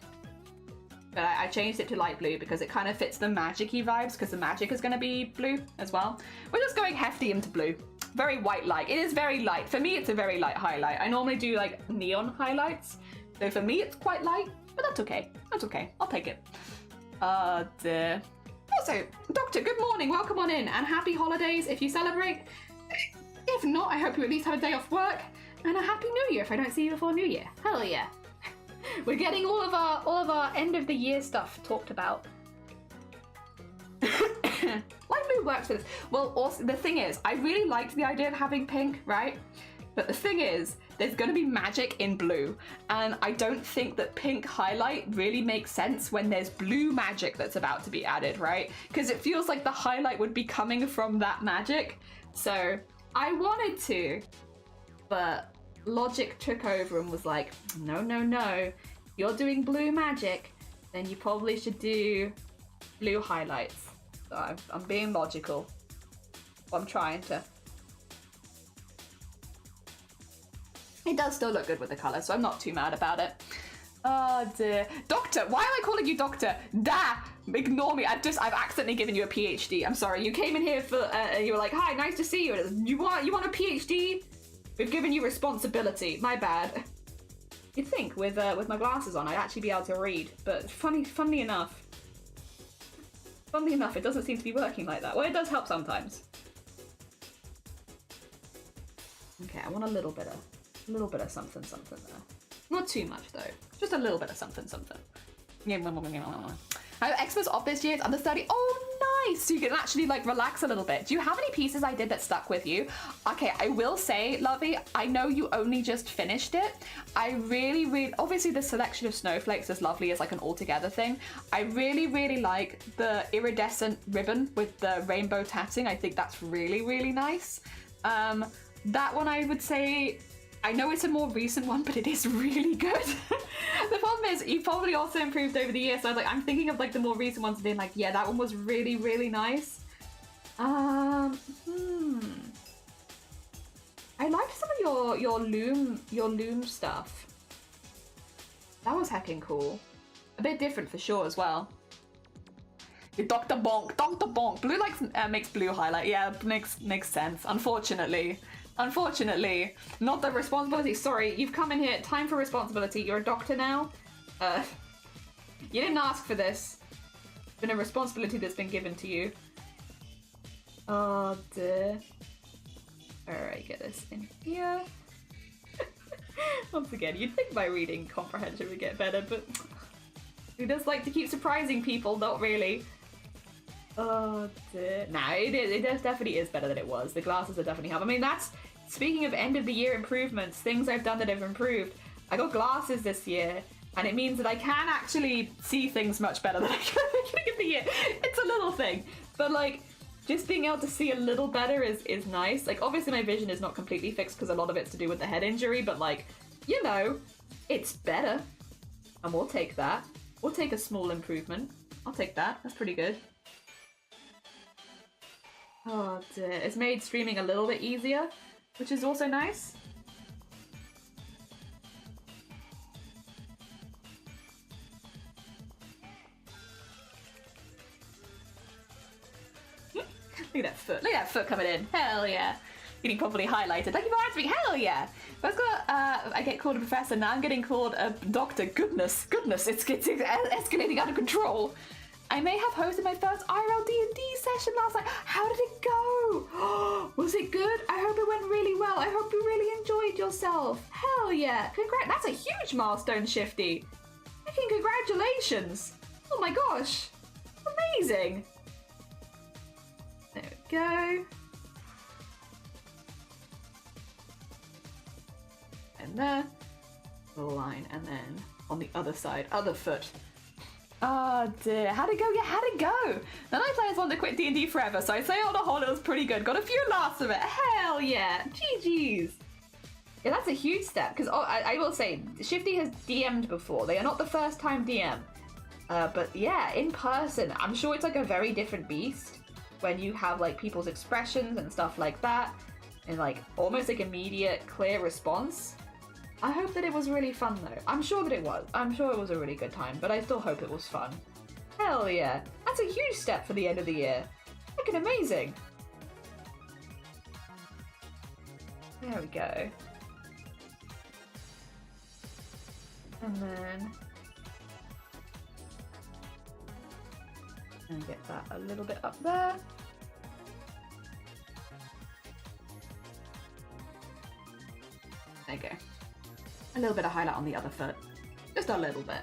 but I changed it to light blue because it kind of fits the magic-y vibes, because the magic is going to be blue as well. We're just going hefty into blue. Very white light. It is very light. For me, it's a very light highlight. I normally do like neon highlights. So for me, it's quite light, but that's okay. That's okay. I'll take it. Also, Doctor, good morning. Welcome on in, and happy holidays if you celebrate. If not, I hope you at least have a day off work, and a happy New Year if I don't see you before New Year. Hell yeah. We're getting all of our end of the year stuff talked about. Light blue works for this. Well, also, the thing is, I really liked the idea of having pink, right? But the thing is, there's going to be magic in blue, and I don't think that pink highlight really makes sense when there's blue magic that's about to be added, right? Because it feels like the highlight would be coming from that magic. So I wanted to, but logic took over and was like, no, no, no. You're doing blue magic, then you probably should do blue highlights. So I'm being logical. I'm trying to. It does still look good with the colour, so I'm not too mad about it. Oh dear. Doctor, why am I calling you doctor? Da! Ignore me. I've accidentally given you a PhD. I'm sorry. You came in here for, you were like, hi, nice to see you. You want a PhD? We've given you responsibility. My bad. You'd think with my glasses on, I'd actually be able to read, but funnily enough, it doesn't seem to be working like that. Well, it does help sometimes. Okay, I want a little bit of something there. Not too much though. Just a little bit of something. I have Xmas off this year. It's under 30. Oh, nice! So you can actually like relax a little bit. Do you have any pieces I did that stuck with you? Okay, I will say, Lovey, I know you only just finished it. I really, obviously the selection of snowflakes is lovely as like an all-together thing. I really like the iridescent ribbon with the rainbow tatting. I think that's really nice. That one I would say, I know it's a more recent one, but it is really good. The problem is, you probably also improved over the years, so I'm thinking of like the more recent ones and being like, yeah, that one was really nice. I liked some of your loom stuff. That was heckin' cool. A bit different for sure as well. Dr. Bonk. Blue makes blue highlight. Yeah, makes sense. Unfortunately, not the responsibility. Sorry, you've come in here. Time for responsibility. You're a doctor now. You didn't ask for this. It's been a responsibility that's been given to you. Oh dear. Alright, get this in here. Once again, you'd think my reading comprehension would get better, but who does like to keep surprising people? Not really. Oh dear. Nah, it definitely is better than it was. The glasses are definitely help. I mean, that's, speaking of end of the year improvements, things I've done that have improved. I got glasses this year, and it means that I can actually see things much better than I could at the beginning of the year. It's a little thing, but like, just being able to see a little better is nice. Like, obviously my vision is not completely fixed because a lot of it's to do with the head injury, but like, you know, it's better. And we'll take that. We'll take a small improvement. I'll take that. That's pretty good. Oh dear. It's made streaming a little bit easier, which is also nice. Look at that foot. Look at that foot coming in. Hell yeah. Getting properly highlighted. Thank you for answering. Hell yeah. First I get called a professor. Now I'm getting called a doctor. Goodness. It's escalating out of control. I may have hosted my first IRL D&D session last night. How did it go? Was it good? I hope it went really well. I hope you really enjoyed yourself. Hell yeah. Congrats. That's a huge milestone, Shifty. Fucking congratulations. Oh my gosh. Amazing. There we go. And there. The line. And then on the other side, other foot. Oh dear, how'd it go? Yeah, how'd it go? None of my players want to quit D&D forever, so I'd say on the whole it was pretty good. Got a few laughs of it. Hell yeah, GG's. Yeah, that's a huge step, because I will say, Shifty has DM'd before. They are not the first time DM. But yeah, in person, I'm sure it's like a very different beast when you have like people's expressions and stuff like that, and like almost like immediate, clear response. I hope that it was really fun though. I'm sure that it was. I'm sure it was a really good time, but I still hope it was fun. Hell yeah. That's a huge step for the end of the year. Fucking amazing. There we go. And then... and get that a little bit up there. There you go. A little bit of highlight on the other foot. Just a little bit.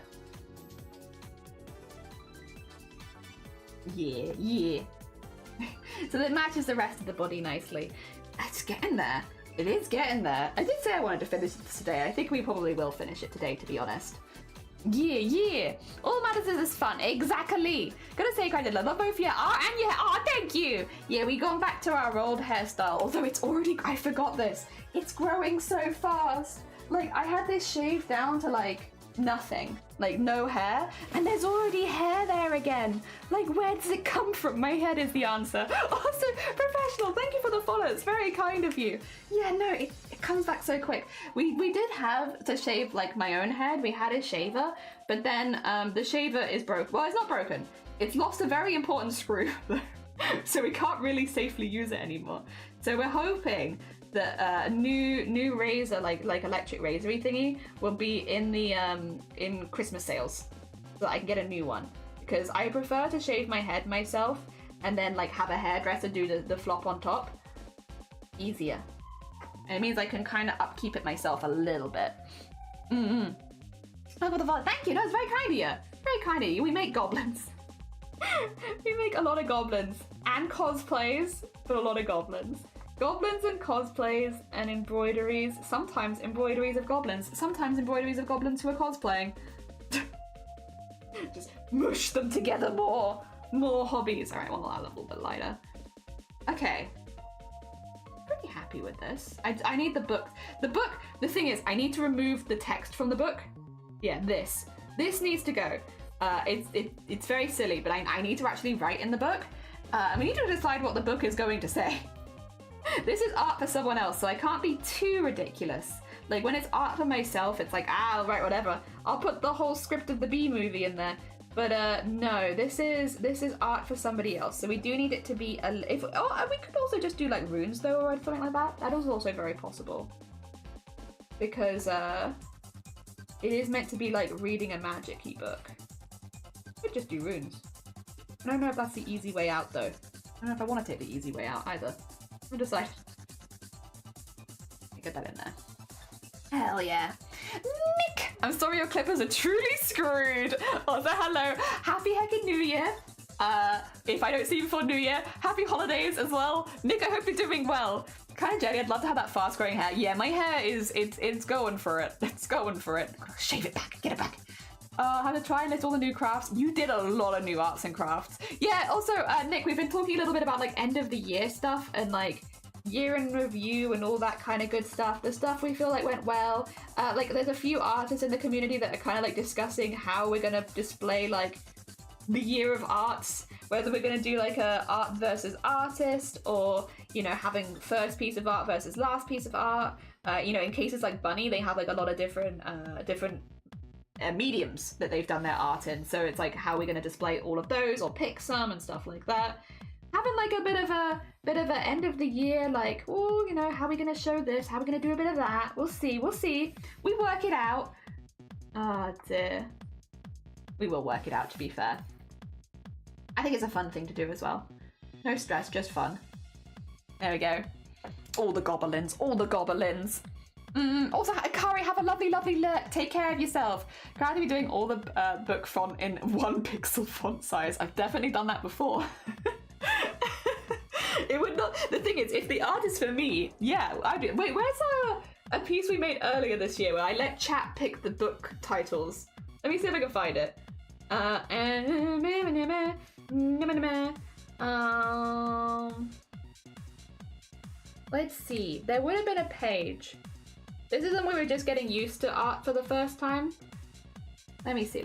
Yeah. So that matches the rest of the body nicely. It's getting there. It is getting there. I did say I wanted to finish this today. I think we probably will finish it today, to be honest. Yeah. All that matters is this fun. Exactly. Gotta say, I did love both your art and your thank you. Yeah, we gone back to our old hairstyle. Although it's already, I forgot this. It's growing so fast. Like, I had this shaved down to like nothing, like no hair, and there's already hair there again. Like, where does it come from? My head is the answer. Also, professional, thank you for the follow. It's very kind of you. Yeah, no, it comes back so quick. We did have to shave like my own head. We had a shaver, but then the shaver is broke. Well, it's not broken. It's lost a very important screw, so we can't really safely use it anymore. So we're hoping that a new razor, like electric razory thingy, will be in the in Christmas sales, so that I can get a new one. Because I prefer to shave my head myself and then like have a hairdresser do the flop on top. Easier. And it means I can kind of upkeep it myself a little bit. Oh, thank you. That's very kind of you. Very kind of you. We make goblins. We make a lot of goblins and cosplays, but a lot of goblins. Goblins and cosplays and embroideries. Sometimes embroideries of goblins. Sometimes embroideries of goblins who are cosplaying. Just mush them together more. More hobbies. Alright, well, a little bit lighter. Okay. Pretty happy with this. I need the book. The thing is, I need to remove the text from the book. Yeah, this. This needs to go. It's very silly, but I need to actually write in the book. And we need to decide what the book is going to say. This is art for someone else, so I can't be too ridiculous. Like, when it's art for myself, it's like, I'll write whatever. I'll put the whole script of the Bee Movie in there. But no, this is art for somebody else. So we do need it to be we could also just do like runes though, or something like that. That is also very possible. Because it is meant to be like reading a magic-y book. Could just do runes. I don't know if that's the easy way out though. I don't know if I want to take the easy way out either. I'll decide. Get that in there. Hell yeah. Nick! I'm sorry your clippers are truly screwed. Also, hello. Happy heckin' New Year. If I don't see you before New Year, happy holidays as well. Nick, I hope you're doing well. Kind of jelly. I'd love to have that fast growing hair. Yeah, my hair it's going for it. It's going for it. Shave it back. Get it back. How to try and list all the new crafts. You did a lot of new arts and crafts. Yeah, also, Nick, we've been talking a little bit about like end of the year stuff and like year in review and all that kind of good stuff. The stuff we feel like went well. Like there's a few artists in the community that are kind of like discussing how we're gonna display like the year of arts, whether we're gonna do like a art versus artist, or you know, having first piece of art versus last piece of art. You know, in cases like Bunny, they have like a lot of different mediums that they've done their art in, so it's like how we're going to display all of those or pick some and stuff like that. Having like a bit of a end of the year, like, oh, you know, how are we going to show this, how are we going to do a bit of that, we'll see we work it out. Oh dear, we will work it out, to be fair. I think it's a fun thing to do as well. No stress, just fun. There we go. All the goblins. Also, Akari, have a lovely look. Take care of yourself. Glad to be doing all the book font in 1 pixel font size. I've definitely done that before. It would not. The thing is, if the art is for me, yeah, I do. Wait, where's a piece we made earlier this year where I let chat pick the book titles? Let me see if I can find it. Let's see. There would have been a page. This isn't where we're just getting used to art for the first time. Let me see.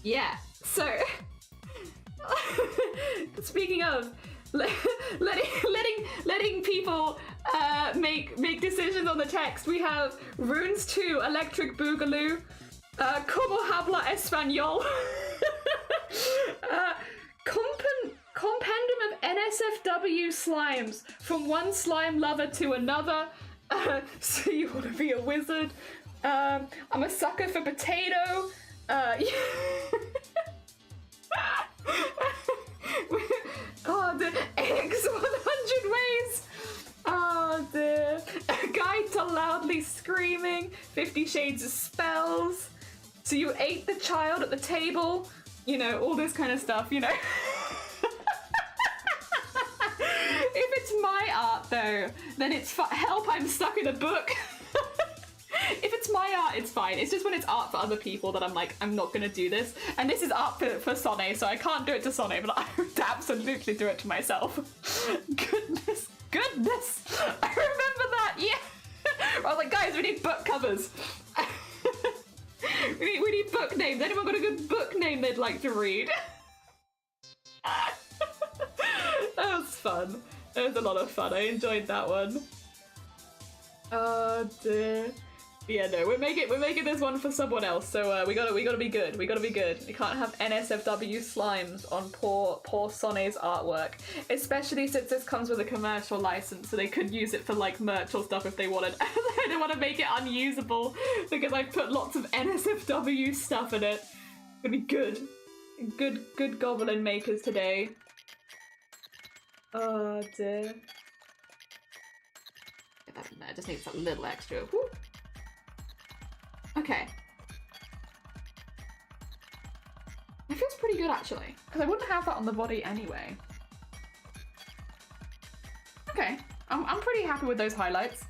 Yeah, so speaking of letting people make decisions on the text, we have Runes 2 Electric Boogaloo, Como Habla Español, Compendium of NSFW slimes, from one slime lover to another. So you want to be a wizard? I'm a sucker for potato. Oh, the eggs 100 ways. Oh dear. A guide to loudly screaming. 50 Shades of Spells. So you ate the child at the table. You know, all this kind of stuff, you know. If it's my art, though, then it's help, I'm stuck in a book. If it's my art, it's fine. It's just when it's art for other people that I'm like, I'm not gonna do this. And this is art for Sonne, so I can't do it to Sonne, but I would absolutely do it to myself. Goodness. I remember that, yeah. I was like, guys, we need book covers. we need book names. Anyone got a good book name they'd like to read? That was fun. That was a lot of fun. I enjoyed that one. Oh dear. Yeah, no, we're making this one for someone else. So we gotta be good. We can't have NSFW slimes on poor Sonne's artwork, especially since this comes with a commercial license, so they could use it for like merch or stuff if they wanted. I don't want to make it unusable because I've put lots of NSFW stuff in it. It's gonna be good goblin makers today. Oh dear. Get that in there. Just needs a little extra. Woo. Okay. It feels pretty good actually, because I wouldn't have that on the body anyway. Okay, I'm pretty happy with those highlights.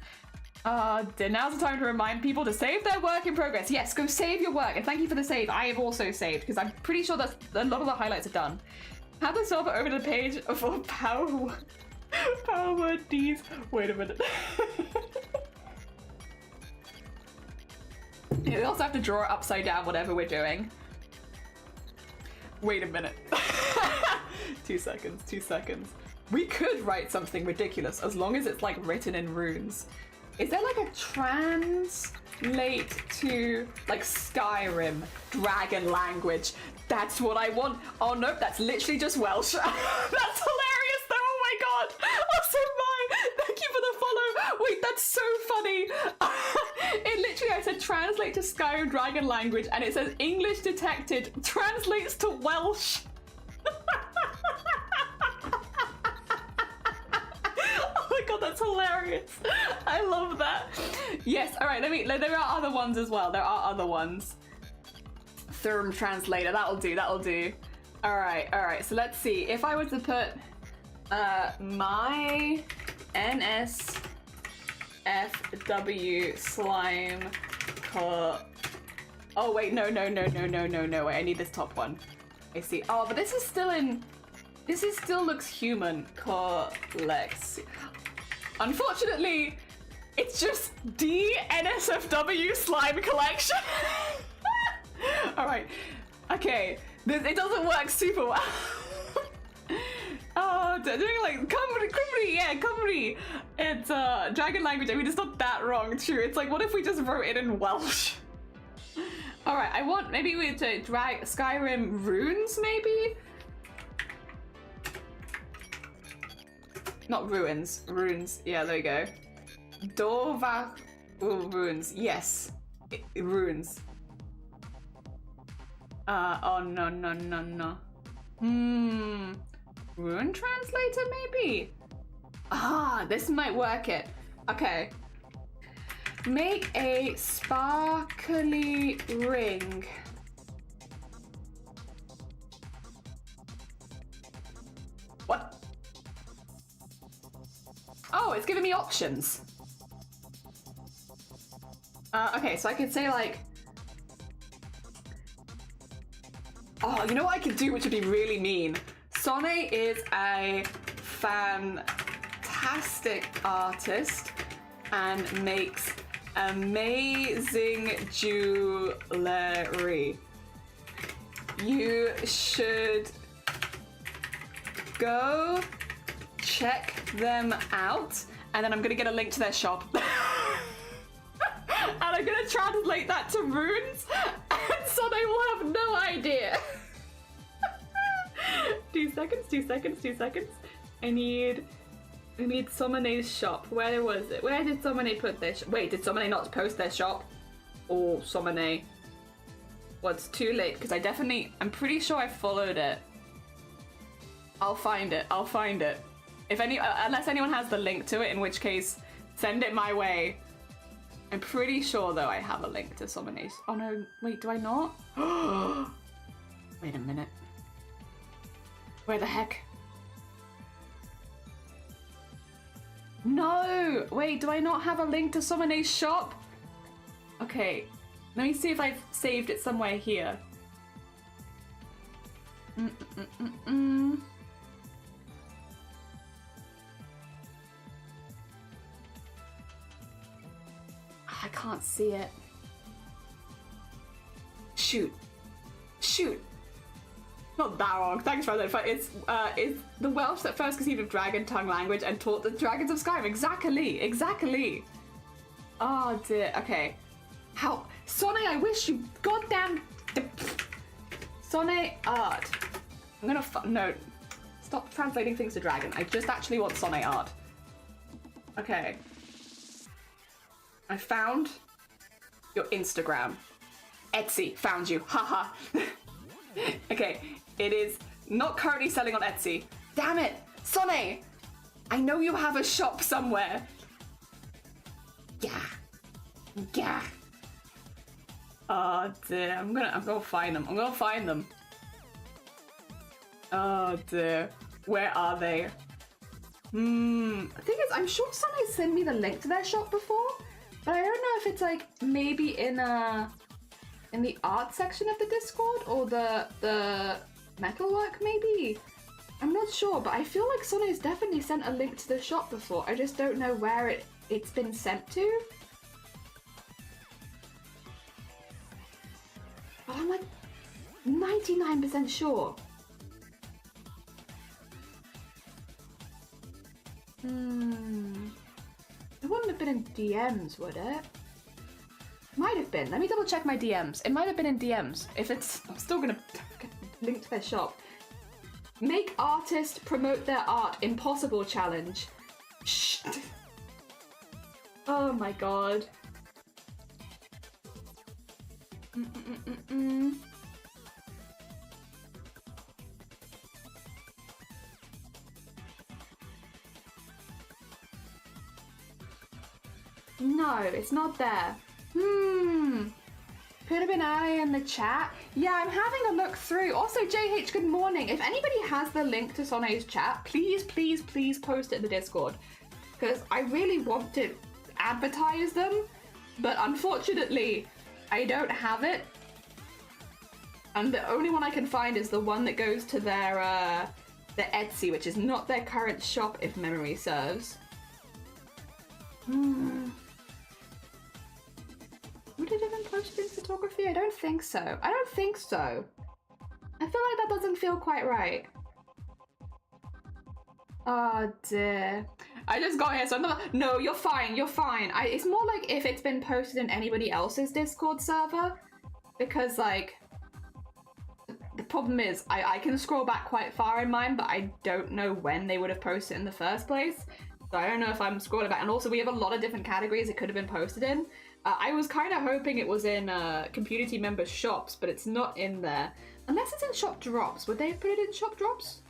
Now's the time to remind people to save their work in progress. Yes, go save your work, and thank you for the save. I have also saved, because I'm pretty sure that a lot of the highlights are done. Have the server over to the page for power word Ds. Wait a minute. Yeah, we also have to draw it upside down, whatever we're doing. Wait a minute. 2 seconds. We could write something ridiculous as long as it's like written in runes. Is there like a translate to like Skyrim dragon language? That's what I want. Oh no, that's literally just Welsh. That's hilarious though, oh my god. Also mine. Thank you for the follow. Wait, that's so funny. It literally, I said translate to Skyrim dragon language and it says English detected translates to Welsh. Oh my god, that's hilarious. I love that. Yes, all right, there are other ones as well. There are other ones. Therm translator, that'll do. All right, so let's see. If I were to put my NSFW slime oh wait, no, wait, I need this top one. I see. Oh, but this still looks human. Collects. Unfortunately, it's just DNSFW slime collection. All right, okay, it doesn't work super well. Oh, doing like Cymru. It's dragon language. I mean, it's not that wrong, true. It's like, what if we just wrote it in Welsh? All right, maybe we to drag Skyrim runes, maybe. Not ruins, runes. Yeah, there we go. Dorva runes. Yes, runes. Oh no. Rune translator, maybe? Ah, this might work it. Okay. Make a sparkly ring. What? Oh, it's giving me options. Okay, so I could say like, oh, you know what I could do, which would be really mean? Sonne is a fantastic artist and makes amazing jewelry. You should go check them out, and then I'm gonna get a link to their shop. And I'm gonna translate that to runes, and Sonne will have no idea. 2 seconds. I need Sommone's shop. Where was it? Where did Sommone put their shop? Wait, did Sommone not post their shop? Oh, Sommone. Well, it's too late, because I'm pretty sure I followed it. I'll find it. If unless anyone has the link to it, in which case, send it my way. I'm pretty sure, though, I have a link to Sommone's. Oh no, wait, do I not? Wait a minute. Where the heck? No! Wait, do I not have a link to Someone's shop? Okay, let me see if I've saved it somewhere here. I can't see it. Shoot. Not that wrong. Thanks for that. It's the Welsh that first conceived of dragon tongue language and taught the dragons of Skyrim. Exactly. Oh dear. Okay. How? Sonne, I wish you goddamn... Sonne art. I'm gonna no. Stop translating things to dragon. I just actually want Sonne art. Okay. I found your Instagram. Etsy, found you. Haha. Okay, it is not currently selling on Etsy. Damn it, Sonne! I know you have a shop somewhere. Yeah. Oh dear, I'm gonna find them. Oh dear, where are they? The thing is, I'm sure Sonne sent me the link to their shop before, but I don't know if it's like maybe in the art section of the Discord or the metalwork maybe. I'm not sure, but I feel like Sonne's definitely sent a link to the shop before. I just don't know where it's been sent to. But I'm like 99% sure. It wouldn't have been in DMs, would it? Might have been. Let me double check my DMs. It might have been in DMs. If it's... I'm still gonna link to their shop. Make artists promote their art. Impossible challenge. Shh. Oh my god. No, it's not there. Could have been earlier in the chat. Yeah, I'm having a look through. Also, JH, good morning. If anybody has the link to Sonne's chat, please post it in the Discord. Because I really want to advertise them, but unfortunately, I don't have it. And the only one I can find is the one that goes to their Etsy, which is not their current shop, if memory serves. Would it have been posted in photography? I don't think so. I feel like that doesn't feel quite right. Oh dear. I just got here, so I'm not... No, you're fine. It's more like if it's been posted in anybody else's Discord server. Because, like... The problem is, I can scroll back quite far in mine, but I don't know when they would have posted it in the first place. So I don't know if I'm scrolling back. And also, we have a lot of different categories it could have been posted in. I was kind of hoping it was in community member shops, but it's not in there. Unless it's in shop drops. Would they have put it in shop drops?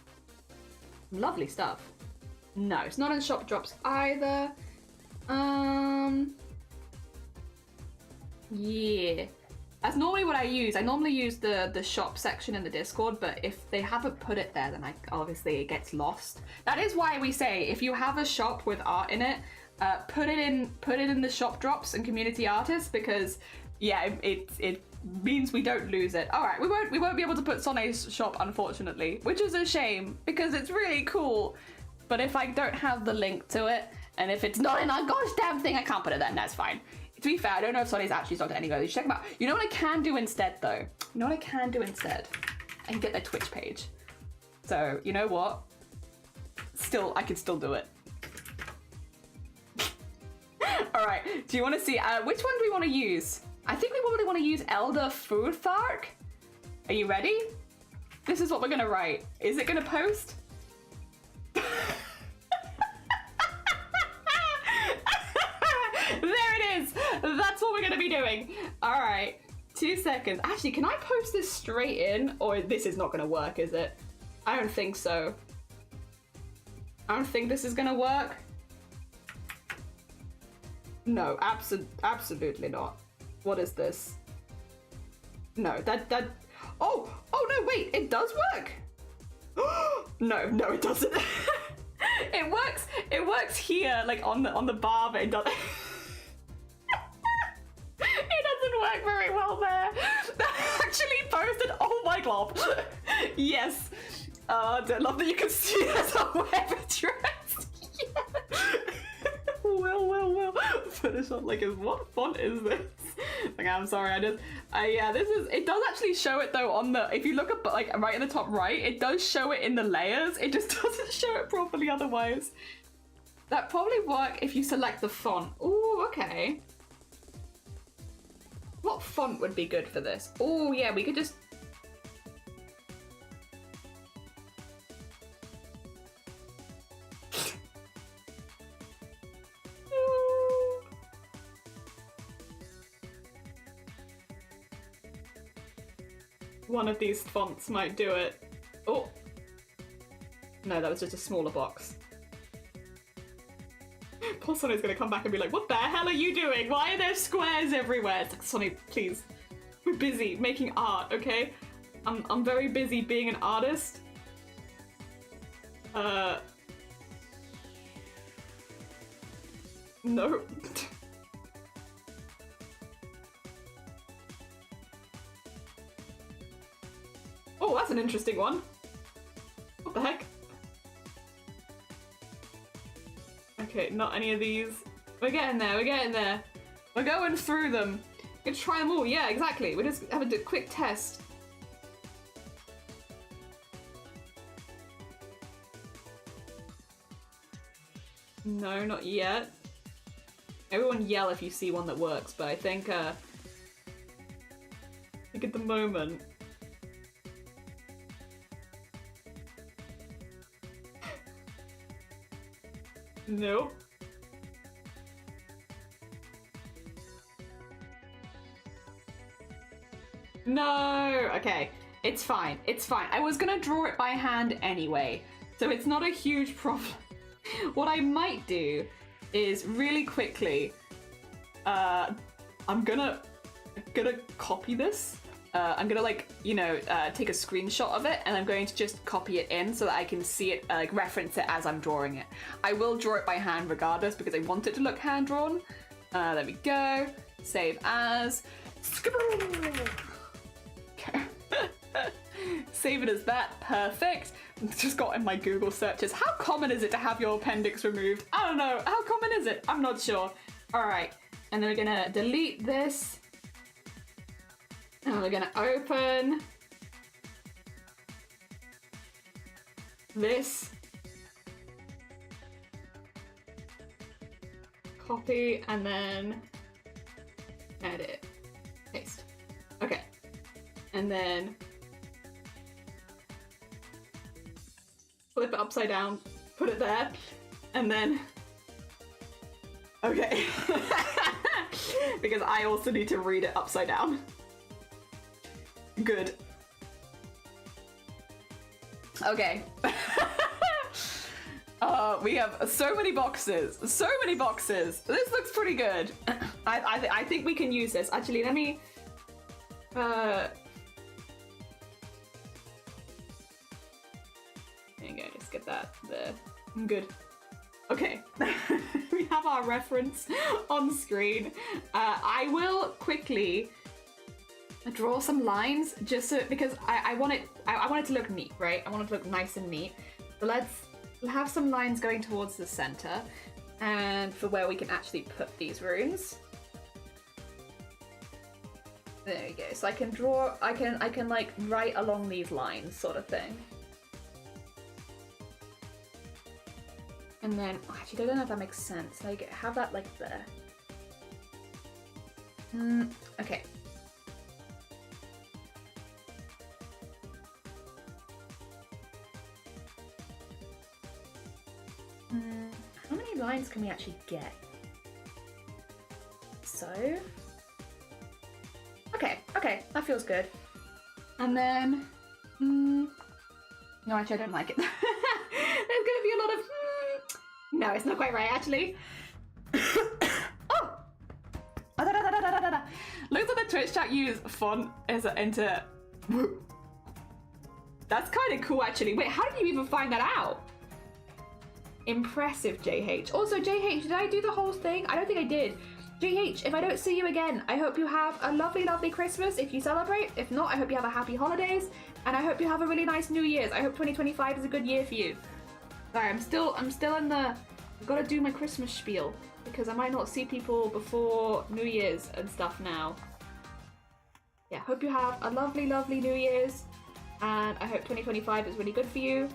Lovely stuff. No, it's not in shop drops either. Yeah. That's normally what I use. I normally use the shop section in the Discord, but if they haven't put it there, then obviously it gets lost. That is why we say, if you have a shop with art in it, put it in the shop drops and community artists, because yeah, it means we don't lose it. All right, we won't be able to put Sonne's shop, unfortunately, which is a shame because it's really cool. But if I don't have the link to it, and if it's not in our gosh damn thing, I can't put it then. That's fine. To be fair, I don't know if Sonne's actually stocked it anywhere. You should check them out. You know what I can do instead, though? You know what I can do instead? I can get their Twitch page. So you know what? I can still do it. All right, do you want to see, which one do we want to use? I think we probably want to use Elder Futhark. Are you ready? This is what we're gonna write. Is it gonna post? There it is. That's what we're gonna be doing. All right, 2 seconds. Actually, can I post this straight in? Or this is not gonna work, is it? I don't think so. I don't think this is gonna work. No, absolutely not. What is this? No, that. Oh no, wait, it does work. No, it doesn't. It works here, like on the bar, but it doesn't. It doesn't work very well there. Actually posted. Oh my god. Yes. I love that you can see as a web dress. Will. Finish on like, what font is this? Like, I'm sorry, it does actually show it though on the, if you look up like right in the top right, it does show it in the layers. It just doesn't show it properly otherwise. That probably work if you select the font. Ooh, okay. What font would be good for this? Oh yeah, we could just... One of these fonts might do it. Oh! No, that was just a smaller box. Poor Sonny's gonna come back and be like, what the hell are you doing? Why are there squares everywhere? It's like, Sonny, please. We're busy making art, okay? I'm very busy being an artist. No. Oh, that's an interesting one. What the heck? Okay, not any of these. We're getting there, We're going through them. We're gonna try them all, yeah, exactly. We just have a quick test. No, not yet. Everyone yell if you see one that works, but I think at the moment... Nope. No! Okay, it's fine. It's fine. I was gonna draw it by hand anyway, so it's not a huge problem. What I might do is really quickly, I'm gonna copy this. I'm gonna take a screenshot of it, and I'm going to just copy it in so that I can see it, reference it as I'm drawing it. I will draw it by hand regardless because I want it to look hand drawn. There we go. Save as. Okay. Save it as that. Perfect. Just got in my Google searches. How common is it to have your appendix removed? I don't know. How common is it? I'm not sure. All right, and then we're gonna delete this. And we're gonna open this, copy, and then edit, paste. Okay, and then flip it upside down, put it there, and then, okay, because I also need to read it upside down. Good. Okay. We have so many boxes. So many boxes. This looks pretty good. I think we can use this. Actually, let me... There you go. Just get that there. Good. Okay. We have our reference on screen. I will quickly... draw some lines just so, because I want it to look neat, right? I want it to look nice and neat. So we'll have some lines going towards the center and for where we can actually put these runes. There we go. So I can draw, I can like write along these lines sort of thing. And then, actually I don't know if that makes sense. Like have that like there. Okay. How many lines can we actually get? So, okay, that feels good. And then, no, actually I don't like it. There's gonna be a lot of, no, it's not quite right actually. Oh! Looks like the Twitch chat use font as an enter. That's kind of cool actually. Wait, how did you even find that out? Impressive, JH. Also, JH, did I do the whole thing? I don't think I did. JH, if I don't see you again, I hope you have a lovely, lovely Christmas if you celebrate. If not, I hope you have a happy holidays. And I hope you have a really nice New Year's. I hope 2025 is a good year for you. Sorry, I'm still in the... I've got to do my Christmas spiel. Because I might not see people before New Year's and stuff now. Yeah, hope you have a lovely, lovely New Year's. And I hope 2025 is really good for you.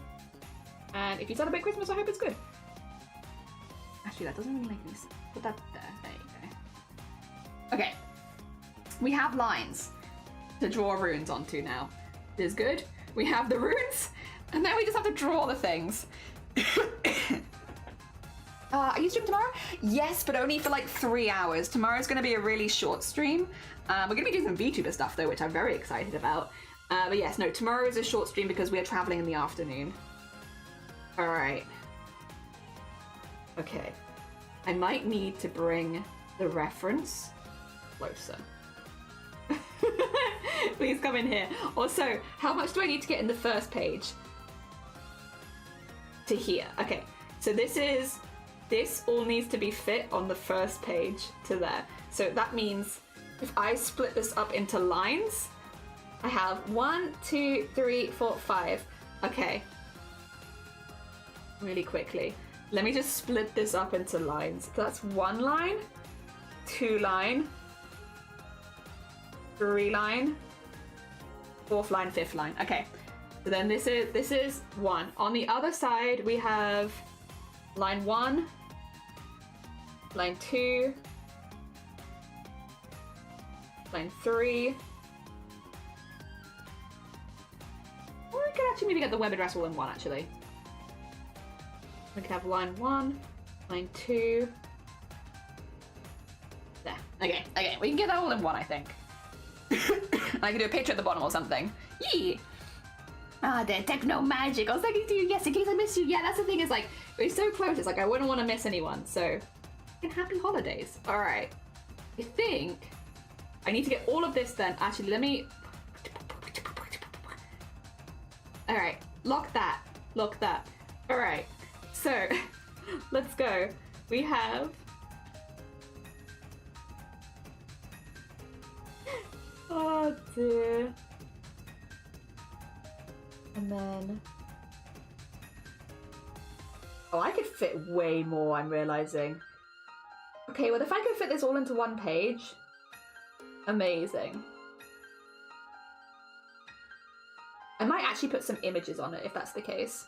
And if you celebrate Christmas, I hope it's good. Actually, that doesn't really make any sense. Put that there. There you go. Okay. We have lines to draw runes onto now. This is good. We have the runes, and then we just have to draw the things. Are you streaming tomorrow? Yes, but only for like 3 hours. Tomorrow's going to be a really short stream. We're going to be doing some VTuber stuff though, which I'm very excited about. But yes, no, tomorrow is a short stream because we are traveling in the afternoon. All right. Okay. I might need to bring the reference closer. Please come in here. Also, how much do I need to get in the first page? To here. Okay. So this all needs to be fit on the first page to there. So that means if I split this up into lines, I have 1, 2, 3, 4, 5. Okay. Really quickly. Let me just split this up into lines. So that's 1 line, 2 line, 3 line, 4th line, 5th line. Okay. So then this is 1. On the other side we have line 1, line 2, line 3. Or we could actually maybe get the web address all in one actually. We could have line 1, line 2. There. Okay, we can get that all in one, I think. I can do a picture at the bottom or something. Yee! Ah, the techno magic. I was thinking to you, yes, in case I miss you. Yeah, that's the thing, is like, we're so close, it's like I wouldn't want to miss anyone, so. And happy holidays. Alright. I think I need to get all of this then. Actually, let me. Alright, lock that. Lock that. Alright. So, let's go. We have... Oh dear. And then... Oh, I could fit way more, I'm realizing. Okay, well if I could fit this all into one page... Amazing. I might actually put some images on it if that's the case.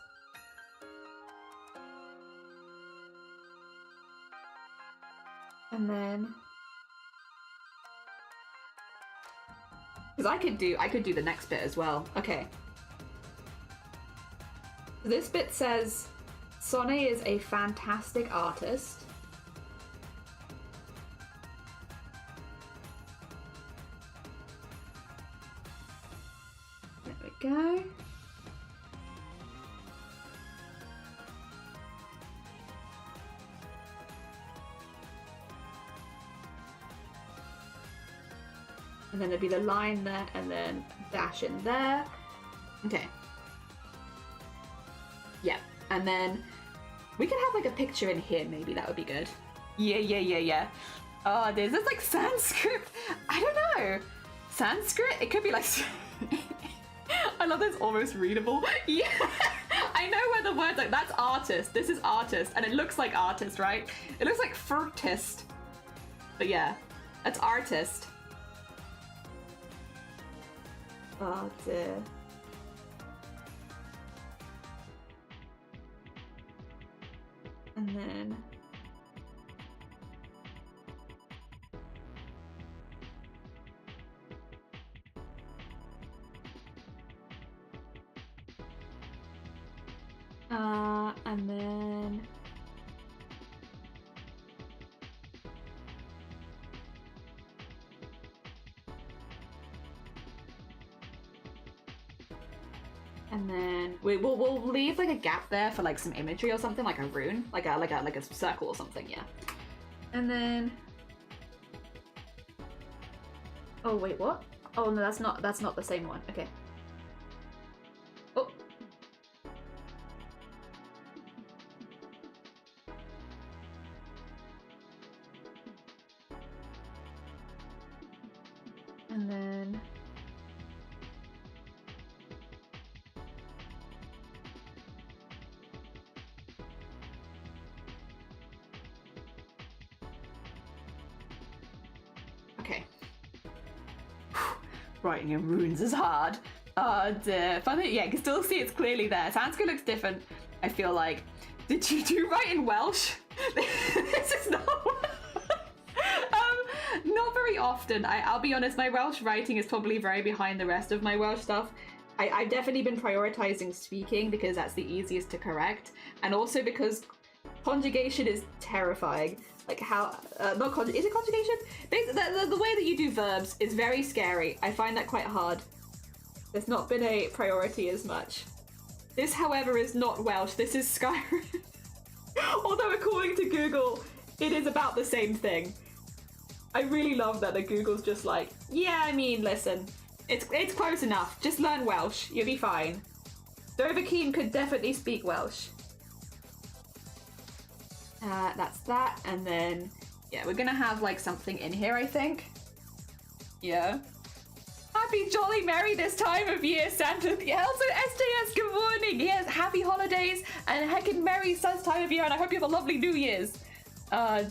And then, because I could do the next bit as well. Okay. This bit says, Sonne is a fantastic artist. There we go. And then there'd be the line there, and then dash in there. Okay. Yeah, and then we could have like a picture in here, maybe that would be good. Yeah. Oh, there's this like Sanskrit. I don't know. Sanskrit? It could be like... I love this almost readable. Yeah, I know where the words like, that's artist. This is artist, and it looks like artist, right? It looks like fruitist. But yeah, that's artist. Oh dear. And then... and then... And then we'll leave like a gap there for like some imagery or something, like a rune, like a circle or something, yeah. And then, oh wait, what? Oh no, that's not the same one. Okay. Oh. Writing in runes is hard. Oh dear. Funny, yeah, you can still see it's clearly there. Sanskrit looks different, I feel like. Did you do write in Welsh? This is not... not very often. I'll be honest, my Welsh writing is probably very behind the rest of my Welsh stuff. I've definitely been prioritizing speaking because that's the easiest to correct, and also because conjugation is terrifying. Like how, is it conjugation? The way that you do verbs is very scary. I find that quite hard. There's not been a priority as much. This, however, is not Welsh. This is Skyrim. Although according to Google, it is about the same thing. I really love that Google's just like, yeah, I mean, listen, it's close enough. Just learn Welsh. You'll be fine. Dovahkiin could definitely speak Welsh. That's that, and then, yeah, we're gonna have, like, something in here, I think. Yeah. Happy jolly merry this time of year, Santa. Yeah, also SJS, good morning. Yes, happy holidays and heckin' merry such time of year, and I hope you have a lovely New Year's.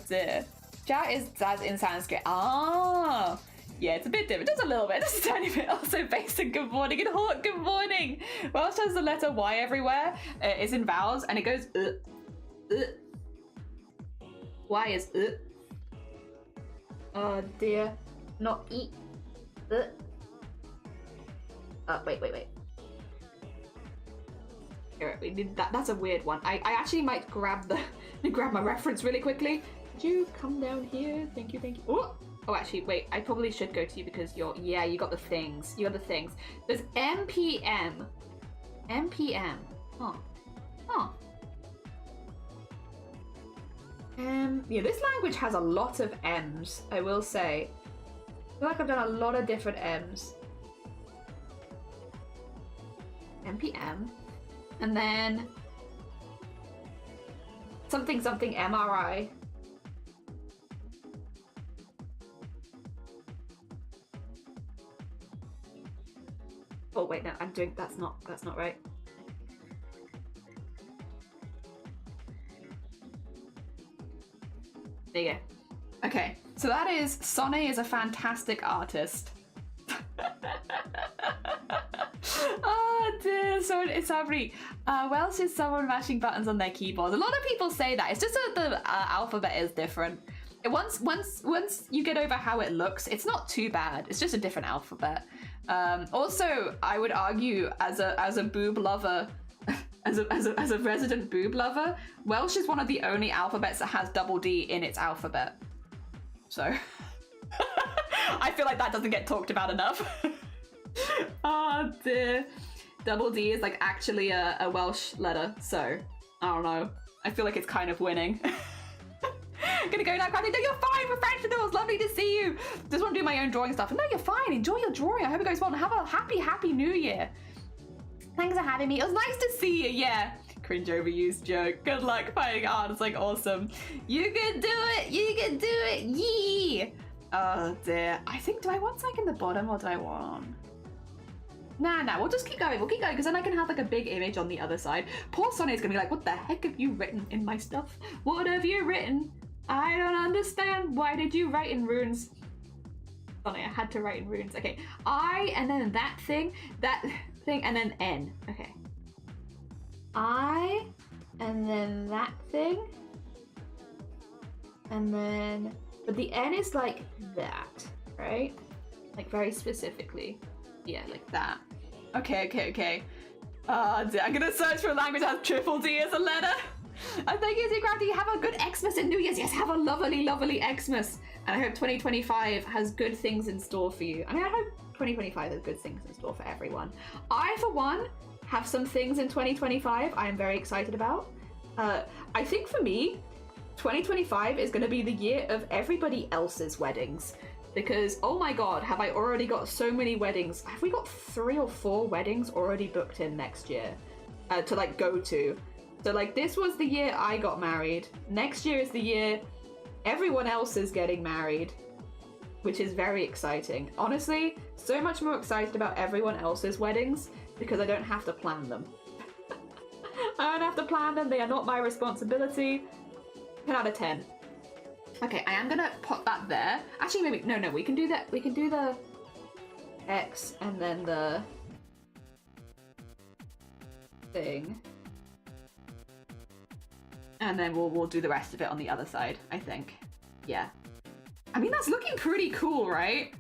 Dear. Chat is as in Sanskrit. Ah. Yeah, it's a bit different, just a little bit, just a tiny bit. Also, basic good morning and hawk good morning. Welsh has the letter Y everywhere. It's in vowels and it goes Y is Oh dear, not eat. Wait. Here, we need that. That's a weird one. I actually might grab my reference really quickly. Could you come down here? Thank you. Oh, actually, wait. I probably should go to you because you got the things. You got the things. There's MPM. Huh. Yeah, this language has a lot of M's, I will say. I feel like I've done a lot of different M's. MPM. And then something MRI. Oh wait, no, I'm doing that's not right. There you go. Okay, so that is Sonne is a fantastic artist. Oh dear, so it's every Welsh is someone mashing buttons on their keyboards. A lot of people say that. It's just that the alphabet is different. Once you get over how it looks, it's not too bad. It's just a different alphabet. Also, I would argue as a boob lover, as a resident boob lover, Welsh is one of the only alphabets that has double D in its alphabet. So I feel like that doesn't get talked about enough. Oh dear. Double D is like actually a Welsh letter, so I don't know. I feel like it's kind of winning. Gonna go now, Crafty. No, you're fine. Professionals. Lovely to see you. Just want to do my own drawing stuff. No, you're fine. Enjoy your drawing. I hope it goes well. And have a happy New Year. Thanks for having me. It was nice to see you. Yeah. Cringe overused joke. Good luck finding art. It's like awesome. You can do it. You can do it. Yee. Oh dear. I think, do I want like in the bottom or do I want? Nah, we'll just keep going. We'll keep going because then I can have like a big image on the other side. Poor Sonny's gonna be like, what the heck have you written in my stuff? What have you written? I don't understand. Why did you write in runes? Sonny, I had to write in runes. Okay. I, and then that thing, and then N. Okay. I, and then that thing, and then, but the N is like that, right? Like very specifically. Yeah, like that. Okay. I'm gonna search for a language that has triple D as a letter. And thank you, Crafty. Have a good Xmas and New Year's. Yes, have a lovely Xmas. And I hope 2025 has good things in store for you. I mean, I hope 2025 has good things in store for everyone. I, for one, have some things in 2025 I'm very excited about. I think for me, 2025 is going to be the year of everybody else's weddings. Because, oh my god, have I already got so many weddings. Have we got 3 or 4 weddings already booked in next year to like go to? So like this was the year I got married. Next year is the year everyone else is getting married, which is very exciting. Honestly, so much more excited about everyone else's weddings because I don't have to plan them. I don't have to plan them. They are not my responsibility. 10 out of 10. Okay, I am gonna put that there. Actually, maybe no. We can do that. We can do the X and then the thing. And then we'll do the rest of it on the other side, I think. Yeah. I mean, that's looking pretty cool, right?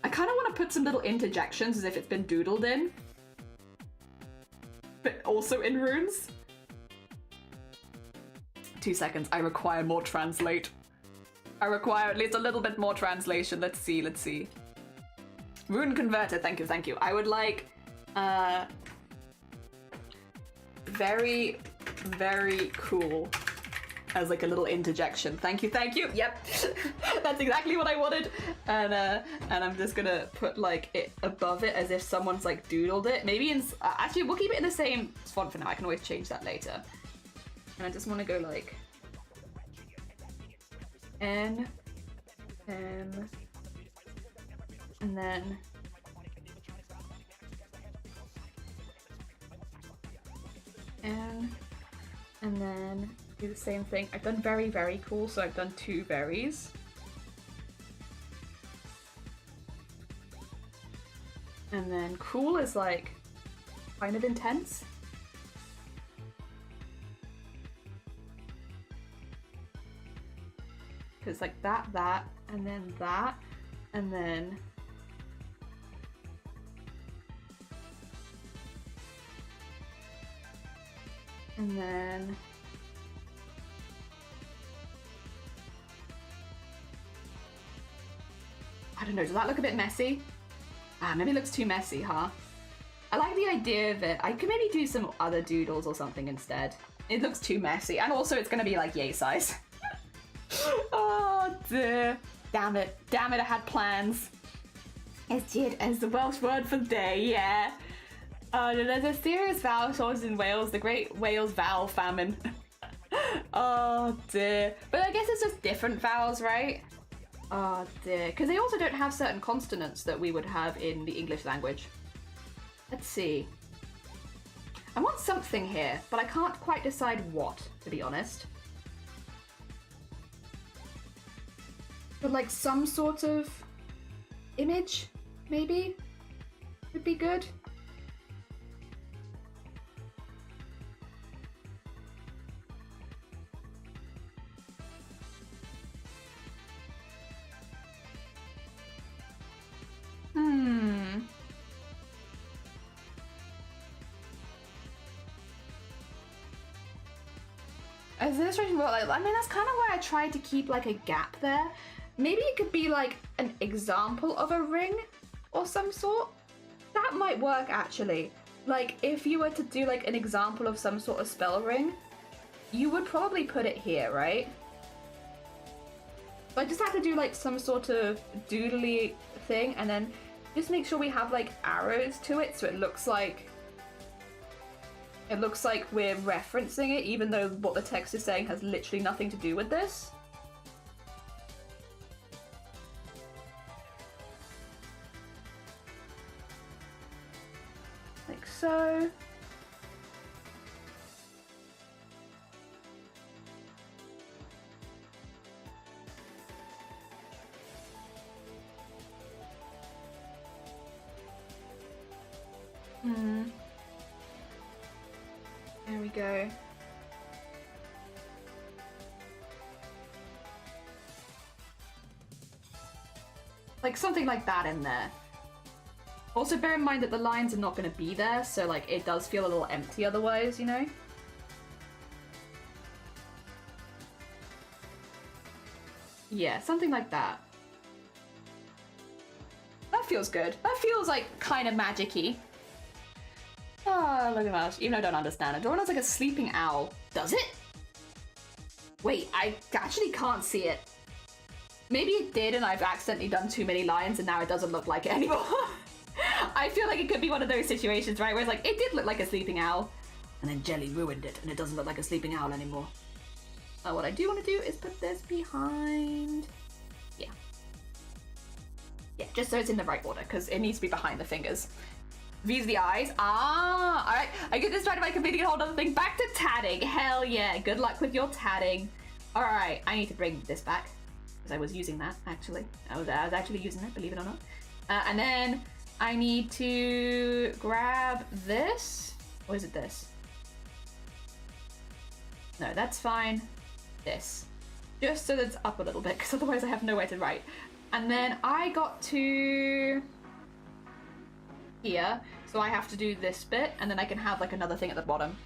I kind of want to put some little interjections as if it's been doodled in. But also in runes. 2 seconds. I require more translate. I require at least a little bit more translation. Let's see, let's see. Rune converter, thank you, thank you. I would like, very, very cool as like a little interjection. Thank you, thank you. Yep, that's exactly what I wanted. And I'm just gonna put like it above it as if someone's like doodled it. Maybe in, actually we'll keep it in the same font for now. I can always change that later. And I just want to go like N, M, and then N, and then do the same thing. I've done very, very cool, so I've done 2 berries. And then cool is like kind of intense. Because like that, and then that, and then I don't know, does that look a bit messy? Maybe it looks too messy, huh? I like the idea of it. I could maybe do some other doodles or something instead. It looks too messy, and also it's gonna be like yay size. Oh dear. Damn it, I had plans. As did as the Welsh word for day, yeah. There's a serious vowel shortage in Wales, the Great Wales Vowel Famine. Oh dear. But I guess it's just different vowels, right? Oh dear. Because they also don't have certain consonants that we would have in the English language. Let's see. I want something here, but I can't quite decide what, to be honest. But like some sort of image, maybe, would be good. Is this like, I mean, that's kind of why I tried to keep like a gap there. Maybe it could be like an example of a ring or some sort. That might work actually. Like if you were to do like an example of some sort of spell ring, you would probably put it here, right? So I just have to do like some sort of doodly thing and then just make sure we have like arrows to it so it looks like we're referencing it, even though what the text is saying has literally nothing to do with this. Like so. There we go. Like something like that in there. Also bear in mind that the lines are not going to be there, so like it does feel a little empty otherwise, you know? Yeah, something like that. That feels good. That feels like kind of magic-y. Oh, look at that. Even though I don't understand it. Dora looks like a sleeping owl. Does it? Wait, I actually can't see it. Maybe it did and I've accidentally done too many lines and now it doesn't look like it anymore. I feel like it could be one of those situations, right? Where it's like, it did look like a sleeping owl. And then Jelly ruined it and it doesn't look like a sleeping owl anymore. What I do want to do is put this behind... Yeah. Yeah, just so it's in the right order because it needs to be behind the fingers. Views the eyes. Ah, all right. I get distracted by completing a whole other thing. Back to tatting. Hell yeah. Good luck with your tatting. All right. I need to bring this back. because I was using that, actually. I was actually using it, believe it or not. And then I need to grab this. Or is it this? No, that's fine. This. Just so that it's up a little bit, because otherwise I have nowhere to write. And then I got to here, so I have to do this bit, and then I can have like another thing at the bottom.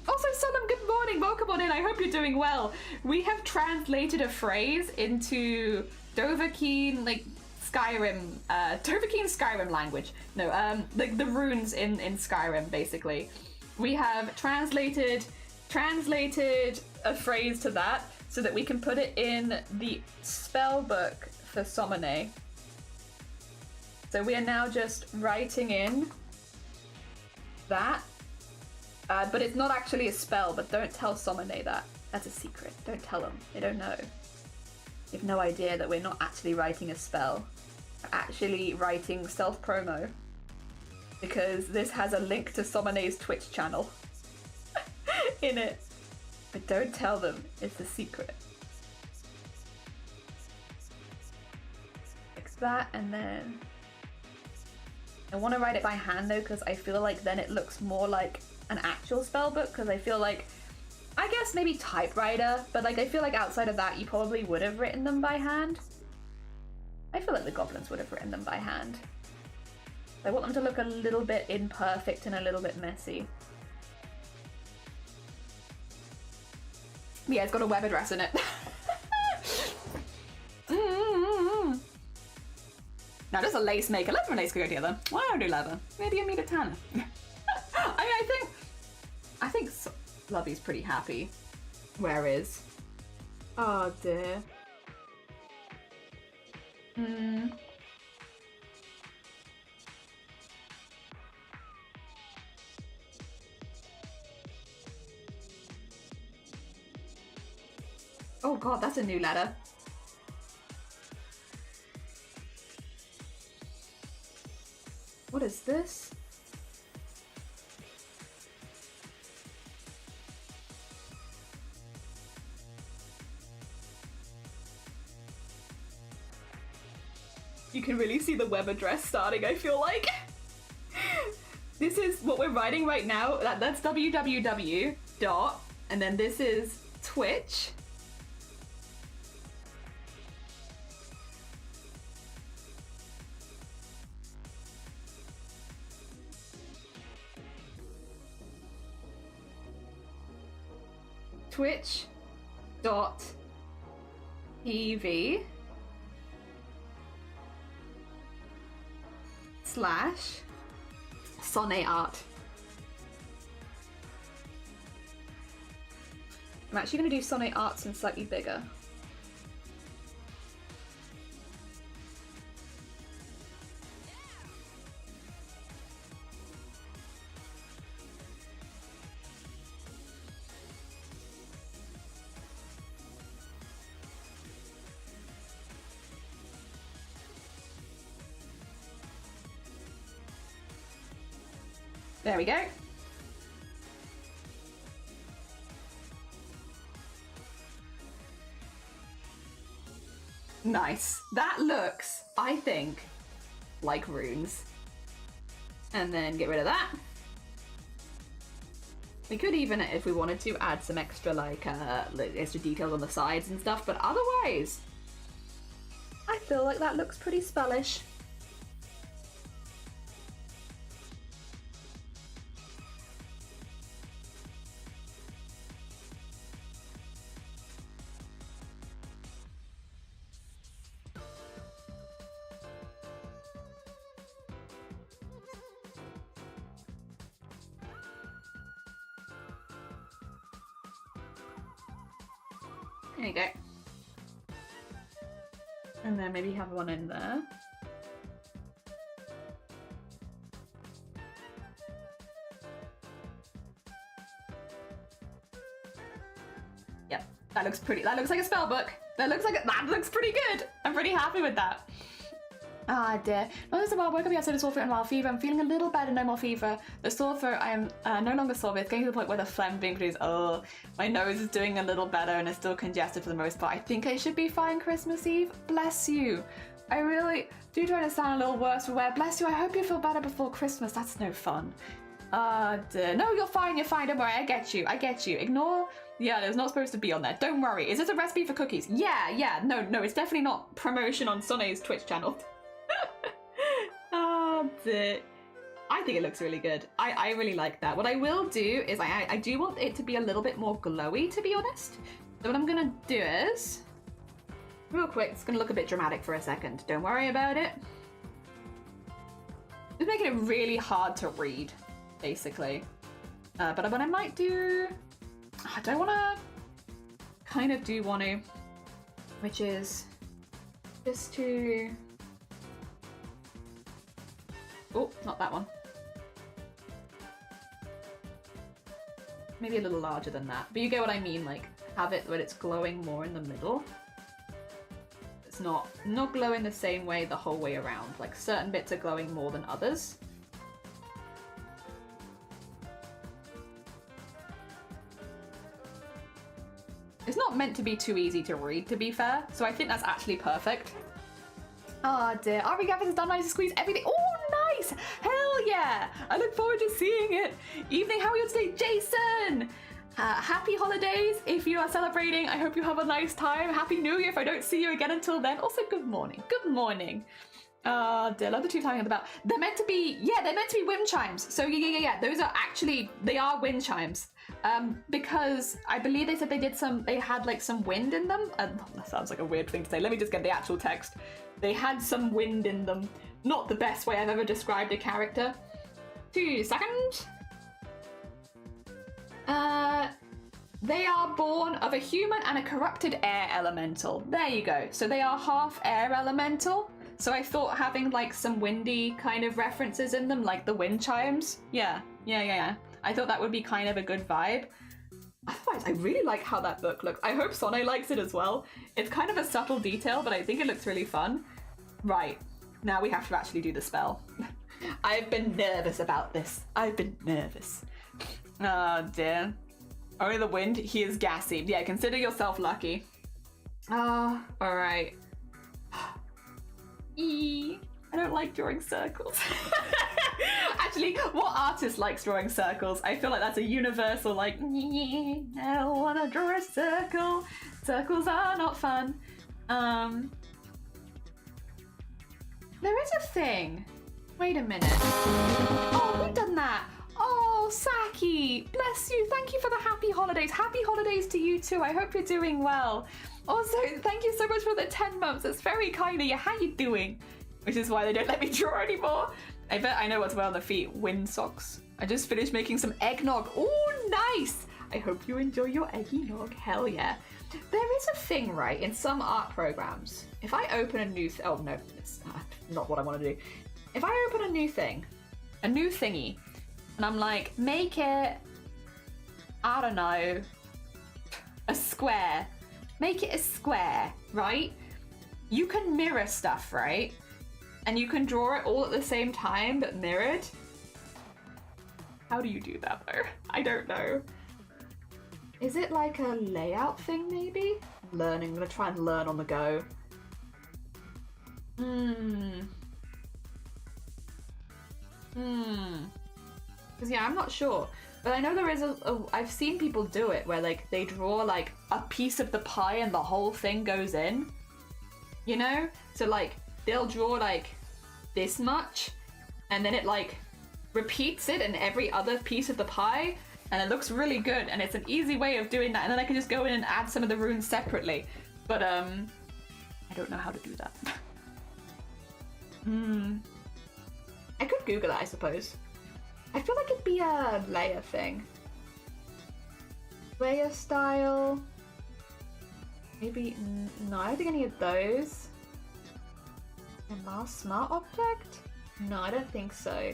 Also, Sunham, good morning, welcome on in, I hope you're doing well. We have translated a phrase into Dovahkiin, like Skyrim, Dovahkiin Skyrim language. No, like the runes in Skyrim, basically. We have translated a phrase to that so that we can put it in the spell book for Somone. So we are now just writing in that. But it's not actually a spell, but don't tell Somone that. That's a secret. Don't tell them. They don't know. They have no idea that we're not actually writing a spell. We're actually writing self-promo. Because this has a link to Somone's Twitch channel in it. But don't tell them. It's a secret. Fix that, and then... I want to write it by hand though, because I feel like then it looks more like an actual spell book, because I feel like, I guess maybe typewriter, but like I feel like outside of that you probably would have written them by hand. I feel like the goblins would have written them by hand. I want them to look a little bit imperfect and a little bit messy. Yeah, it's got a web address in it. Now there's a lace maker. Leather and lace could go together. Why don't I do leather? Maybe a meter tanner. I think Lovey's pretty happy. Where is? Oh dear. Oh god, that's a new letter. What is this? You can really see the web address starting, I feel like. This is what we're writing right now. That's www. And then this is Twitch. Twitch.tv/. Sonne Art. I'm actually going to do Sonne Arts and slightly bigger. There we go. Nice. That looks, I think, like runes. And then get rid of that. We could even, if we wanted to, add some extra like extra details on the sides and stuff, but otherwise, I feel like that looks pretty spellish. There you go. And then maybe have one in there. Yep, that looks pretty. That looks like a spell book. That looks pretty good. I'm pretty happy with that. Ah, dear. Not just a while, woke up yesterday, sore throat and mild fever. I'm feeling a little better, no more fever. The sore throat I am no longer sore with. It's getting to the point where the phlegm being produced. Oh, my nose is doing a little better and it's still congested for the most part. I think I should be fine Christmas Eve. Bless you. I really do try to sound a little worse for wear. Bless you. I hope you feel better before Christmas. That's no fun. Dear. No, you're fine. You're fine. Don't worry. I get you. I get you. Ignore. Yeah, there's not supposed to be on there. Don't worry. Is this a recipe for cookies? Yeah. No, it's definitely not promotion on Sonny's Twitch channel. Oh, dear. I think it looks really good. I really like that. What I will do is I do want it to be a little bit more glowy, to be honest. So what I'm gonna do is, real quick, it's gonna look a bit dramatic for a second. Don't worry about it. Just making it really hard to read, basically. But what I might do, I don't want to, kind of do want to, which is just to. Oh, not that one. Maybe a little larger than that. But you get what I mean, like, have it when it's glowing more in the middle. It's not glowing the same way the whole way around. Like, certain bits are glowing more than others. It's not meant to be too easy to read, to be fair. So I think that's actually perfect. Oh dear. Ari Gavin has done nice to squeeze everything. Oh, nice! Hell yeah! I look forward to seeing it. Evening, how are you today? Jason! Happy holidays if you are celebrating. I hope you have a nice time. Happy New Year if I don't see you again until then. Also, good morning. Good morning. Dear, love the two timing about. They're meant to be, they're meant to be wind chimes. So yeah. Those are actually, they are wind chimes. Because I believe they said they had like some wind in them. That sounds like a weird thing to say. Let me just get the actual text. They had some wind in them. Not the best way I've ever described a character. 2 seconds. They are born of a human and a corrupted air elemental. There you go. So they are half air elemental. So I thought having like some windy kind of references in them, like the wind chimes. Yeah. I thought that would be kind of a good vibe. Otherwise, I really like how that book looks. I hope Sonne likes it as well. It's kind of a subtle detail, but I think it looks really fun. Right, now we have to actually do the spell. I've been nervous about this. I've been nervous. Oh dear. Only the wind, he is gassy. Yeah, consider yourself lucky. All right. I don't like drawing circles. Actually, what artist likes drawing circles? I feel like that's a universal, like, I don't want to draw a circle. Circles are not fun. There is a thing. Wait a minute. Oh, we've done that. Oh, Saki, bless you. Thank you for the happy holidays. Happy holidays to you too. I hope you're doing well. Also, thank you so much for the 10 months. It's very kind of you. How you doing? Which is why they don't let me draw anymore. I bet I know what to wear on the feet. Wind socks. I just finished making some eggnog. Oh, nice. I hope you enjoy your eggnog. Hell yeah. There is a thing, right, in some art programs. If I open a new... oh, no. It's not what I want to do. If I open a new thing, a new thingy, and I'm like, make it, I don't know, a square. Make it a square, right? You can mirror stuff, right? And you can draw it all at the same time, but mirrored. How do you do that, though? I don't know. Is it like a layout thing, maybe? Learning. I'm gonna try and learn on the go. Because yeah, I'm not sure. But I know there is I've seen people do it where like they draw like a piece of the pie and the whole thing goes in. You know? So like they'll draw like this much and then it like repeats it in every other piece of the pie and it looks really good and it's an easy way of doing that, and then I can just go in and add some of the runes separately. But I don't know how to do that. I could Google it, I suppose. I feel like it'd be a layer thing. Layer style. Maybe, no, I don't think any of those. Smart object? No, I don't think so.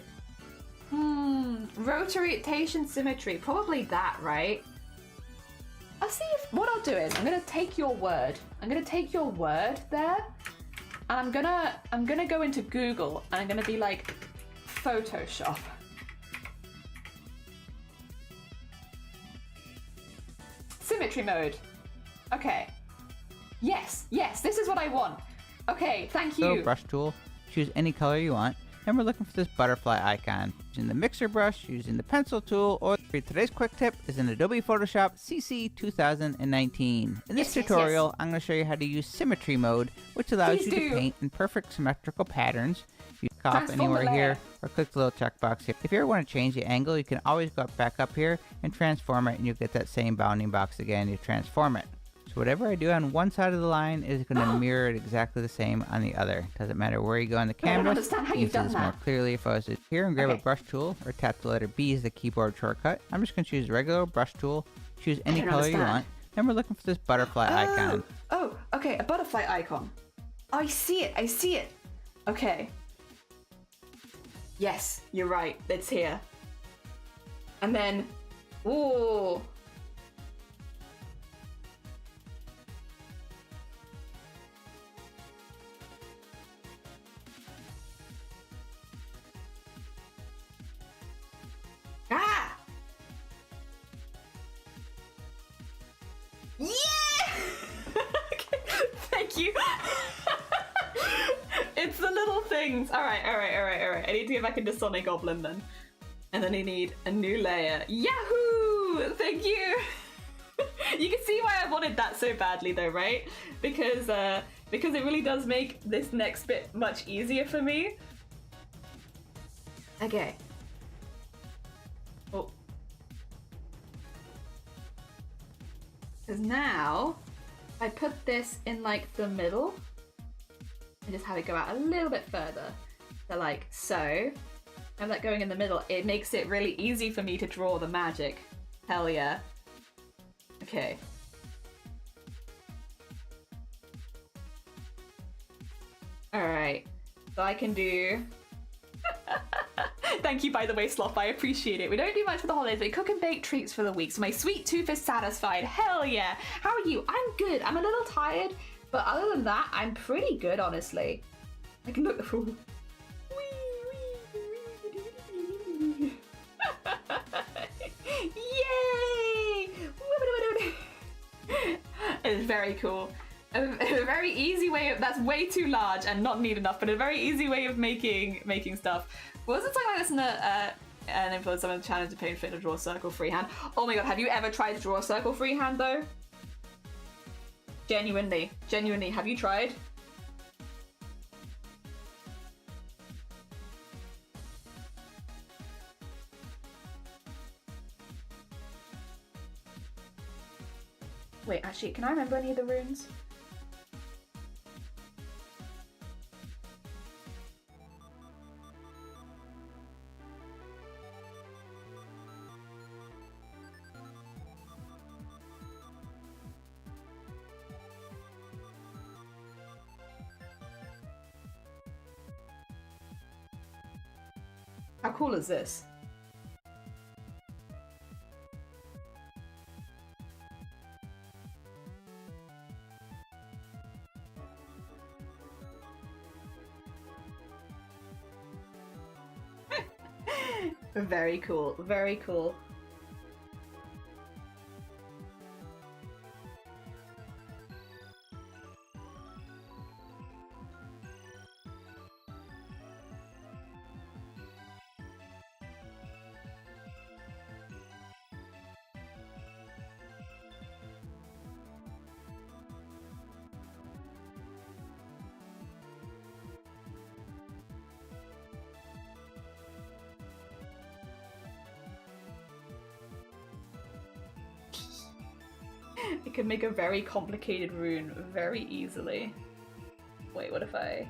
Rotation symmetry. Probably that, right? I'll see if, what I'll do is, I'm gonna take your word. I'm gonna take your word there. I'm gonna go into Google and I'm gonna be like Photoshop. Symmetry mode. Okay. Yes, this is what I want. Okay, thank you.
So brush tool, choose any color you want, and we're looking for this butterfly icon. Using the mixer brush, using the pencil tool, or today's quick tip is in Adobe Photoshop CC 2019. In this tutorial, I'm going to show you how to use symmetry mode, which allows you to paint in perfect symmetrical patterns. You click off anywhere here, or click the little checkbox here. If you ever want to change the angle, you can always go back up here and transform it, and you'll get that same bounding box again. You transform it. So whatever I do on one side of the line is going to mirror it exactly the same on the other. Doesn't matter where you go on the canvas.
I don't understand how you've done
this
that.
more clearly if I was to here and grab a brush tool or tap the letter B as the keyboard shortcut. I'm just going to choose a regular brush tool, choose any color you want, and we're looking for this butterfly icon.
Oh, okay, a butterfly icon. I see it. Okay. Yes, you're right. It's here. And then, ooh. Ah! Yeah! Okay, thank you. It's the little things. All right. I need to get back into Sonic Goblin then. And then I need a new layer. Yahoo! Thank you. You can see why I wanted that so badly though, right? Because it really does make this next bit much easier for me. Okay. Oh. Because now, if I put this in like the middle, and just have it go out a little bit further. So like so. Have that going in the middle. It makes it really easy for me to draw the magic. Hell yeah. Okay. Alright. So I can do... Thank you, by the way, Sloth. I appreciate it. We don't do much for the holidays, but we cook and bake treats for the week, so my sweet tooth is satisfied. Hell yeah. How are you? I'm good. I'm a little tired, but other than that, I'm pretty good, honestly. I can look... Ooh. Yay! It's very cool. A very easy way of... That's way too large and not neat enough, but a very easy way of making stuff. Was it something like this in an influence on the challenge to paint fit to draw a circle freehand? Oh my god, have you ever tried to draw a circle freehand though? Genuinely, have you tried? Wait, actually, can I remember any of the runes? How cool is this? Very cool, very cool. It could make a very complicated rune very easily. Wait, what if I...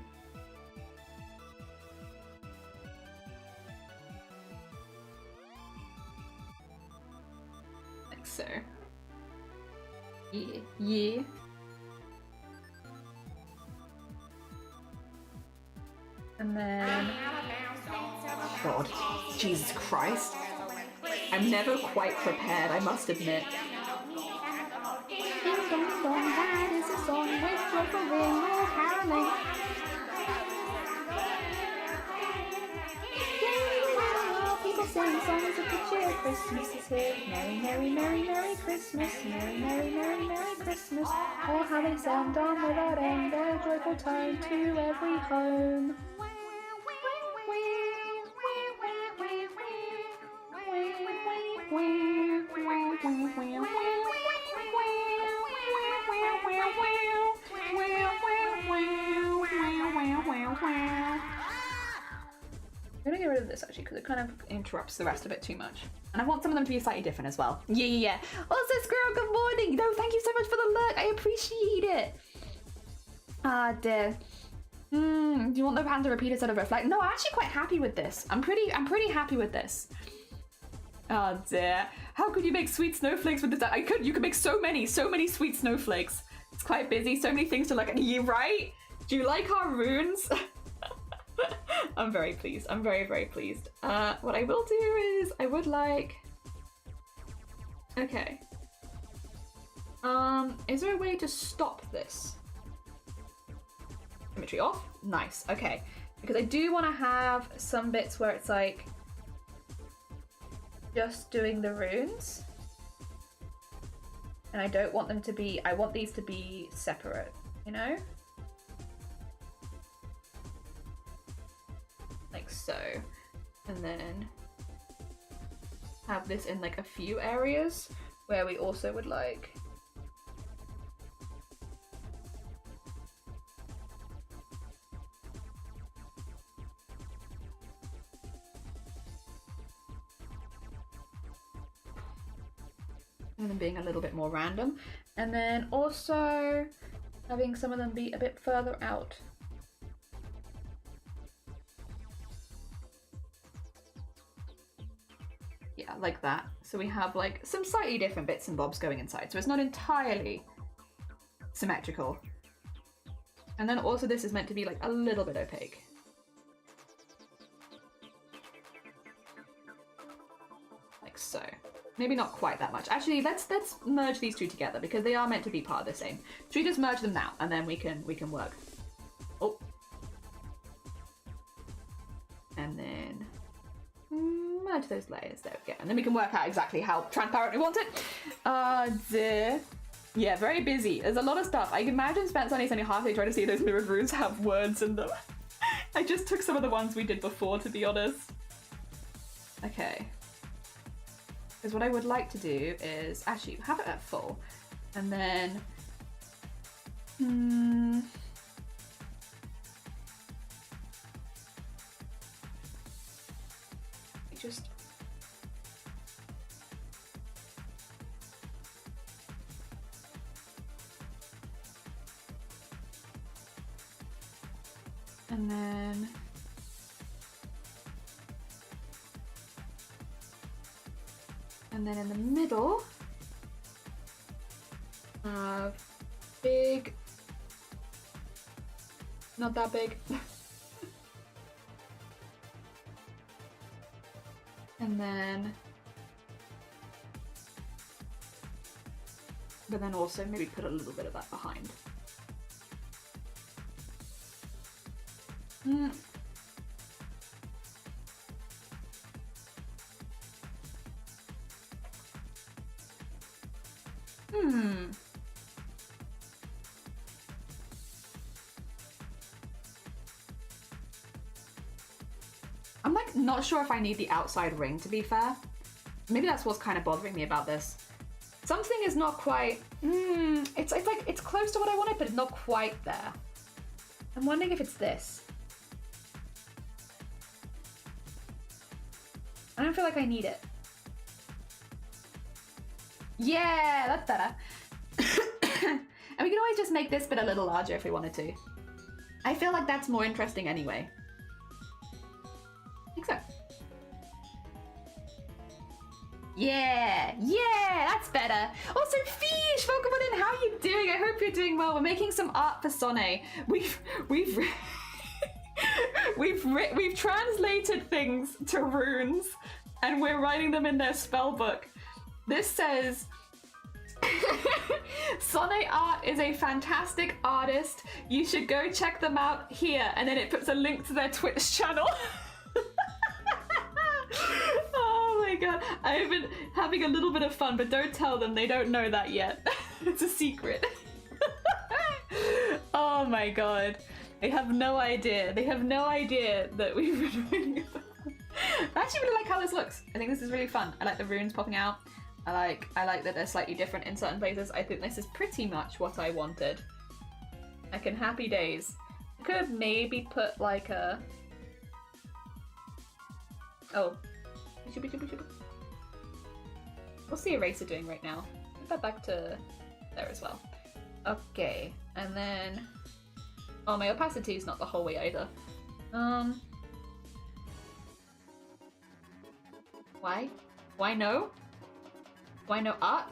Like so. Yeah. And then... God, Jesus Christ. I'm never quite prepared, I must admit.
Ding dong dong, that is a song with joyful ring or caroling.
Christmas is here. Merry, merry, merry, merry Christmas. Merry, merry, merry, merry Christmas. All having sound on without end. A joyful time to every home. I'm gonna get rid of this actually because it kind of interrupts the rest of it too much. And I want some of them to be slightly different as well. Yeah. Also, Squirrel, good morning. No, thank you so much for the look. I appreciate it. Ah, dear. Do you want the pan to repeat instead of reflect? No, I'm actually quite happy with this. I'm pretty happy with this. Oh dear. How could you make sweet snowflakes with this? You could make so many sweet snowflakes. It's quite busy, so many things to look at. You right? Do you like our runes? I'm very pleased. I'm very, very pleased. What I will do is I would like... Okay. Is there a way to stop this? Symmetry off? Nice. Okay. Because I do want to have some bits where it's like just doing the runes. And I don't want them to be... I want these to be separate, you know? Like so. And then have this in like a few areas where we also would like... and then being a little bit more random. And then also having some of them be a bit further out. Yeah, like that. So we have like some slightly different bits and bobs going inside. So it's not entirely symmetrical. And then also this is meant to be like a little bit opaque. Like so. Maybe not quite that much. Actually, let's merge these two together because they are meant to be part of the same. Should we just merge them now and then we can work? Oh. And then merge those layers. There we go. And then we can work out exactly how transparent we want it. Dear. Yeah, very busy. There's a lot of stuff. I can imagine Spencer spending half day trying to see those mirrored runes have words in them. I just took some of the ones we did before, to be honest. Okay. Because what I would like to do is actually have it at full, and then just and then in the middle, big, not that big, and then, but then also maybe put a little bit of that behind. I'm like not sure if I need the outside ring, to be fair. Maybe that's what's kind of bothering me about this. Something is not quite, it's like, it's close to what I wanted, but it's not quite there. I'm wondering if it's this. I don't feel like I need it. Yeah, that's better. And we can always just make this bit a little larger if we wanted to. I feel like that's more interesting anyway. I think so. Yeah, that's better. Also, Fish, welcome on in. How are you doing? I hope you're doing well. We're making some art for Sonne. We've translated things to runes, and we're writing them in their spell book. This says, Sonne Art is a fantastic artist. You should go check them out here. And then it puts a link to their Twitch channel. Oh my god, I've been having a little bit of fun, but don't tell them, they don't know that yet. It's a secret. Oh my god. They have no idea. They have no idea that we've been doing it. I actually really like how this looks. I think this is really fun. I like the runes popping out. I like that they're slightly different in certain places. I think this is pretty much what I wanted. I can happy days. I could have maybe put like a... Oh. What's the eraser doing right now? Put that back to there as well. Okay, and then... Oh, my opacity is not the whole way either. Why? Why no? Why no art?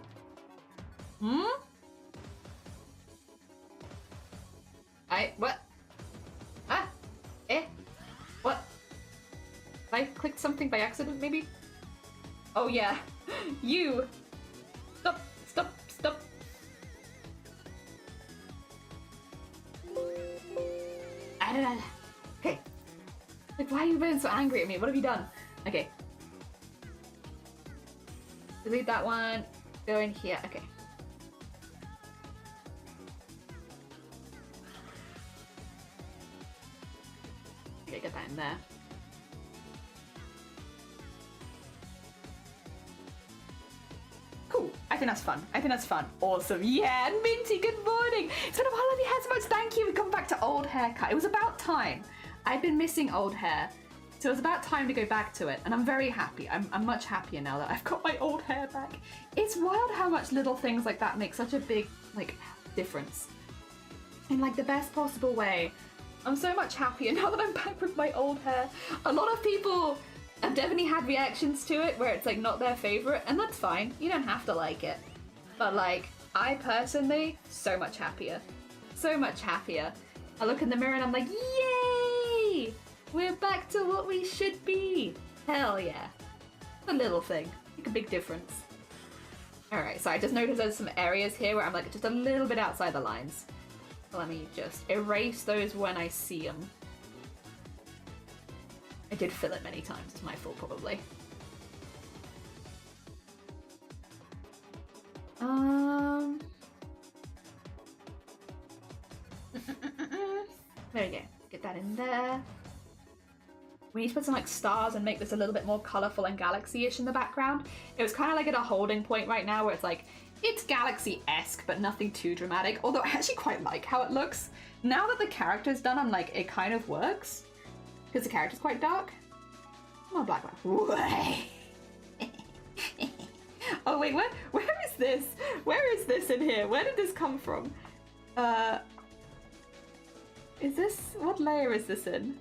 What? Ah! Eh? What? I clicked something by accident, maybe? Oh yeah. You! Stop! Stop! Stop! Okay. Like, why are you being so angry at me? What have you done? Okay. Delete that one. Go in here. Okay. Okay, get that in there. Cool. I think that's fun. I think that's fun. Awesome. Yeah, and Minty, good morning. It's been a while of your hair so much. Thank you. We've come back to old haircut. It was about time. I've been missing old hair. So it was about time to go back to it, and I'm very happy. I'm much happier now that I've got my old hair back. It's wild how much little things like that make such a big, like, difference. In, like, the best possible way. I'm so much happier now that I'm back with my old hair. A lot of people have definitely had reactions to it where it's, like, not their favorite, and that's fine. You don't have to like it. But, like, I personally, so much happier. So much happier. I look in the mirror and I'm like, yay! We're back to what we should be. Hell yeah. A little thing. Make a big difference. Alright, so I just noticed there's some areas here where I'm like just a little bit outside the lines. So let me just erase those when I see them. I did fill it many times. It's my fault, probably. There we go. Get that in there. We need to put some like stars and make this a little bit more colourful and galaxy-ish in the background. It was kind of like at a holding point right now where it's like, it's galaxy-esque, but nothing too dramatic. Although I actually quite like how it looks. Now that the character's done, I'm like, it kind of works. Because the character's quite dark. Oh, black one. Oh wait, where is this? Where is this in here? Where did this come from? Is this, what layer is this in?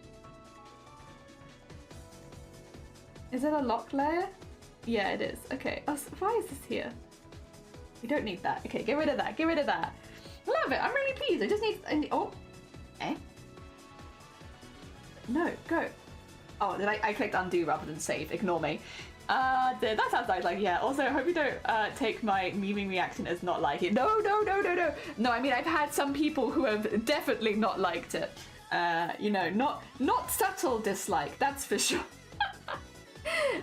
Is it a locked layer? Yeah, it is. Okay. Oh, so why is this here? We don't need that. Okay, get rid of that. Get rid of that. Love it. I'm really pleased. I just need... Oh. Eh? No, go. Oh, did I clicked undo rather than save. Ignore me. That sounds like, yeah. Also, I hope you don't take my memeing reaction as not like it. No. No, I mean, I've had some people who have definitely not liked it. You know, not subtle dislike, that's for sure.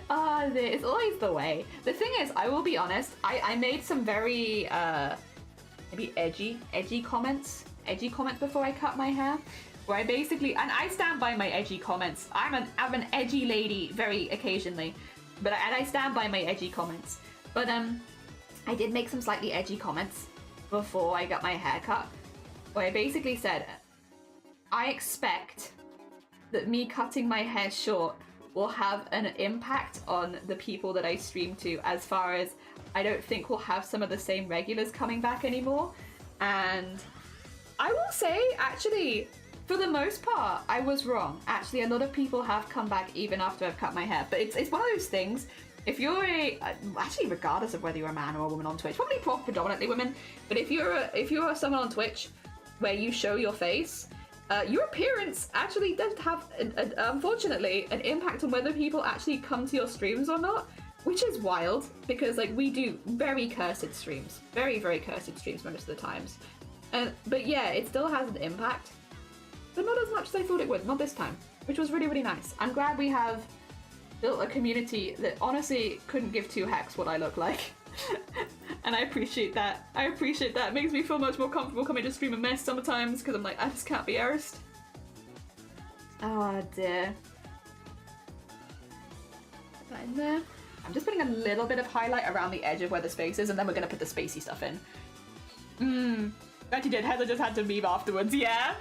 It's always the way. The thing is, I will be honest, I made some very, maybe edgy comments before I cut my hair. Where I basically, and I stand by my edgy comments. I'm an edgy lady very occasionally. And I stand by my edgy comments. But I did make some slightly edgy comments before I got my hair cut. Where I basically said, I expect that me cutting my hair short will have an impact on the people that I stream to, as far as I don't think we'll have some of the same regulars coming back anymore. And I will say, actually, for the most part, I was wrong. Actually, a lot of people have come back even after I've cut my hair. But it's one of those things, if you're actually regardless of whether you're a man or a woman on Twitch, probably predominantly women, but if you're someone on Twitch where you show your face, your appearance actually does have, unfortunately, an impact on whether people actually come to your streams or not, which is wild, because like we do very cursed streams, very cursed streams most of the times. But yeah, it still has an impact. But not as much as I thought it would, not this time, which was really nice. I'm glad we have built a community that honestly couldn't give two hecks what I look like. And I appreciate that. It makes me feel much more comfortable coming to stream a mess sometimes, because I'm like, I just can't be arsed. Oh dear. Put that in there. I'm just putting a little bit of highlight around the edge of where the space is, and then we're gonna put the spacey stuff in. Bet you did. Heather just had to meme afterwards. Yeah.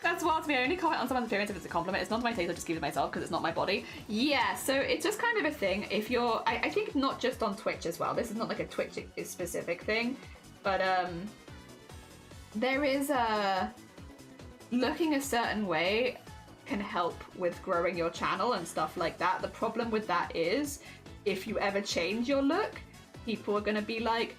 That's wild to me. I only comment on someone's appearance if it's a compliment. It's not to my taste, I just keep it to myself because it's not my body. Yeah, so it's just kind of a thing. If you're, I think not just on Twitch as well. This is not like a Twitch specific thing, but there is looking a certain way can help with growing your channel and stuff like that. The problem with that is if you ever change your look, people are gonna be like,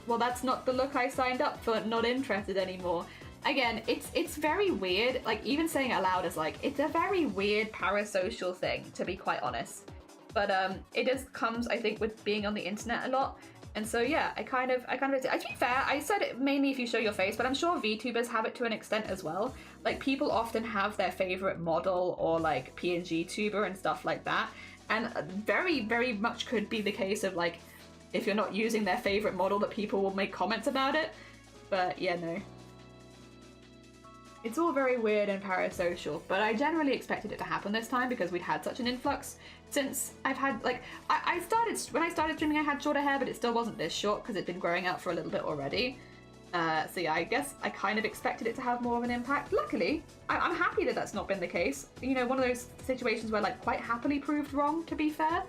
well, that's not the look I signed up for, not interested anymore. Again, it's very weird, like even saying it aloud is like, it's a very weird parasocial thing, to be quite honest. But it just comes, I think, with being on the internet a lot. And so yeah, I kind of, to be fair, I said it mainly if you show your face, but I'm sure VTubers have it to an extent as well. Like people often have their favorite model or like PNG tuber and stuff like that. And very, very much could be the case of like, if you're not using their favorite model, that people will make comments about it. But yeah, no. It's all very weird and parasocial, but I generally expected it to happen this time because we'd had such an influx. Since I've had, like, when I started streaming I had shorter hair, but it still wasn't this short because it'd been growing out for a little bit already. So yeah, I guess I kind of expected it to have more of an impact. Luckily, I'm happy that that's not been the case. You know, one of those situations where like quite happily proved wrong, to be fair.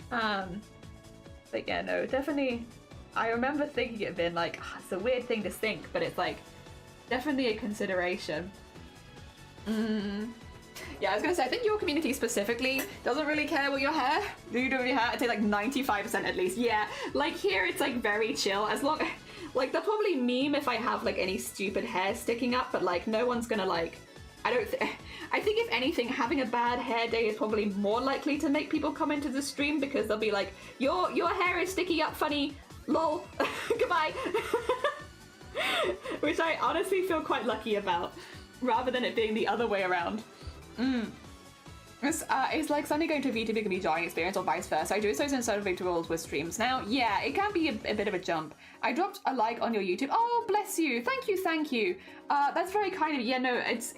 But yeah, no, definitely, I remember thinking it being like, oh, it's a weird thing to think, but it's like, definitely a consideration. Yeah, I was gonna say, I think your community specifically doesn't really care what your hair, you do with your hair. I'd say like 95% at least. Yeah, like here it's like very chill. As long, like they'll probably meme if I have like any stupid hair sticking up, but like no one's gonna like, I think if anything, having a bad hair day is probably more likely to make people come into the stream because they'll be like, your hair is sticking up funny, lol, goodbye. Which I honestly feel quite lucky about, rather than it being the other way around. It's like suddenly going to a VTuber can be a jarring experience or vice versa. I do so instead of visuals with streams now. Yeah, it can be a bit of a jump. I dropped a like on your YouTube. Oh, bless you. Thank you. That's very kind of you. Yeah, no, it's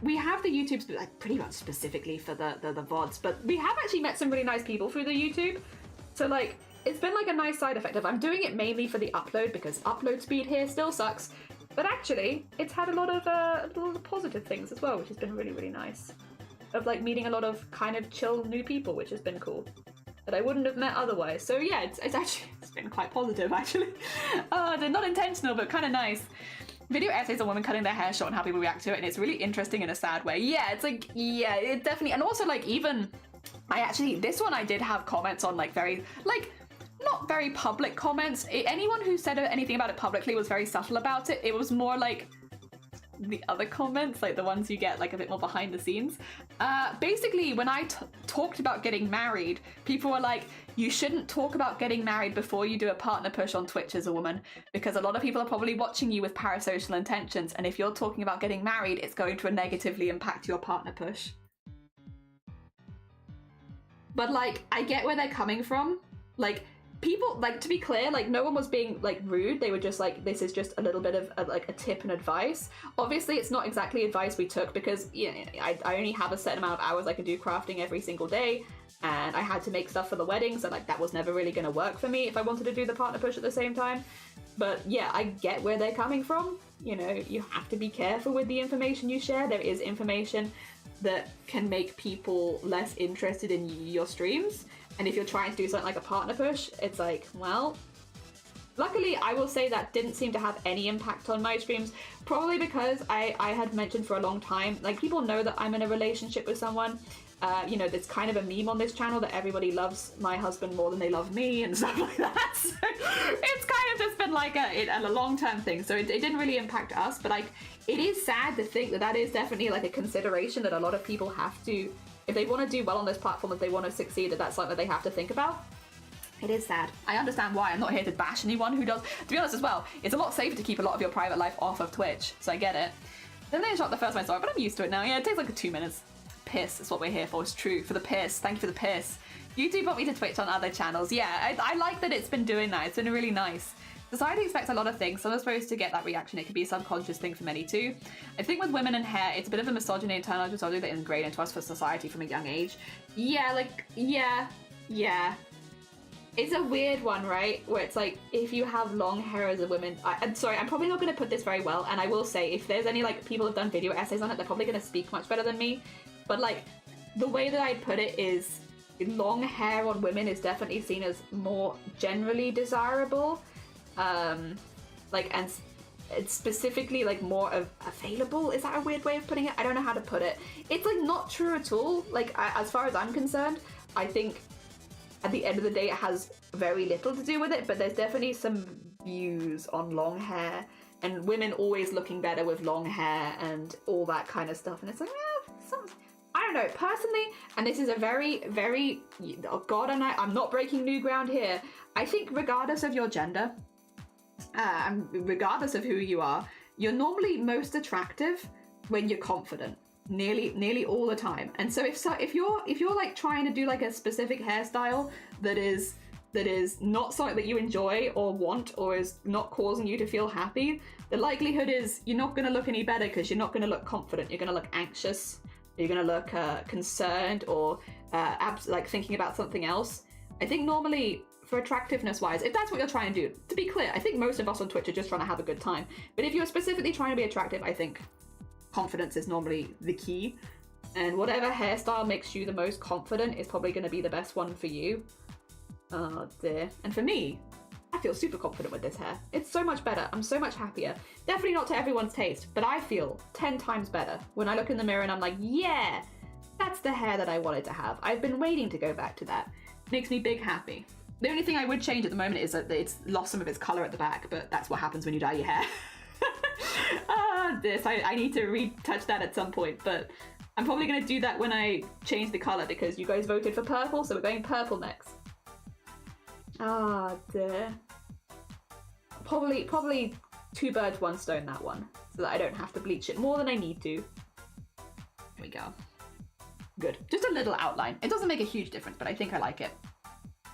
we have the YouTubes like pretty much specifically for the VODs, but we have actually met some really nice people through the YouTube. So like, it's been like a nice side effect of I'm doing it mainly for the upload because upload speed here still sucks. But actually, it's had a lot of positive things as well, which has been really, really nice. Of like meeting a lot of kind of chill new people, which has been cool. That I wouldn't have met otherwise. So yeah, it's been quite positive actually. They're not intentional, but kind of nice. Video essays on women cutting their hair short and how people react to it, and it's really interesting in a sad way. Yeah, it's like, yeah, it definitely, and also like even, this one I did have comments on like very, like, not very public comments. Anyone who said anything about it publicly was very subtle about it. It was more like the other comments, like the ones you get like a bit more behind the scenes. Basically, when I talked about getting married, people were like, you shouldn't talk about getting married before you do a partner push on Twitch as a woman, because a lot of people are probably watching you with parasocial intentions, and if you're talking about getting married, it's going to negatively impact your partner push. But like, I get where they're coming from. Like, people, like, to be clear, like, no one was being, like, rude. They were just like, this is just a little bit of, like, a tip and advice. Obviously, it's not exactly advice we took because, you know, I only have a certain amount of hours I can do crafting every single day, and I had to make stuff for the wedding, so, like, that was never really going to work for me if I wanted to do the partner push at the same time. But, yeah, I get where they're coming from. You know, you have to be careful with the information you share. There is information that can make people less interested in your streams. And if you're trying to do something like a partner push, it's like, well, luckily I will say that didn't seem to have any impact on my streams, probably because I had mentioned for a long time, like, people know that I'm in a relationship with someone. You know, there's kind of a meme on this channel that everybody loves my husband more than they love me and stuff like that. So it's kind of just been like a long-term thing. So it didn't really impact us, but like, it is sad to think that that is definitely like a consideration that a lot of people have to, if they want to do well on this platform, if they want to succeed, that's something that they have to think about. It is sad. I understand why. I'm not here to bash anyone who does. To be honest as well, it's a lot safer to keep a lot of your private life off of Twitch, so I get it. Then they shot the first one I saw it, but I'm used to it now. Yeah, it takes like 2 minutes. piss is what we're here for. It's true, for the piss. Thank you for the piss. YouTube want me to Twitch on other channels. Yeah, I like that it's been doing that. It's been really nice. Society expects a lot of things. Some are supposed to get that reaction. It could be a subconscious thing for many too. I think with women and hair, it's a bit of a misogyny, internalized misogyny that is ingrained into us for society from a young age. Yeah, like, yeah. It's a weird one, right? Where it's like, if you have long hair as a woman... I'm sorry, I'm probably not going to put this very well, and I will say, if there's any, like, people who've done video essays on it, they're probably going to speak much better than me. But, like, the way that I'd put it is, long hair on women is definitely seen as more generally desirable. Like, and it's specifically, like, more available. Is that a weird way of putting it? I don't know how to put it. It's, like, not true at all. Like, as far as I'm concerned, I think... at the end of the day, it has very little to do with it, but there's definitely some views on long hair and women always looking better with long hair and all that kind of stuff. And it's like, I don't know, personally, and this is a very, very, oh God, I'm not breaking new ground here. I think regardless of your gender, regardless of who you are, you're normally most attractive when you're confident. Nearly all the time. And so if you're like trying to do like a specific hairstyle that is not something that you enjoy or want or is not causing you to feel happy, the likelihood is you're not going to look any better because you're not going to look confident. You're going to look anxious. You're going to look concerned or like thinking about something else. I think normally for attractiveness wise, if that's what you're trying to do, to be clear, I think most of us on Twitch are just trying to have a good time. But if you're specifically trying to be attractive, I think confidence is normally the key, and whatever hairstyle makes you the most confident is probably going to be the best one for you. Oh dear. And for me, I feel super confident with this hair. It's so much better. I'm so much happier. Definitely not to everyone's taste, but I feel 10 times better when I look in the mirror and I'm like, yeah, that's the hair that I wanted to have. I've been waiting to go back to that. Makes me big happy. The only thing I would change at the moment is that it's lost some of its colour at the back, but that's what happens when you dye your hair. I need to retouch that at some point, but I'm probably going to do that when I change the colour because you guys voted for purple, so we're going purple next. Dear. Probably 2 birds, 1 stone that one, so that I don't have to bleach it more than I need to. There we go. Good. Just a little outline. It doesn't make a huge difference, but I think I like it.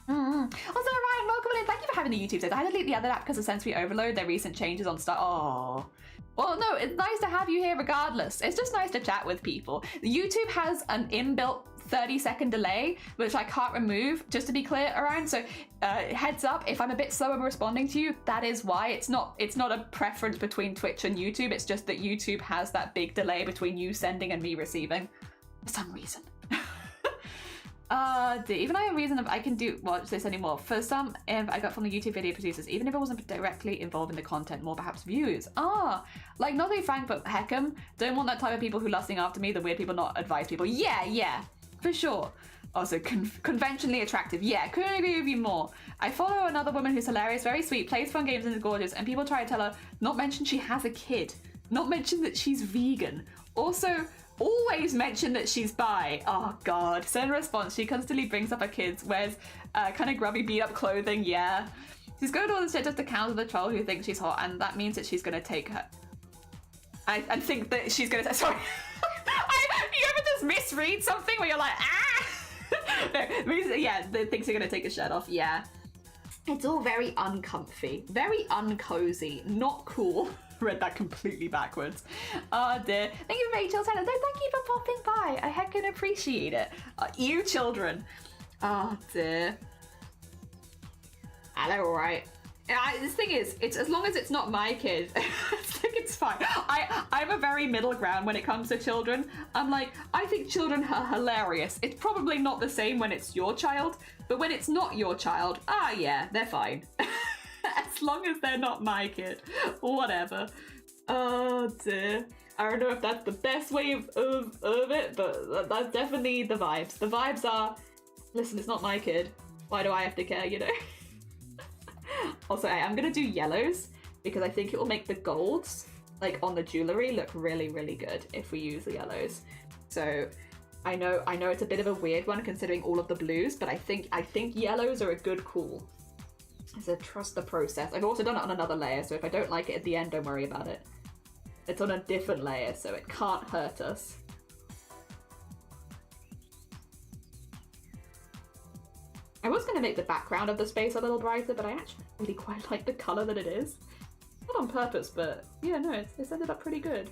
Also, Ryan, welcome in. Thank you for having the YouTube set. I had to delete the other app because of sensory overload, their recent changes on stuff. Oh. Well, no, it's nice to have you here regardless. It's just nice to chat with people. YouTube has an inbuilt 30-second delay, which I can't remove, just to be clear around. So heads up, if I'm a bit slower responding to you, that is why. It's not a preference between Twitch and YouTube. It's just that YouTube has that big delay between you sending and me receiving for some reason. Even I have a reason I can watch this anymore. For some, I got from the YouTube video producers, even if I wasn't directly involved in the content, more perhaps views. Like not only Frank, but Heckham. Don't want that type of people who lusting after me, the weird people, not advice people. Yeah, for sure. Also, conventionally attractive. Yeah, couldn't agree with you more. I follow another woman who's hilarious, very sweet, plays fun games and is gorgeous, and people try to tell her, not mention she has a kid, not mention that she's vegan. Also, always mention that she's bi. Oh god. So in response, she constantly brings up her kids, wears kind of grubby beat up clothing. Yeah. She's going to all this shit just to counter the troll who thinks she's hot, and that means that she's going to take her... I think that she's going to... Sorry. You ever just misread something where you're like, no, yeah, the things are going to take a shirt off. Yeah. It's all very uncomfy, very uncozy, not cool. Read that completely backwards. Oh dear. Thank you, Rachel. No, thank you for popping by. I heckin' appreciate it. You children. Oh dear. I know, right? This thing is, it's as long as it's not my kid, I think it's fine. I'm a very middle ground when it comes to children. I'm like, I think children are hilarious. It's probably not the same when it's your child, but when it's not your child, yeah, they're fine. As long as they're not my kid. Whatever. Oh dear. I don't know if that's the best way of it, but that's definitely the vibes. The vibes are, listen, it's not my kid. Why do I have to care, you know? Also, I'm gonna do yellows because I think it will make the golds, like on the jewelry, look really, really good if we use the yellows. So I know it's a bit of a weird one considering all of the blues, but I think yellows are a good call. So trust the process. I've also done it on another layer, so if I don't like it at the end, don't worry about it. It's on a different layer, so it can't hurt us. I was going to make the background of the space a little brighter, but I actually really quite like the color that it is. Not on purpose, but yeah, no, it's ended up pretty good.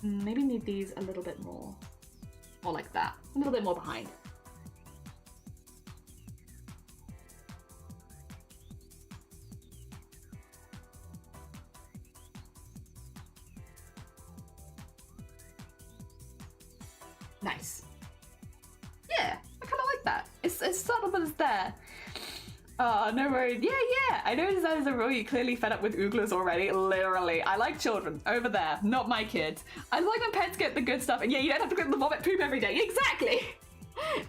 Maybe need these a little bit more. Or like that. A little bit more behind. Nice. Yeah, I kind of like that. It's subtle, but it's there. Oh, no worries. Yeah. I noticed that as a rule, you're clearly fed up with ooglers already. Literally. I like children. Over there. Not my kids. I like when pets get the good stuff. And yeah, you don't have to get the vomit poop every day. Exactly.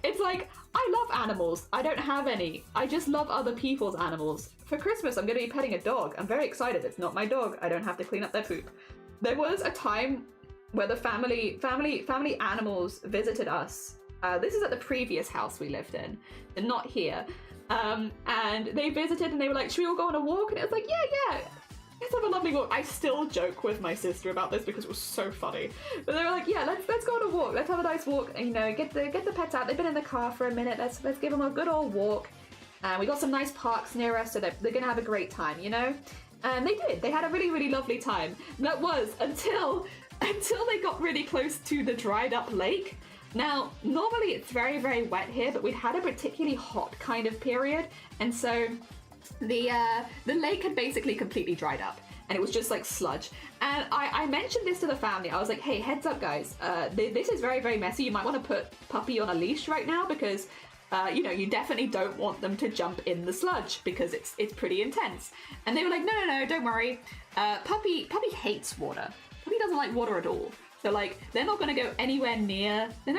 It's like, I love animals. I don't have any. I just love other people's animals. For Christmas, I'm going to be petting a dog. I'm very excited. It's not my dog. I don't have to clean up their poop. There was a time where the family animals visited us. This is at the previous house we lived in, and not here. And they visited and they were like, should we all go on a walk? And it was like, yeah, let's have a lovely walk. I still joke with my sister about this because it was so funny. But they were like, yeah, let's go on a walk. Let's have a nice walk. And, you know, get the pets out. They've been in the car for a minute. Let's give them a good old walk. And we got some nice parks near us, so they're gonna have a great time, you know? And they did. They had a really, really lovely time. And that was until they got really close to the dried up lake. Now, normally it's very, very wet here, but we'd had a particularly hot kind of period, and so the lake had basically completely dried up, and it was just like sludge. And I mentioned this to the family. I was like, hey, heads up, guys. This is very, very messy. You might want to put Puppy on a leash right now because, you know, you definitely don't want them to jump in the sludge because it's pretty intense. And they were like, no, don't worry. Puppy hates water. Puppy doesn't like water at all. So like, they're not going to go anywhere near, that. They're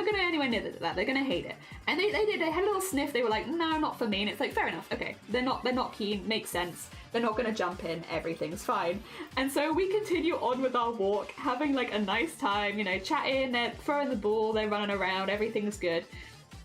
going to hate it. And they did, they had a little sniff. They were like, no, not for me. And it's like, fair enough. Okay. They're not keen. Makes sense. They're not going to jump in. Everything's fine. And so we continue on with our walk, having like a nice time, you know, chatting, they're throwing the ball, they're running around, everything's good.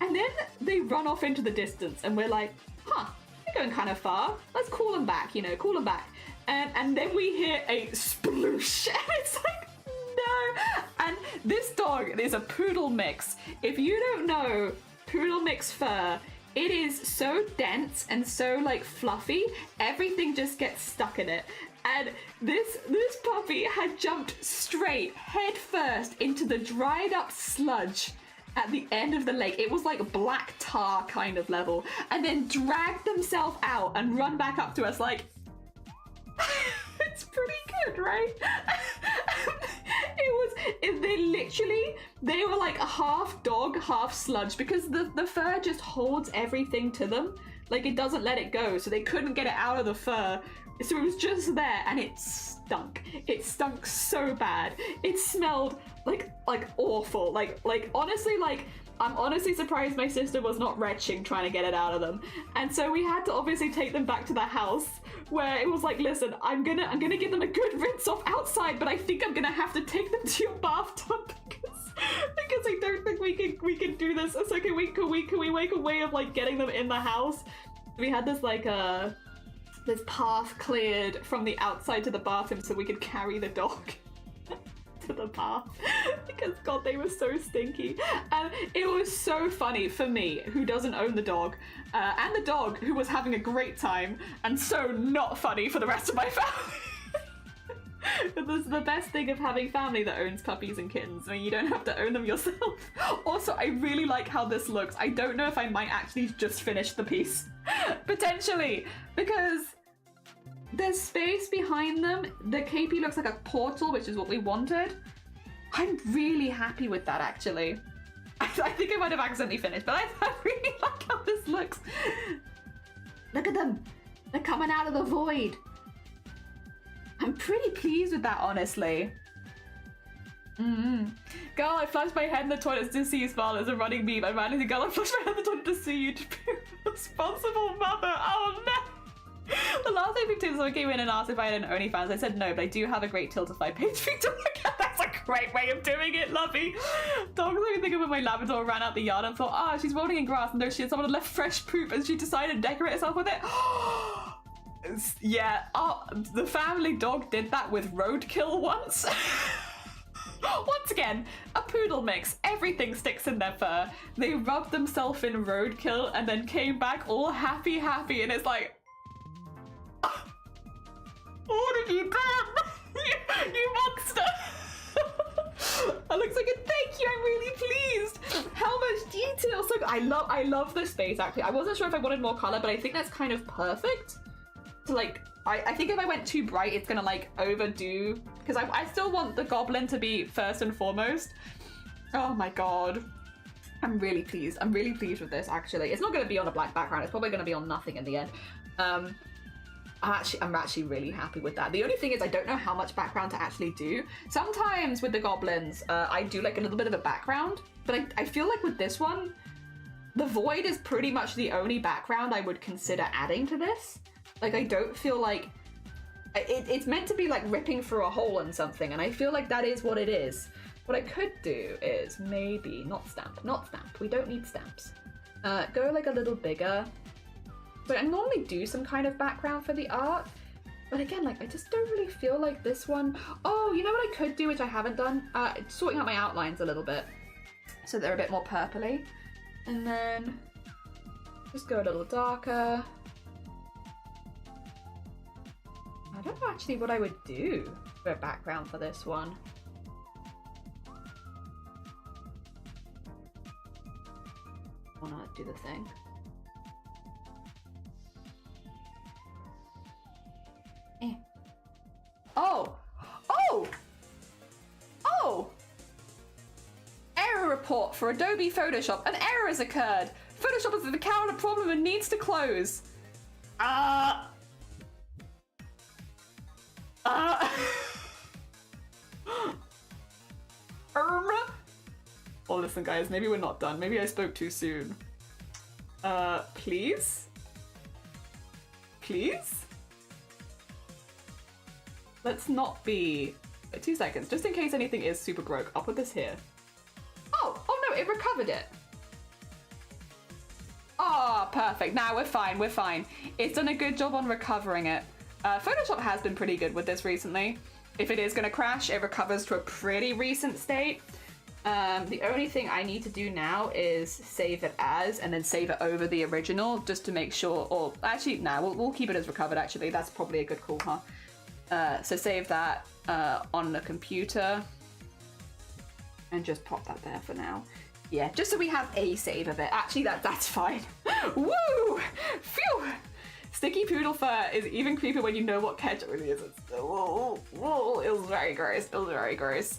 And then they run off into the distance and we're like, they're going kind of far. Let's call them back, you know, call them back. And then we hear a sploosh. And it's like, no. And this dog is a poodle mix. If you don't know poodle mix fur, it is so dense and so like fluffy, everything just gets stuck in it. And this puppy had jumped straight head first into the dried up sludge at the end of the lake. It was like black tar kind of level, and then dragged themselves out and run back up to us like, it's pretty good, right? They were like half dog, half sludge, because the fur just holds everything to them. Like, it doesn't let it go, so they couldn't get it out of the fur. So it was just there, and it stunk. It stunk so bad. It smelled like awful. Like honestly, like, I'm honestly surprised my sister was not retching trying to get it out of them. And so we had to obviously take them back to the house, where it was like, listen, I'm gonna give them a good rinse off outside, but I think I'm gonna have to take them to your bathtub because I don't think we can do this. So can we make a way of like getting them in the house? We had this like this path cleared from the outside to the bathroom so we could carry the dog to the bath because God, they were so stinky. And it was so funny for me, who doesn't own the dog, and the dog, who was having a great time, and so not funny for the rest of my family. But this is the best thing of having family that owns puppies and kittens. I mean, you don't have to own them yourself. Also, I really like how this looks. I don't know if I might actually just finish the piece. Potentially, because there's space behind them. The KP looks like a portal, which is what we wanted. I'm really happy with that, actually. I think I might have accidentally finished, but I really like how this looks. Look at them. They're coming out of the void. I'm pretty pleased with that, honestly. Girl, I flushed my head in the toilet to see you smile as a running meme. I randomly, girl, I flushed my head in the toilet to see you. Responsible mother. Oh no. The last time someone came in and asked if I had an OnlyFans, I said no, but I do have a great Tiltify page for you to look at. That's a great way of doing it, lovey. Dogs, I think of when my Labrador ran out the yard and thought, she's rolling in grass, and there someone had left fresh poop and she decided to decorate herself with it. Yeah, the family dog did that with roadkill once. Once again, a poodle mix. Everything sticks in their fur. They rubbed themselves in roadkill and then came back all happy, and it's like, what have you done? you monster! Alex like, thank you, I'm really pleased. How much detail. So I love this space actually. I wasn't sure if I wanted more color, but I think that's kind of perfect. So like, I think if I went too bright, it's gonna like overdo, because I still want the goblin to be first and foremost. Oh my god. I'm really pleased. I'm really pleased with this actually. It's not gonna be on a black background. It's probably gonna be on nothing in the end. I'm actually really happy with that. The only thing is I don't know how much background to actually do. Sometimes with the goblins, I do like a little bit of a background, but I feel like with this one, the void is pretty much the only background I would consider adding to this. Like, I don't feel like... It's meant to be like ripping through a hole in something, and I feel like that is what it is. What I could do is maybe... Not stamp. We don't need stamps. Go like a little bigger. So I normally do some kind of background for the art, but again, like, I just don't really feel like this one. Oh, you know what I could do, which I haven't done? Sorting out my outlines a little bit, so they're a bit more purpley. And then just go a little darker. I don't know actually what I would do for a background for this one. I wanna do the thing. Oh! Error report for Adobe Photoshop. An error has occurred. Photoshop has encountered a problem and needs to close. Oh, listen, guys. Maybe we're not done. Maybe I spoke too soon. Please? Please? Let's not be... 2 seconds, just in case anything is super broke. I'll put this here. Oh no, it recovered it. Oh, perfect. Now we're fine. It's done a good job on recovering it. Photoshop has been pretty good with this recently. If it is gonna crash, it recovers to a pretty recent state. The only thing I need to do now is save it as, and then save it over the original, just to make sure, or actually, no, we'll keep it as recovered actually. That's probably a good call, huh? So save that on the computer and just pop that there for now. Yeah, just so we have a save of it. Actually, that's fine. Woo! Phew! Sticky poodle fur is even creepier when you know what ketchup really is. It was very gross.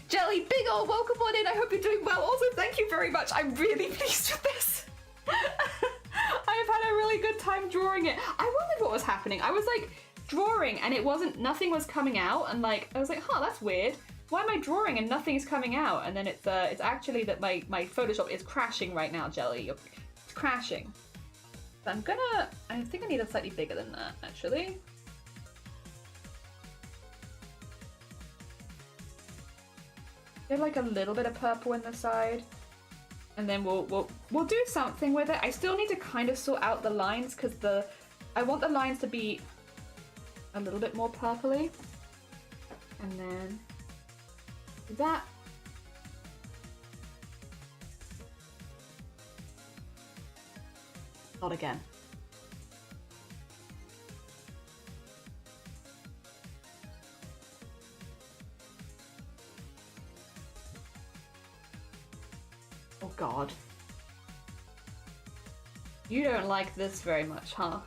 Jelly, big ol' welcome on in. I hope you're doing well. Also, thank you very much. I'm really pleased with this. I've had a really good time drawing it. I wondered what was happening. I was like drawing and nothing was coming out, and like I was like, huh, that's weird. Why am I drawing and nothing's coming out? And then it's actually that my Photoshop is crashing right now, Jelly. It's crashing. So I think I need a slightly bigger than that, actually. Get like a little bit of purple in the side, and then we'll do something with it. I still need to kind of sort out the lines because I want the lines to be a little bit more purpley, and then that. Not again. Oh God. You don't like this very much, huh?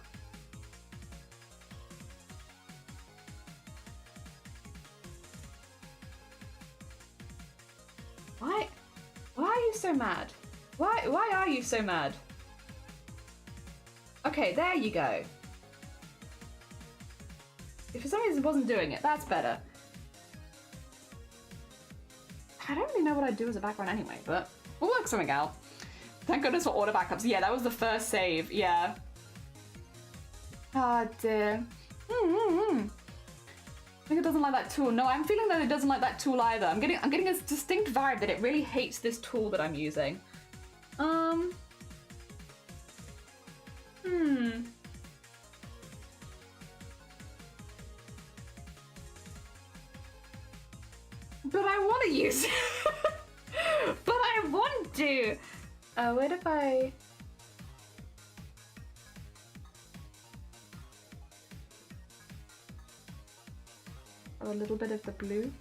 Why are you so mad? Why are you so mad? Okay, there you go. If for some reason it wasn't doing it, that's better. I don't really know what I'd do as a background anyway, but we'll work something out. Thank goodness for auto backups. Yeah, that was the first save, yeah. Oh dear. I think it doesn't like that tool. No, I'm feeling that it doesn't like that tool either. I'm getting a distinct vibe that it really hates this tool that I'm using. But I want to use it. But I want to. Where if I... Oh, a little bit of the blue.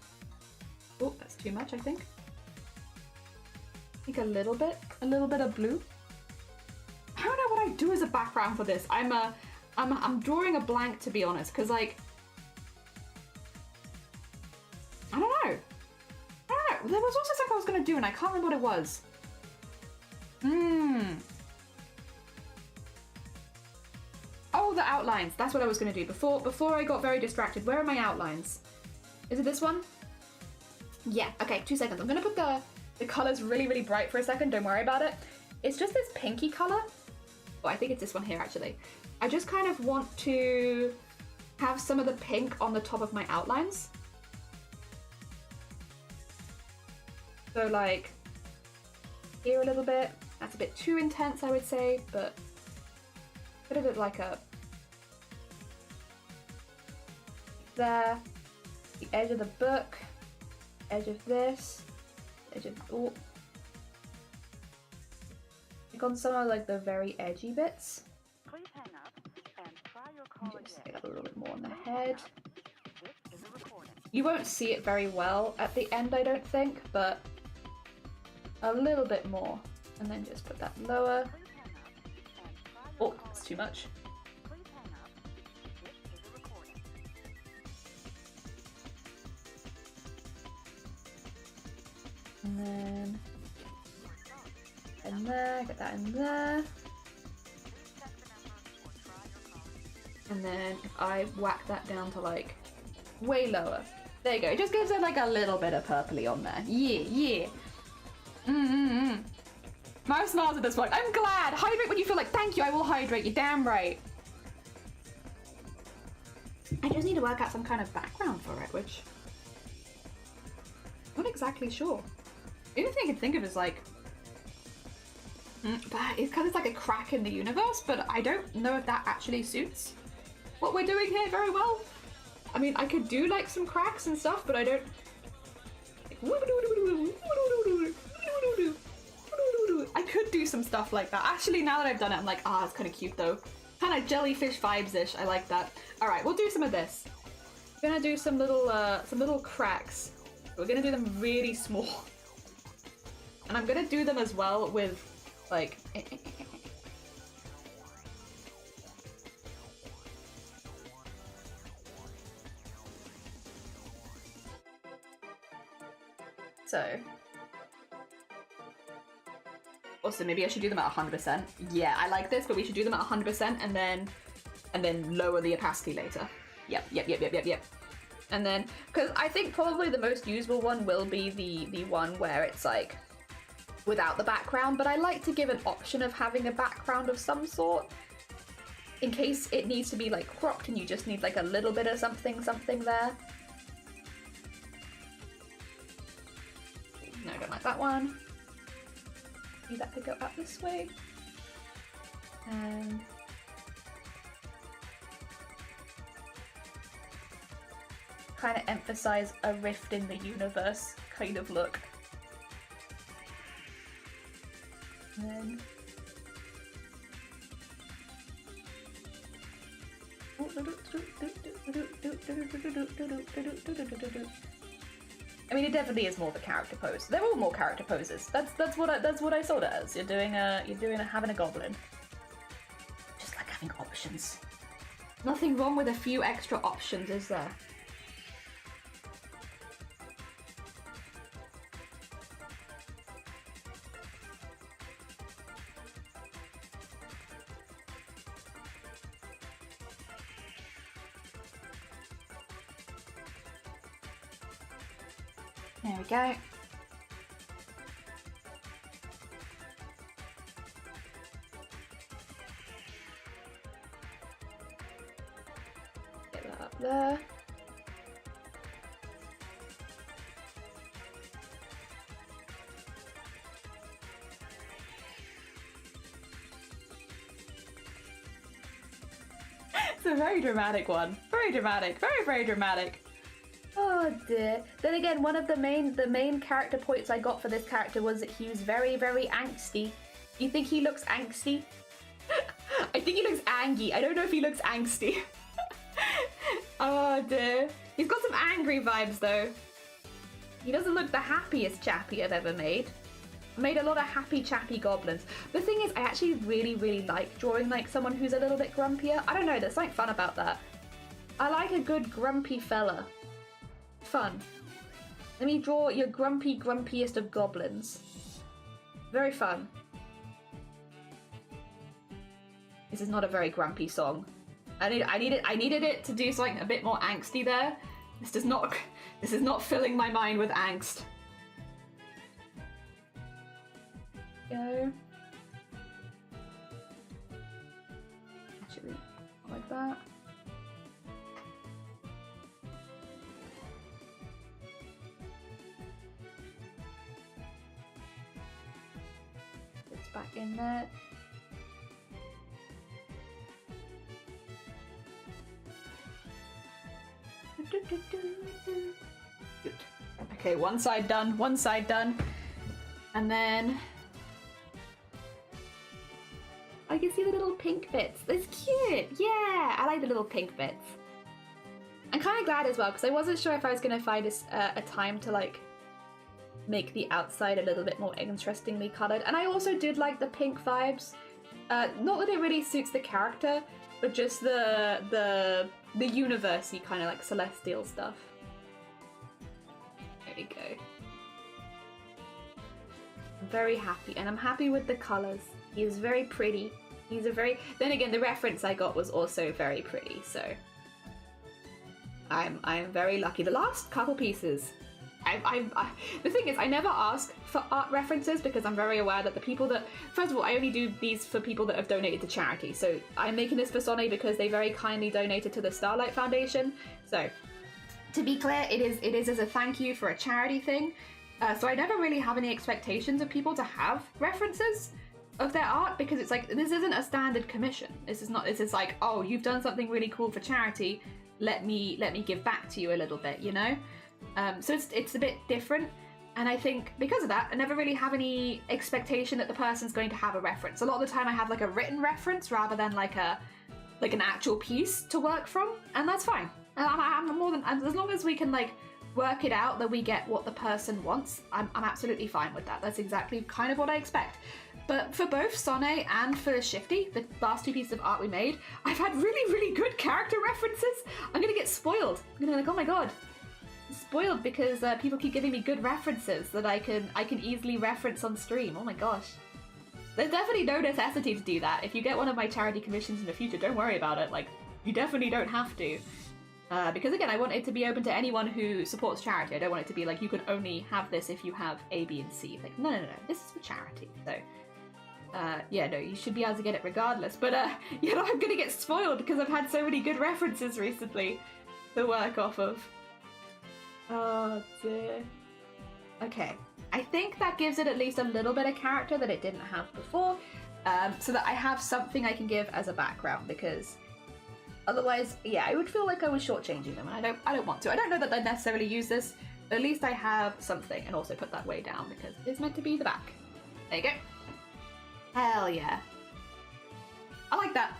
Oh, that's too much, I think. I think a little bit of blue. I don't know what I do as a background for this. I'm drawing a blank, to be honest, because like, I don't know. There was also something I was gonna do and I can't remember what it was. Oh, the outlines. That's what I was gonna do before I got very distracted. Where are my outlines? Is it this one? Yeah, okay, 2 seconds. I'm gonna put the colors really, really bright for a second. Don't worry about it. It's just this pinky color. Oh, I think it's this one here, actually. I just kind of want to have some of the pink on the top of my outlines. So like, here a little bit. That's a bit too intense, I would say, but a bit of like a... There. The edge of the book. Edge of this. Edge of... Oh. Like on some of like the very edgy bits.
Please hang up and try your call
Just
again.
get a little bit more on the head. You won't see it very well at the end, I don't think, but a little bit more. And then just put that lower. Oh, that's too much. And then in there, get that in there. And then if I whack that down to like way lower. There you go. It just gives it like a little bit of purpley on there. Yeah. My smiles at this point. I'm glad. Hydrate when you feel like, thank you, I will hydrate. You're damn right. I just need to work out some kind of background for it, which I'm not exactly sure. The only thing I can think of is like, it's because it's like a crack in the universe, but I don't know if that actually suits what we're doing here very well. I mean, I could do like some cracks and stuff, but I don't. I could do some stuff like that. Actually, now that I've done it, I'm like, it's kind of cute though. Kind of jellyfish vibes-ish. I like that. All right, we'll do some of this. We're gonna do some little cracks. We're gonna do them really small, and I'm gonna do them as well with like. So. Also, maybe I should do them at 100%. Yeah, I like this, but we should do them at 100% and then lower the opacity later. Yep. And then, because I think probably the most usable one will be the one where it's like without the background, but I like to give an option of having a background of some sort in case it needs to be like cropped and you just need like a little bit of something there. No, I don't like that one. Maybe that could go up this way. And kind of emphasize a rift in the universe kind of look. And then I mean, it definitely is more of a character pose. They're all more character poses. That's what I saw it as. You're doing having a goblin. Just like having options. Nothing wrong with a few extra options, is there? There we go. Get that up there. It's a very dramatic one. Very dramatic. Very, very dramatic. Oh dear. Then again, one of the main character points I got for this character was that he was very, very angsty. You think he looks angsty? I think he looks angy. I don't know if he looks angsty. Oh dear. He's got some angry vibes though. He doesn't look the happiest chappy I've ever made. I made a lot of happy chappy goblins. The thing is, I actually really, really like drawing like someone who's a little bit grumpier. I don't know, there's something fun about that. I like a good grumpy fella. Fun. Let me draw your grumpiest of goblins. Very fun. This is not a very grumpy song. I needed it to do something a bit more angsty there. This is not filling my mind with angst. Go. Actually, like that. It's back in there. Good. Okay, one side done, and then I can see the little pink bits. It's cute. Yeah, I like the little pink bits. I'm kind of glad as well because I wasn't sure if I was going to find a time to like make the outside a little bit more interestingly colored, and I also did like the pink vibes. Not that it really suits the character, but just the universe-y kind of like celestial stuff. There you go. I'm very happy, and I'm happy with the colors. He is very pretty. He's a very... Then again, the reference I got was also very pretty, so... I'm very lucky. The last couple pieces... the thing is, I never ask for art references because I'm very aware that the people that... First of all, I only do these for people that have donated to charity. So I'm making this for Sonny because they very kindly donated to the Starlight Foundation. So, to be clear, it is as a thank you for a charity thing. So I never really have any expectations of people to have references of their art because it's like, this isn't a standard commission. This is like, oh, you've done something really cool for charity. Let me give back to you a little bit, you know? So it's a bit different, and I think because of that, I never really have any expectation that the person's going to have a reference. A lot of the time I have like a written reference rather than like an actual piece to work from, and that's fine. I'm more than, as long as we can like work it out that we get what the person wants, I'm absolutely fine with that. That's exactly kind of what I expect. But for both Sonne and for Shifty, the last two pieces of art we made, I've had really, really good character references. I'm gonna get spoiled. I'm gonna be like, oh my god. Spoiled because people keep giving me good references that I can easily reference on stream. Oh my gosh. There's definitely no necessity to do that. If you get one of my charity commissions in the future, don't worry about it. Like, you definitely don't have to. Because again, I want it to be open to anyone who supports charity. I don't want it to be like, you can only have this if you have A, B, and C. Like, no, this is for charity. So, yeah, no, you should be able to get it regardless. But, you know, I'm gonna get spoiled because I've had so many good references recently to work off of. Oh dear. Okay, I think that gives it at least a little bit of character that it didn't have before, so that I have something I can give as a background, because otherwise, yeah, I would feel like I was shortchanging them, and I don't want to. I don't know that I'd necessarily use this, but at least I have something, and also put that way down because it's meant to be the back. There you go. Hell yeah. I like that.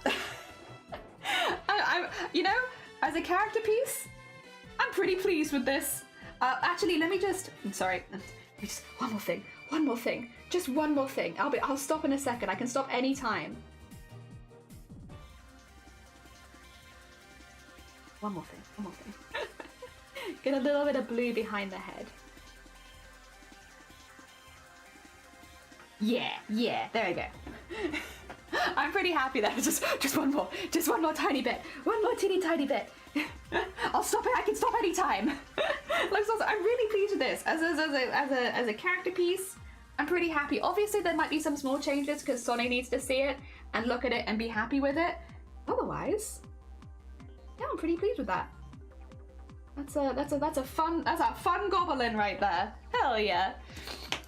I'm, you know, as a character piece, I'm pretty pleased with this. Actually, let me just... I'm sorry. Just one more thing. Just one more thing. I'll stop in a second. I can stop any time. One more thing. Get a little bit of blue behind the head. Yeah. There we go. I'm pretty happy there. Just one more tiny bit. One more teeny tiny bit. I'll stop it. I can stop anytime. Like, so I'm really pleased with this as a character piece. I'm pretty happy. Obviously, there might be some small changes because Sonny needs to see it and look at it and be happy with it. Otherwise, yeah, I'm pretty pleased with that. That's a fun goblin right there. Hell yeah.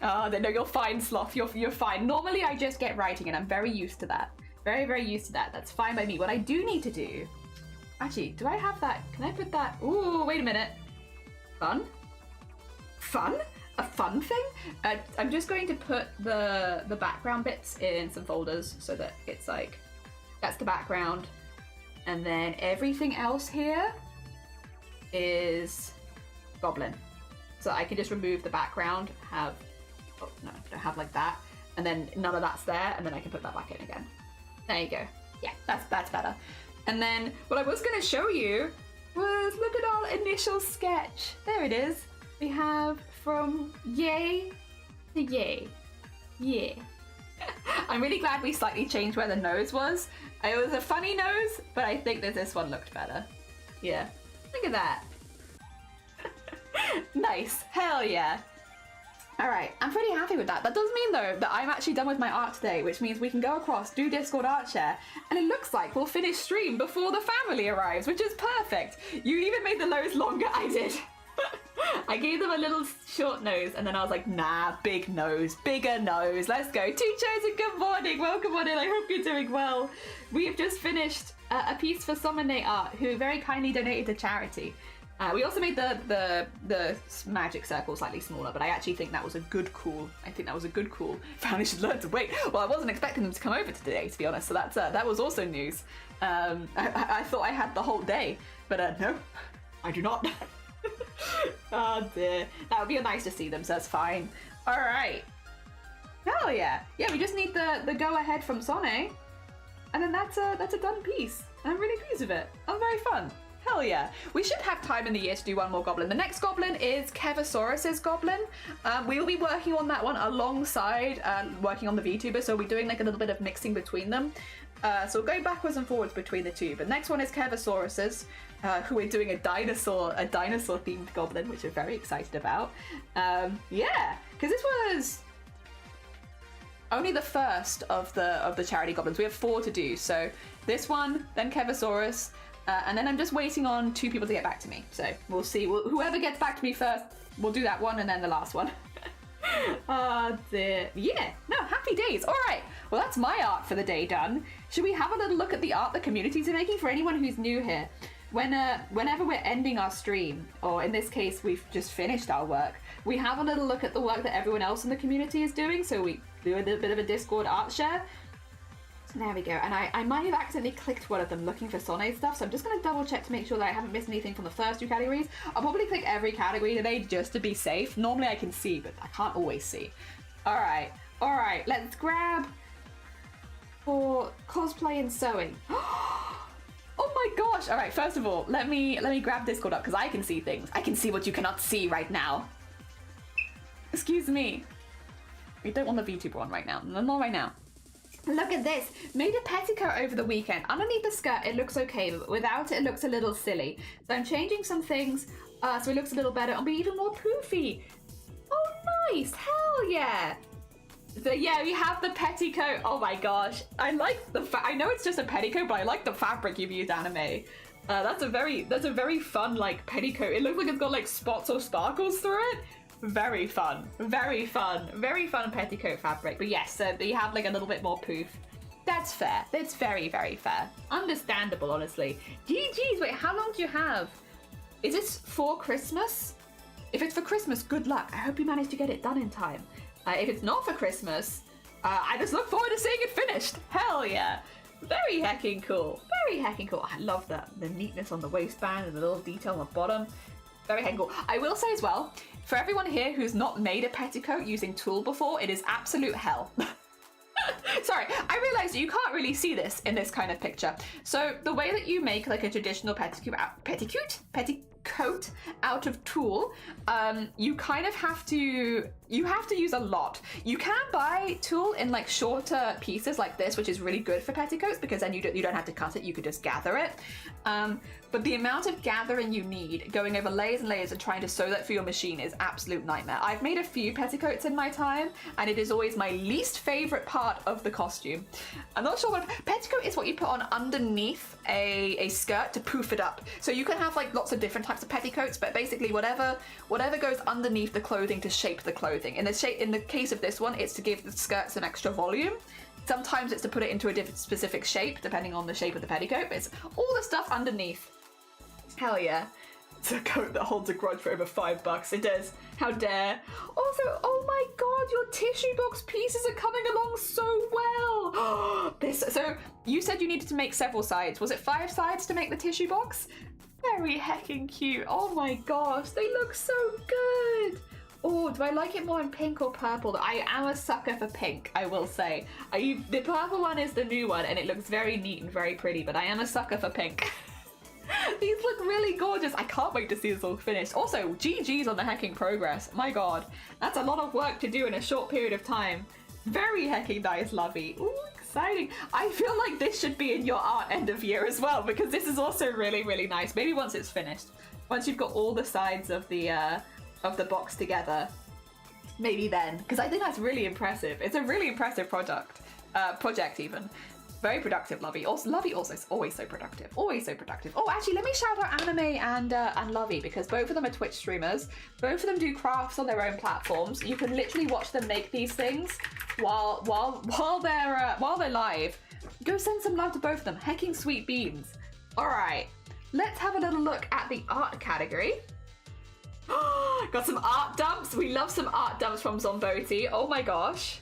Oh, no, you're fine, Sloth. You're fine. Normally, I just get writing, and I'm very used to that. Very, very used to that. That's fine by me. What I do need to do... Actually, do I have that? Can I put that... Ooh, wait a minute. Fun? A fun thing? I'm just going to put the background bits in some folders so that it's like, that's the background. And then everything else here is goblin. So I can just remove the background, have, oh no, don't have like that. And then none of that's there, and then I can put that back in again. There you go. Yeah, that's better. And then what I was gonna show you was, look at our initial sketch. There it is. We have from yay to yay. Yeah. I'm really glad we slightly changed where the nose was. It was a funny nose, but I think that this one looked better. Yeah. Look at that. Nice. Hell yeah. Alright, I'm pretty happy with that. That does mean, though, that I'm actually done with my art today, which means we can go across, do Discord art share, and it looks like we'll finish stream before the family arrives, which is perfect. You even made the nose longer. I did. I gave them a little short nose, and then I was like, nah, big nose, bigger nose, let's go. Two Chosen, good morning, welcome on in, I hope you're doing well. We have just finished a piece for Summon Art, who very kindly donated to charity. We also made the magic circle slightly smaller, but I actually think that was a good call. Family should learn to wait. Well, I wasn't expecting them to come over today, to be honest, so that was also news. I thought I had the whole day, but no, I do not. Oh dear. That would be nice to see them, so that's fine. Alright. Hell yeah. Yeah, we just need the go-ahead from Sonne, and then that's a done piece. I'm really pleased with it. I'm very fun. Hell yeah. We should have time in the year to do one more goblin. The next goblin is Kevosaurus's goblin. We will be working on that one alongside working on the VTuber, so we're doing like a little bit of mixing between them. So we'll go backwards and forwards between the two. But next one is Kevosaurus's, who we're doing a dinosaur themed goblin, which we're very excited about. Yeah, because this was only the first of the charity goblins. We have 4 to do. So this one, then Kevosaurus, and then I'm just waiting on 2 people to get back to me. So we'll see. Whoever gets back to me first, we'll do that one, and then the last one. Oh dear. Yeah, no, happy days. All right, well, that's my art for the day done. Should we have a little look at the art the communities are making for anyone who's new here? Whenever we're ending our stream, or in this case, we've just finished our work, we have a little look at the work that everyone else in the community is doing, so we do a little bit of a Discord art share. There we go, and I might have accidentally clicked one of them looking for Sonne stuff, so I'm just going to double check to make sure that I haven't missed anything from the first 2 categories. I'll probably click every category today just to be safe. Normally I can see, but I can't always see. Alright, let's grab for cosplay and sewing. Oh my gosh! Alright, first of all, let me grab Discord up, because I can see things. I can see what you cannot see right now. Excuse me. We don't want the VTuber on right now. Not right now. Look at this. Made a petticoat over the weekend. Underneath the skirt, it looks okay, but without it, it looks a little silly. So I'm changing some things so it looks a little better and be even more poofy. Oh, nice. Hell yeah. So yeah, we have the petticoat. Oh my gosh. I like I know it's just a petticoat, but I like the fabric you've used, Anime. That's a very fun, like, petticoat. It looks like it's got, like, spots or sparkles through it. Very fun petticoat fabric. But yes, so you have like a little bit more poof. That's fair. That's very, very fair. Understandable, honestly. GG's, wait, how long do you have? Is this for Christmas? If it's for Christmas, good luck. I hope you manage to get it done in time. If it's not for Christmas, I just look forward to seeing it finished. Hell yeah. Very heckin' cool. Very heckin' cool. I love the neatness on the waistband and the little detail on the bottom. Very heckin' cool. I will say as well, for everyone here who's not made a petticoat using tulle before, it is absolute hell. Sorry, I realised you can't really see this in this kind of picture. So the way that you make like a traditional petticoat out of tulle, you kind of have to use a lot. You can buy tulle in like shorter pieces like this, which is really good for petticoats because then you don't have to cut it, you could just gather it. But the amount of gathering you need, going over layers and layers and trying to sew that for your machine is absolute nightmare. I've made a few petticoats in my time, and it is always my least favourite part of the costume. I'm not sure what petticoat is. What you put on underneath a skirt to poof it up. So you can have like lots of different types of petticoats, but basically whatever goes underneath the clothing to shape the clothing. In the case of this one, it's to give the skirt some extra volume. Sometimes it's to put it into a different specific shape, depending on the shape of the petticoat, but it's all the stuff underneath. Hell yeah. It's a coat that holds a grudge for over $5. It does. How dare. Also, oh my god, your tissue box pieces are coming along so well. So you said you needed to make several sides. Was it 5 sides to make the tissue box? Very heckin' cute. Oh my gosh, they look so good. Oh, do I like it more in pink or purple? I am a sucker for pink, I will say. The purple one is the new one, and it looks very neat and very pretty, but I am a sucker for pink. These look really gorgeous. I can't wait to see this all finished. Also, GG's on the hecking progress. My god, that's a lot of work to do in a short period of time. Very hecking nice, Lovey. Ooh, exciting. I feel like this should be in your art end of year as well, because this is also really, really nice. Maybe once it's finished. Once you've got all the sides of the box together, maybe then, because I think that's really impressive. It's a really impressive project even. Very productive, Lovey. Also, Lovey also is always so productive. Always so productive. Oh, actually, let me shout out Anime and Lovey, because both of them are Twitch streamers. Both of them do crafts on their own platforms. You can literally watch them make these things while they're live. Go send some love to both of them. Hecking sweet beans. All right, let's have a little look at the art category. Got some art dumps. We love some art dumps from Zomboti. Oh my gosh.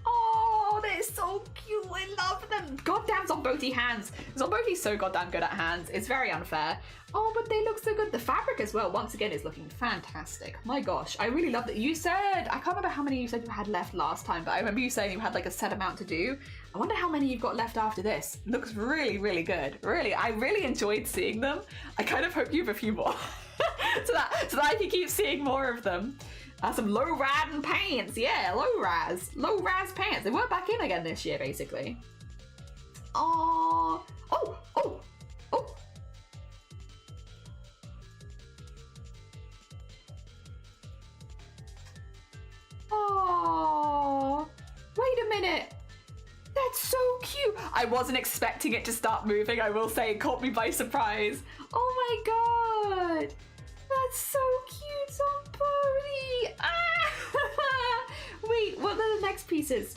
Oh, they're so cute. I love them. Goddamn Zomboti hands. Zomboti's so goddamn good at hands. It's very unfair. Oh, but they look so good. The fabric as well, once again, is looking fantastic. My gosh, I really love that. You said, I can't remember how many you said you had left last time, but I remember you saying you had like a set amount to do. I wonder how many you've got left after this. Looks really, really good. Really, I really enjoyed seeing them. I kind of hope you have a few more. so that I can keep seeing more of them. Some low-riding pants, yeah, low-rise pants. They were back in again this year, basically. Oh. Oh, wait a minute. That's so cute. I wasn't expecting it to start moving, I will say. It caught me by surprise. Oh my god. That's so cute, Zomboti. Ah! Wait, what are the next pieces?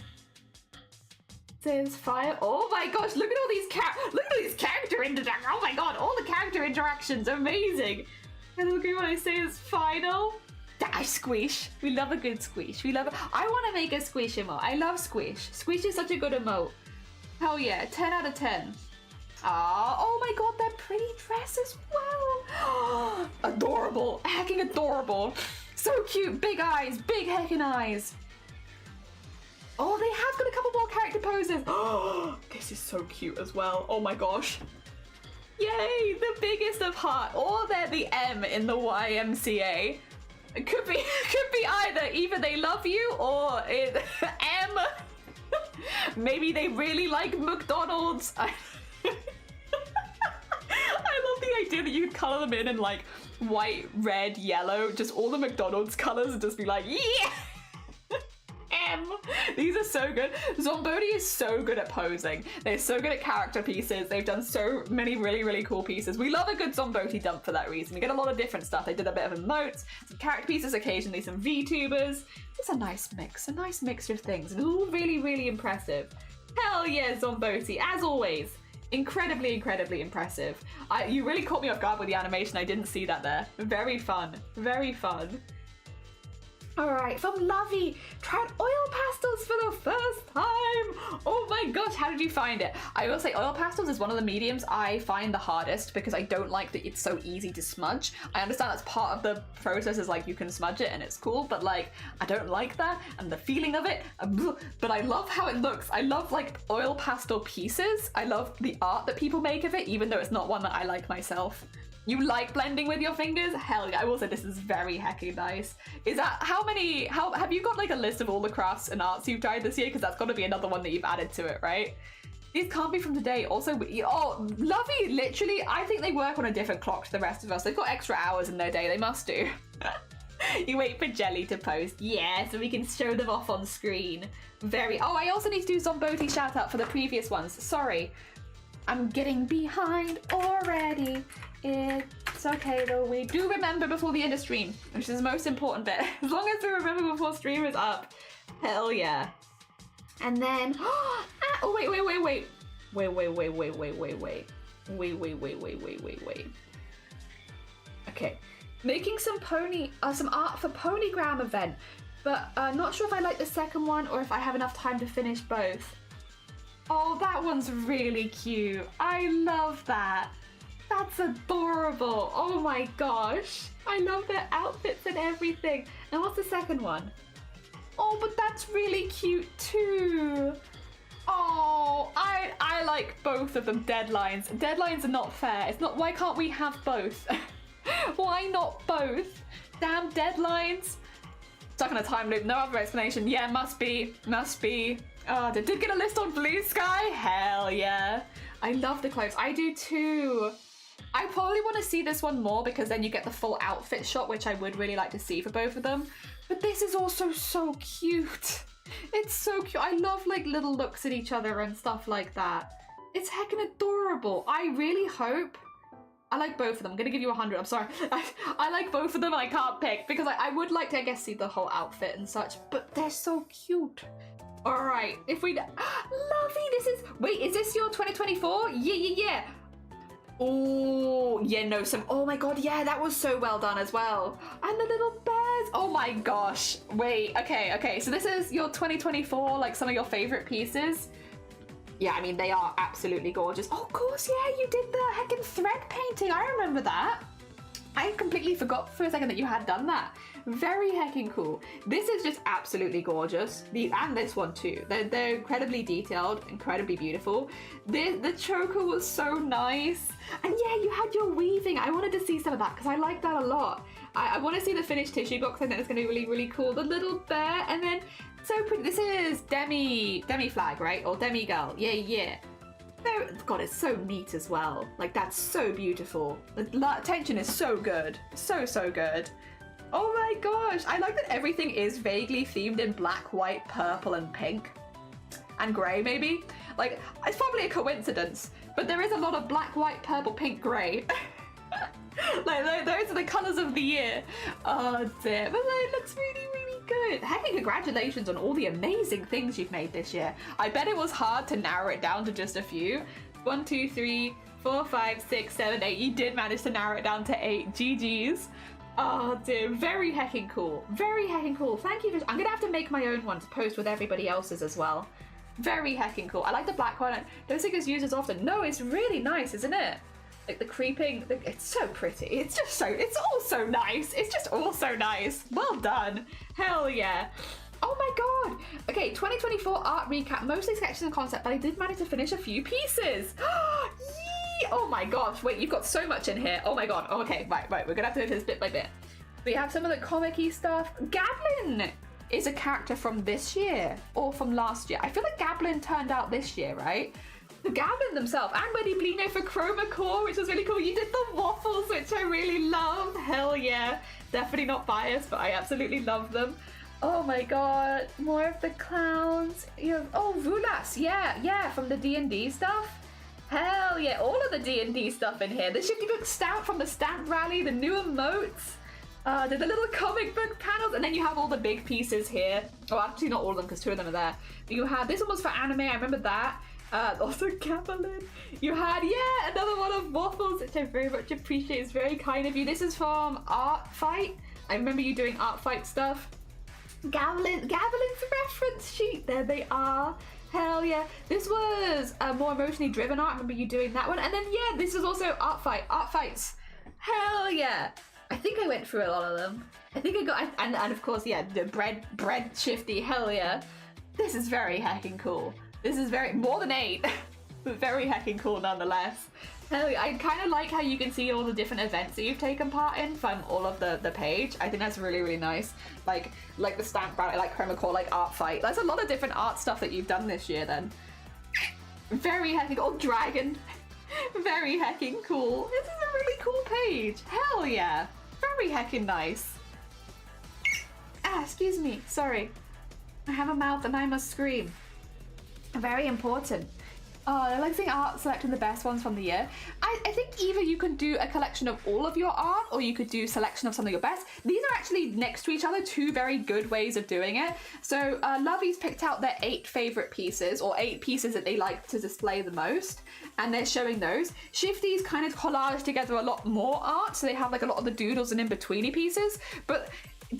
There's fire. Oh my gosh, look at all these character interactions. Oh my god, all the character interactions, amazing. And look at what I say is final. Ah, squish. We love a good squish. I want to make a squish emote. I love squish. Squish is such a good emote. Hell yeah, 10 out of 10. Oh my god, that pretty dress as well. Adorable. Hecking adorable. So cute. Big eyes. Big hecking eyes. Oh, they have got a couple more character poses. Oh, this is so cute as well. Oh my gosh. Yay, the biggest of heart. Or they're the M in the YMCA. It could be either they love you or M. Maybe they really like McDonald's. I love the idea that you could color them in like white, red, yellow, just all the McDonald's colors, and just be like, yeah. M. These are so good. Zomboti is so good at posing. They're so good at character pieces. They've done so many really, really cool pieces. We love a good Zomboti dump for that reason. We get a lot of different stuff. They did a bit of emotes, some character pieces, occasionally some VTubers. It's a nice mixture of things. It's all really, really impressive. Hell yeah, Zomboti, as always. Incredibly, incredibly impressive. You really caught me off guard with the animation. I didn't see that there. Very fun. Very fun. Alright, from Lovey, tried oil pastels for the first time. Oh my gosh, how did you find it? I will say oil pastels is one of the mediums I find the hardest because I don't like that it's so easy to smudge. I understand that's part of the process, is like you can smudge it and it's cool, but like I don't like that and the feeling of it, but I love how it looks. I love like oil pastel pieces. I love the art that people make of it, even though it's not one that I like myself. You like blending with your fingers? Hell yeah. I will say this is very hecking nice. Is that, how have you got like a list of all the crafts and arts you've tried this year? Because that's got to be another one that you've added to it, right? These can't be from today. Also, oh, Lovey, literally, I think they work on a different clock to the rest of us. They've got extra hours in their day. They must do. You wait for Jelly to post. Yeah, so we can show them off on screen. Oh, I also need to do Zomboti shout out for the previous ones. Sorry. I'm getting behind already. It's okay though, we do remember before the end of stream, which is the most important bit. As long as we remember before stream is up. Hell yeah. And then, oh wait. Okay. Making some art for Ponygram event, but not sure if I like the second one or if I have enough time to finish both. Oh, that one's really cute. I love that. That's adorable. Oh my gosh. I love their outfits and everything. And what's the second one? Oh, but that's really cute too. Oh, I like both of them. Deadlines. Deadlines are not fair. It's not, why can't we have both? Why not both? Damn deadlines. Stuck in a time loop. No other explanation. Yeah, must be. Oh, they did get a list on Blue Sky? Hell yeah. I love the clothes. I do too. I probably want to see this one more because then you get the full outfit shot, which I would really like to see for both of them. But this is also so cute. It's so cute. I love like little looks at each other and stuff like that. It's heckin' adorable. I really hope... I like both of them. I'm gonna give you 100. I'm sorry. I like both of them and I can't pick because I would like to, I guess, see the whole outfit and such, but they're so cute. All right, if we... Lovey, this is... Wait, is this your 2024? Yeah. Oh, yeah, no, some... Oh my god, yeah, that was so well done as well. And the little bears. Oh my gosh. Wait, okay. So this is your 2024, like some of your favorite pieces. Yeah, I mean, they are absolutely gorgeous. Oh, of course, yeah, you did the heckin' thread painting. I remember that. I completely forgot for a second that you had done that. Very heckin' cool. This is just absolutely gorgeous. And this one too. They're incredibly detailed, incredibly beautiful. The choker was so nice. And yeah, you had your weaving. I wanted to see some of that because I like that a lot. I want to see the finished tissue box. I think it's going to be really, really cool. The little bear, and then so pretty. This is Demi Flag, right? Or Demi Girl. Yeah. God, it's so neat as well. Like, that's so beautiful. The tension is so good. So good. Oh my gosh. I like that everything is vaguely themed in black, white, purple, and pink. And grey, maybe? Like, it's probably a coincidence, but there is a lot of black, white, purple, pink, grey. Like, those are the colours of the year. Oh, dear. But it looks really, really good. Heck, congratulations on all the amazing things you've made this year. I bet it was hard to narrow it down to just a few. 1, 2, 3, 4, 5, 6, 7, 8. You did manage to narrow it down to 8. GG's. Oh, dear. Very heckin' cool. Very heckin' cool. Thank you for... I'm going to have to make my own one to post with everybody else's as well. Very heckin' cool. I like the black one. I don't think it's used as often. No, it's really nice, isn't it? Like the creeping, it's so pretty. It's all so nice. It's just all so nice. Well done. Hell yeah. Oh my god. Okay, 2024 art recap. Mostly sketches and concept, but I did manage to finish a few pieces. Yee! Oh my gosh. Wait, you've got so much in here. Oh my god. Oh, okay, right. We're gonna have to do this bit by bit. We have some of the comic-y stuff. Goblin is a character from this year or from last year. I feel like Goblin turned out this year, right? The Goblin themselves, and Wendy Blino for Chroma Core, which was really cool. You did the waffles, which I really love. Hell yeah. Definitely not biased, but I absolutely love them. Oh my god. More of the clowns. Oh, Vulas. Yeah, from the D&D stuff. Hell yeah. All of the D&D stuff in here. The Shifty Book Stamp from the Stamp Rally, the new emotes. The little comic book panels, and then you have all the big pieces here. Oh, actually not all of them, because 2 of them are there. But you have, this one was for anime, I remember that. Also Goblin. You had, yeah, another one of waffles, which I very much appreciate. It's very kind of you. This is from Art Fight. I remember you doing Art Fight stuff. Goblin's reference sheet. There they are. Hell yeah. This was a more emotionally driven art. I remember you doing that one. And then, yeah, this was also Art Fights. Hell yeah. I think I went through a lot of them. I think I got, and of course, yeah, the bread shifty. Hell yeah. This is very heckin' cool. This is more than 8, but very heckin' cool nonetheless. Hell yeah. I kind of like how you can see all the different events that you've taken part in from all of the page. I think that's really, really nice. Like the stamp rally, like Chroma Core, like Art Fight. There's a lot of different art stuff that you've done this year then. Very heckin' cool. Dragon. Very heckin' cool. This is a really cool page. Hell yeah. Very heckin' nice. Excuse me. Sorry. I have a mouth and I must scream. Very important. I like seeing art selecting the best ones from the year. I think either you could do a collection of all of your art, or you could do selection of some of your best. These are actually next to each other, two very good ways of doing it. So Lovey's picked out their 8 favorite pieces, or 8 pieces that they like to display the most, and they're showing those. Shifty's kind of collaged together a lot more art, so they have like a lot of the doodles and in-betweeny pieces, but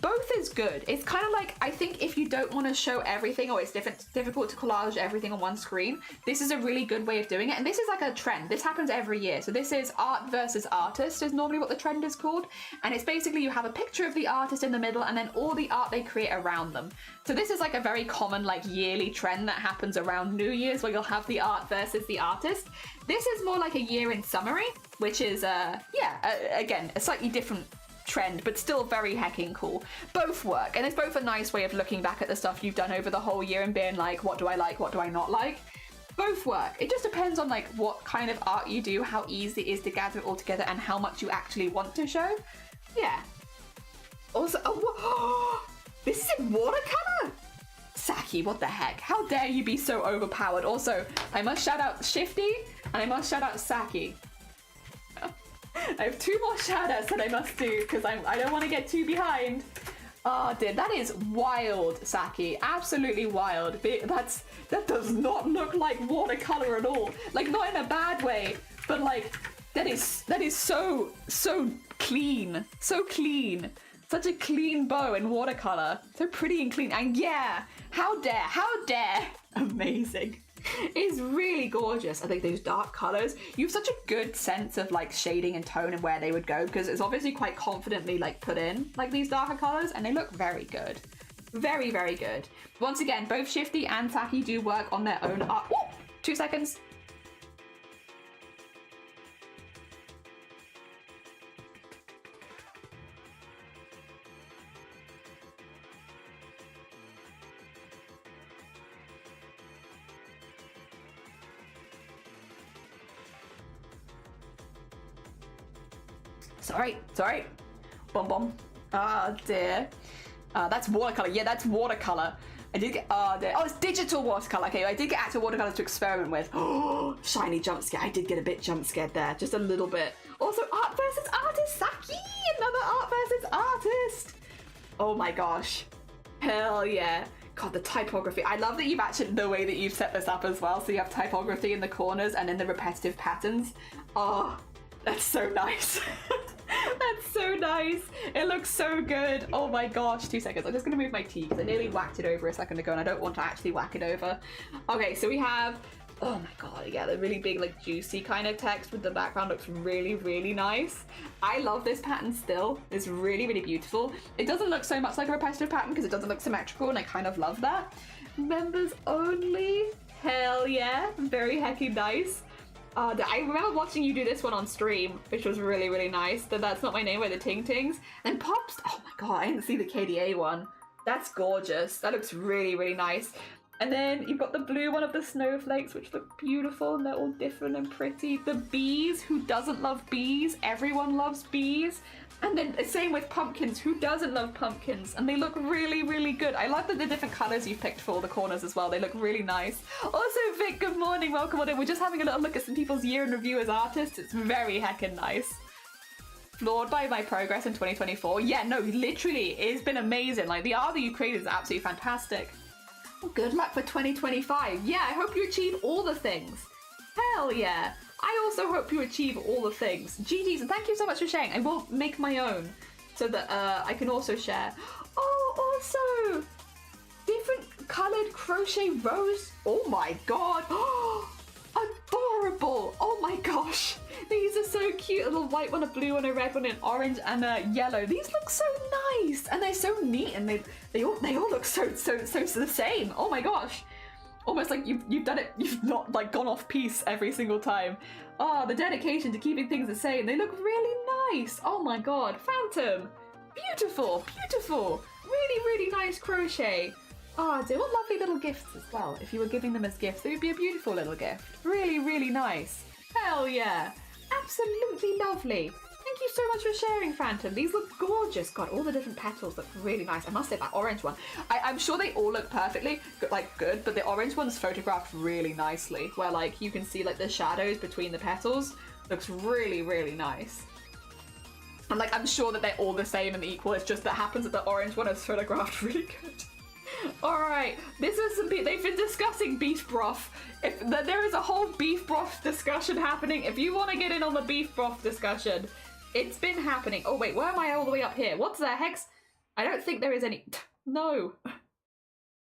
both is good. It's kind of like, I think if you don't want to show everything, or it's difficult to collage everything on one screen, this is a really good way of doing it. And this is like a trend. This happens every year. So this is art versus artist is normally what the trend is called. And it's basically you have a picture of the artist in the middle and then all the art they create around them. So this is like a very common like yearly trend that happens around New Year's, where you'll have the art versus the artist. This is more like a year in summary, which is again, a slightly different trend, but still very hecking cool. Both work, and it's both a nice way of looking back at the stuff you've done over the whole year and being like, what do I like, what do I not like? Both work. It just depends on like what kind of art you do, how easy it is to gather it all together, and how much you actually want to show. Yeah. Also, this is in watercolor? Saki, what the heck? How dare you be so overpowered? Also, I must shout out Shifty, and I must shout out Saki. I have 2 more shoutouts that I must do because I don't want to get too behind. Oh dear, that is wild, Saki. Absolutely wild. That does not look like watercolor at all. Like, not in a bad way, but like that is so clean. So clean. Such a clean bow in watercolor. So pretty and clean. And yeah, how dare. Amazing. It's really gorgeous. I think those dark colors, you have such a good sense of like shading and tone and where they would go, because it's obviously quite confidently like put in like these darker colors, and they look very good. Very, very good. Once again, both Shifty and Saki do work on their own art. Whoop! 2 seconds. Sorry. Bum. Oh dear. That's watercolor. Yeah, that's watercolor. I did get, oh dear. Oh, it's digital watercolor. Okay, I did get actual watercolors to experiment with. Oh, shiny jump scare. I did get a bit jump scared there, just a little bit. Also, art versus artist. Saki, another art versus artist. Oh my gosh. Hell yeah. God, the typography. I love that you've actually, the way that you've set this up as well. So you have typography in the corners and in the repetitive patterns. Oh, that's so nice. That's so nice. It looks so good. Oh my gosh. 2 seconds. I'm just going to move my tea because I nearly whacked it over a second ago and I don't want to actually whack it over. Okay, so we have, oh my god, yeah, the really big like juicy kind of text with the background looks really, really nice. I love this pattern still. It's really, really beautiful. It doesn't look so much like a repetitive pattern because it doesn't look symmetrical, and I kind of love that. Members only. Hell yeah. Very heckin' nice. I remember watching you do this one on stream, which was really, really nice. That's Not My Name by the Ting Tings. And Pops, oh my god, I didn't see the KDA one. That's gorgeous. That looks really, really nice. And then you've got the blue one of the snowflakes, which look beautiful, and they're all different and pretty. The bees, who doesn't love bees? Everyone loves bees. And then the same with pumpkins, who doesn't love pumpkins? And they look really, really good. I love that the different colours you've picked for all the corners as well. They look really nice. Also, Vic, good morning, welcome on in. We're just having a little look at some people's year in review as artists. It's very heckin' nice. Floored by my progress in 2024. Yeah, no, literally, it's been amazing. Like, the art that you created is absolutely fantastic. Good luck for 2025. Yeah, I hope you achieve all the things. Hell yeah. I also hope you achieve all the things. GG's, and thank you so much for sharing. I will make my own so that I can also share. Oh, also, different coloured crochet rose. Oh my god. Adorable. Oh my gosh. These are so cute. A little white one, a blue one, a red one, an orange, and a yellow. These look so nice, and they're so neat, and they all look so the same. Oh my gosh. Almost like you've done it, you've not like gone off piece every single time. Oh, the dedication to keeping things the same. They look really nice. Oh my god. Phantom. Beautiful. Really, really nice crochet. Oh dear, what lovely little gifts as well. If you were giving them as gifts, they would be a beautiful little gift. Really, really nice. Hell yeah. Absolutely lovely. thank you so much for sharing, Phantom. These look gorgeous. God, all the different petals look really nice. I must say that orange one. I'm sure they all look perfectly, like good, but the orange one's photographed really nicely, where like you can see like the shadows between the petals. Looks really, really nice. And like I'm sure that they're all the same and equal. It's just that happens that the orange one is photographed really good. All right, this is some. They've been discussing beef broth. If there is a whole beef broth discussion happening, if you want to get in on the beef broth discussion, it's been happening. Oh wait, where am I all the way up here? What's the hex? I don't think there is any. No.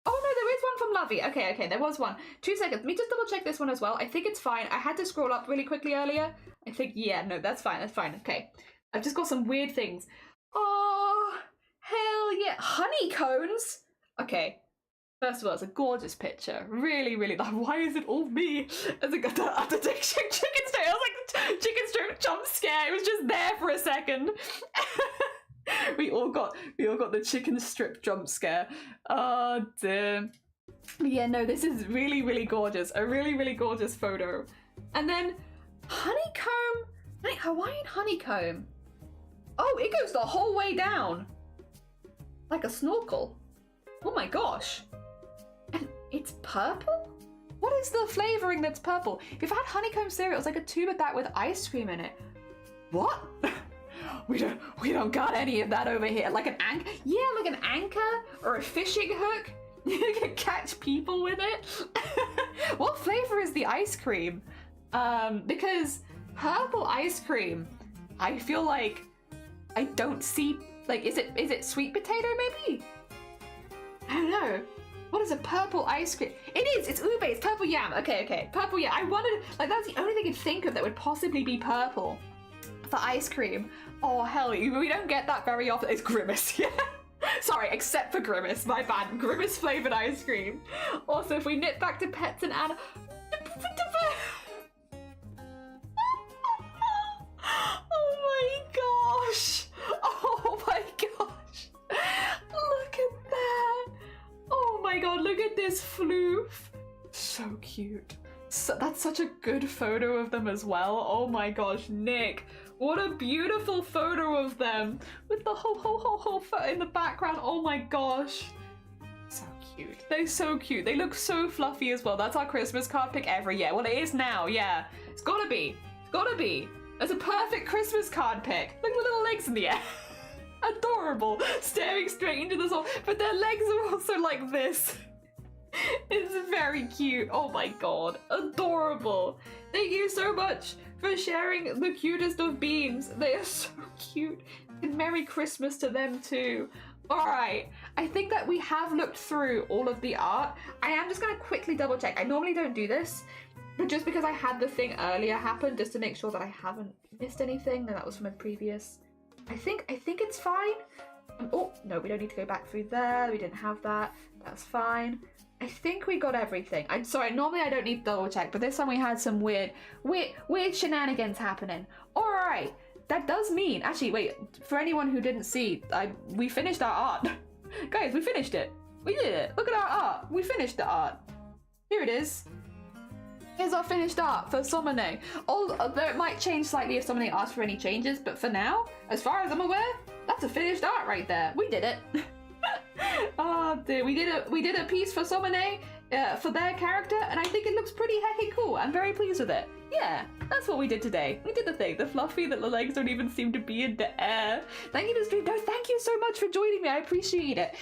Oh no, there is one from Lovey. Okay, there was one. 2 seconds. Let me just double check this one as well. I think it's fine. I had to scroll up really quickly earlier. I think yeah, no, that's fine. That's fine. Okay, I've just got some weird things. Oh hell yeah, honeycombs. Okay, first of all, it's a gorgeous picture. Really, really. Like, why is it all me? As I got the chicken strip. I was like, chicken strip jump scare. It was just there for a second. we all got the chicken strip jump scare. Oh dear. But yeah, no, this is really, really gorgeous. A really, really gorgeous photo. And then honeycomb, like Hawaiian honeycomb. Oh, it goes the whole way down, like a snorkel. Oh my gosh. And it's purple? What is the flavoring that's purple? If I had honeycomb cereal, it's like a tube of that with ice cream in it. What? we don't got any of that over here. Like an anchor? Yeah, like an anchor or a fishing hook. You can catch people with it. What flavor is the ice cream? Because purple ice cream, I feel like I don't see, like, is it sweet potato maybe? I don't know. What is a purple ice cream? It is! It's ube! It's purple yam! Okay. Purple yam. I wanted... Like, that's the only thing I could think of that would possibly be purple for ice cream. Oh, hell, we don't get that very often. It's Grimace, yeah. Sorry, except for Grimace. My bad. Grimace flavoured ice cream. Also, if we nip back to pets and animals... Oh my gosh! Oh my gosh! Look at that! Oh my god, look at this floof! So cute. So, that's such a good photo of them as well. Oh my gosh, Nick. What a beautiful photo of them. With the whole in the background. Oh my gosh. So cute. They're so cute. They look so fluffy as well. That's our Christmas card pick every year. Well, it is now, yeah. It's gotta be. It's gotta be. It's a perfect Christmas card pick. Look at the little legs in the air. Adorable, staring straight into the soul, but their legs are also like this. It's very cute. Oh my god, adorable. Thank you so much for sharing the cutest of beans. They are so cute. And Merry Christmas to them too. Alright, I think that we have looked through all of the art. I am just gonna quickly double check. I normally don't do this, but just because I had the thing earlier happen, just to make sure that I haven't missed anything, and that was from a previous. I think it's fine. Oh, no, we don't need to go back through there. We didn't have that. That's fine. I think we got everything. I'm sorry, normally I don't need to double check, but this time we had some weird shenanigans happening. All right, that does mean, actually, wait, for anyone who didn't see, we finished our art. Guys, we finished it. We did it. Look at our art. We finished the art. Here it is. Here's our finished art for Somone. Although it might change slightly if somebody asks for any changes, but for now, as far as I'm aware, that's a finished art right there. We did it. Oh dear, we did a piece for Somone for their character, and I think it looks pretty hecky cool. I'm very pleased with it. Yeah, that's what we did today. We did the thing, the fluffy that the legs don't even seem to be in the air. Thank you to stream. No, thank you so much for joining me. I appreciate it.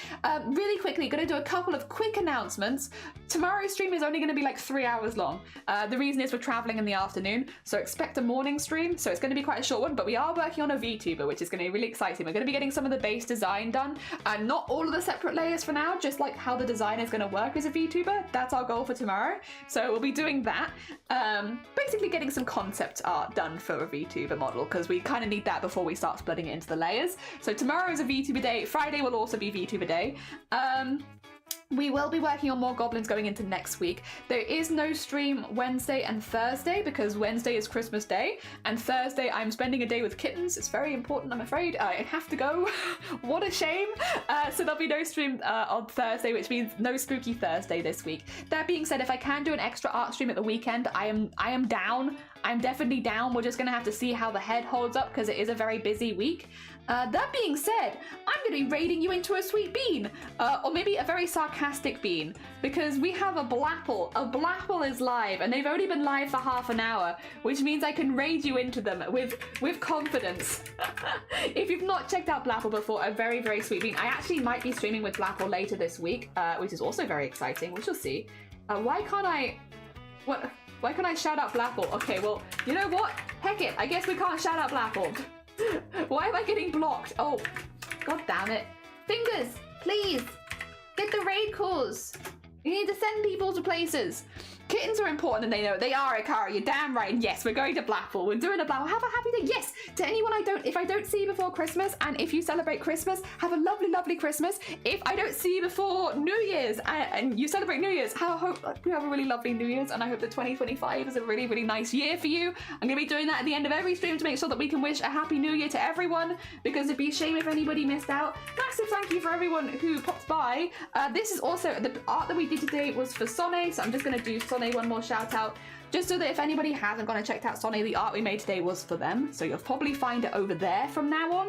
Really quickly, gonna do a couple of quick announcements. Tomorrow's stream is only gonna be like 3 hours long. The reason is we're traveling in the afternoon, so expect a morning stream. So it's gonna be quite a short one, but we are working on a VTuber, which is gonna be really exciting. We're gonna be getting some of the base design done. Not all of the separate layers for now, just like how the design is gonna work as a VTuber. That's our goal for tomorrow. So we'll be doing that. Basically getting some concept art done for a VTuber model, because we kind of need that before we start splitting it into the layers. So tomorrow is a VTuber day. Friday will also be VTuber day. We will be working on more goblins going into next week. There is no stream Wednesday and Thursday because Wednesday is Christmas Day and Thursday I'm spending a day with kittens. It's very important, I'm afraid. I have to go. What a shame. So there'll be no stream on Thursday, which means no Spooky Thursday this week. That being said, if I can do an extra art stream at the weekend, I am down. I'm definitely down. We're just gonna have to see how the head holds up because it is a very busy week. That being said, I'm going to be raiding you into a sweet bean, or maybe a very sarcastic bean, because we have a Blapple. A Blapple is live, and they've only been live for half an hour, which means I can raid you into them with confidence. If you've not checked out Blapple before, a very, very sweet bean. I actually might be streaming with Blapple later this week, which is also very exciting. We shall see. Why can't I shout out Blapple? Okay, well, you know what? Heck it, I guess we can't shout out Blapple. Why am I getting blocked? Oh, god damn it. Fingers, please, get the raid calls. You need to send people to places. Kittens are important and they know it. They are, Ikara, you're damn right. And yes, we're going to Blackpool. We're doing a Blackpool. Have a happy day. Yes, to anyone if I don't see you before Christmas, and if you celebrate Christmas, have a lovely, lovely Christmas. If I don't see you before New Year's and you celebrate New Year's, I hope you have a really lovely New Year's, and I hope that 2025 is a really, really nice year for you. I'm going to be doing that at the end of every stream to make sure that we can wish a happy New Year to everyone, because it'd be a shame if anybody missed out. Massive thank you for everyone who popped by. This is also, the art that we did today was for Sonne, so I'm just going to do Sonne one more shout out, just so that if anybody hasn't gone and checked out Sonne, the art we made today was for them, so you'll probably find it over there from now on.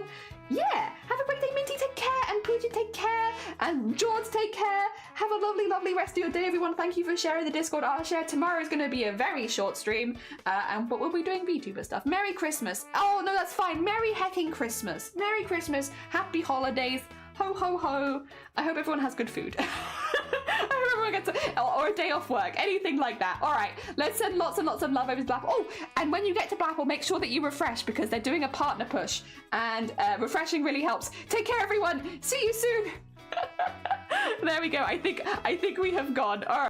Yeah, have a great day, Minty, take care, and Pooja, take care, and George, take care. Have a lovely, lovely rest of your day, everyone. Thank you for sharing the Discord art share. Tomorrow is going to be a very short stream, but we'll be doing VTuber stuff. Merry Christmas. Oh, no, that's fine. Merry hecking Christmas. Merry Christmas. Happy holidays. Ho, ho, ho. I hope everyone has good food. I hope everyone gets or a day off work, anything like that. All right, let's send lots and lots of love over to Blapple. Oh, and when you get to Blapple, make sure that you refresh, because they're doing a partner push, and refreshing really helps. Take care, everyone. See you soon. There we go. I think we have gone. All right.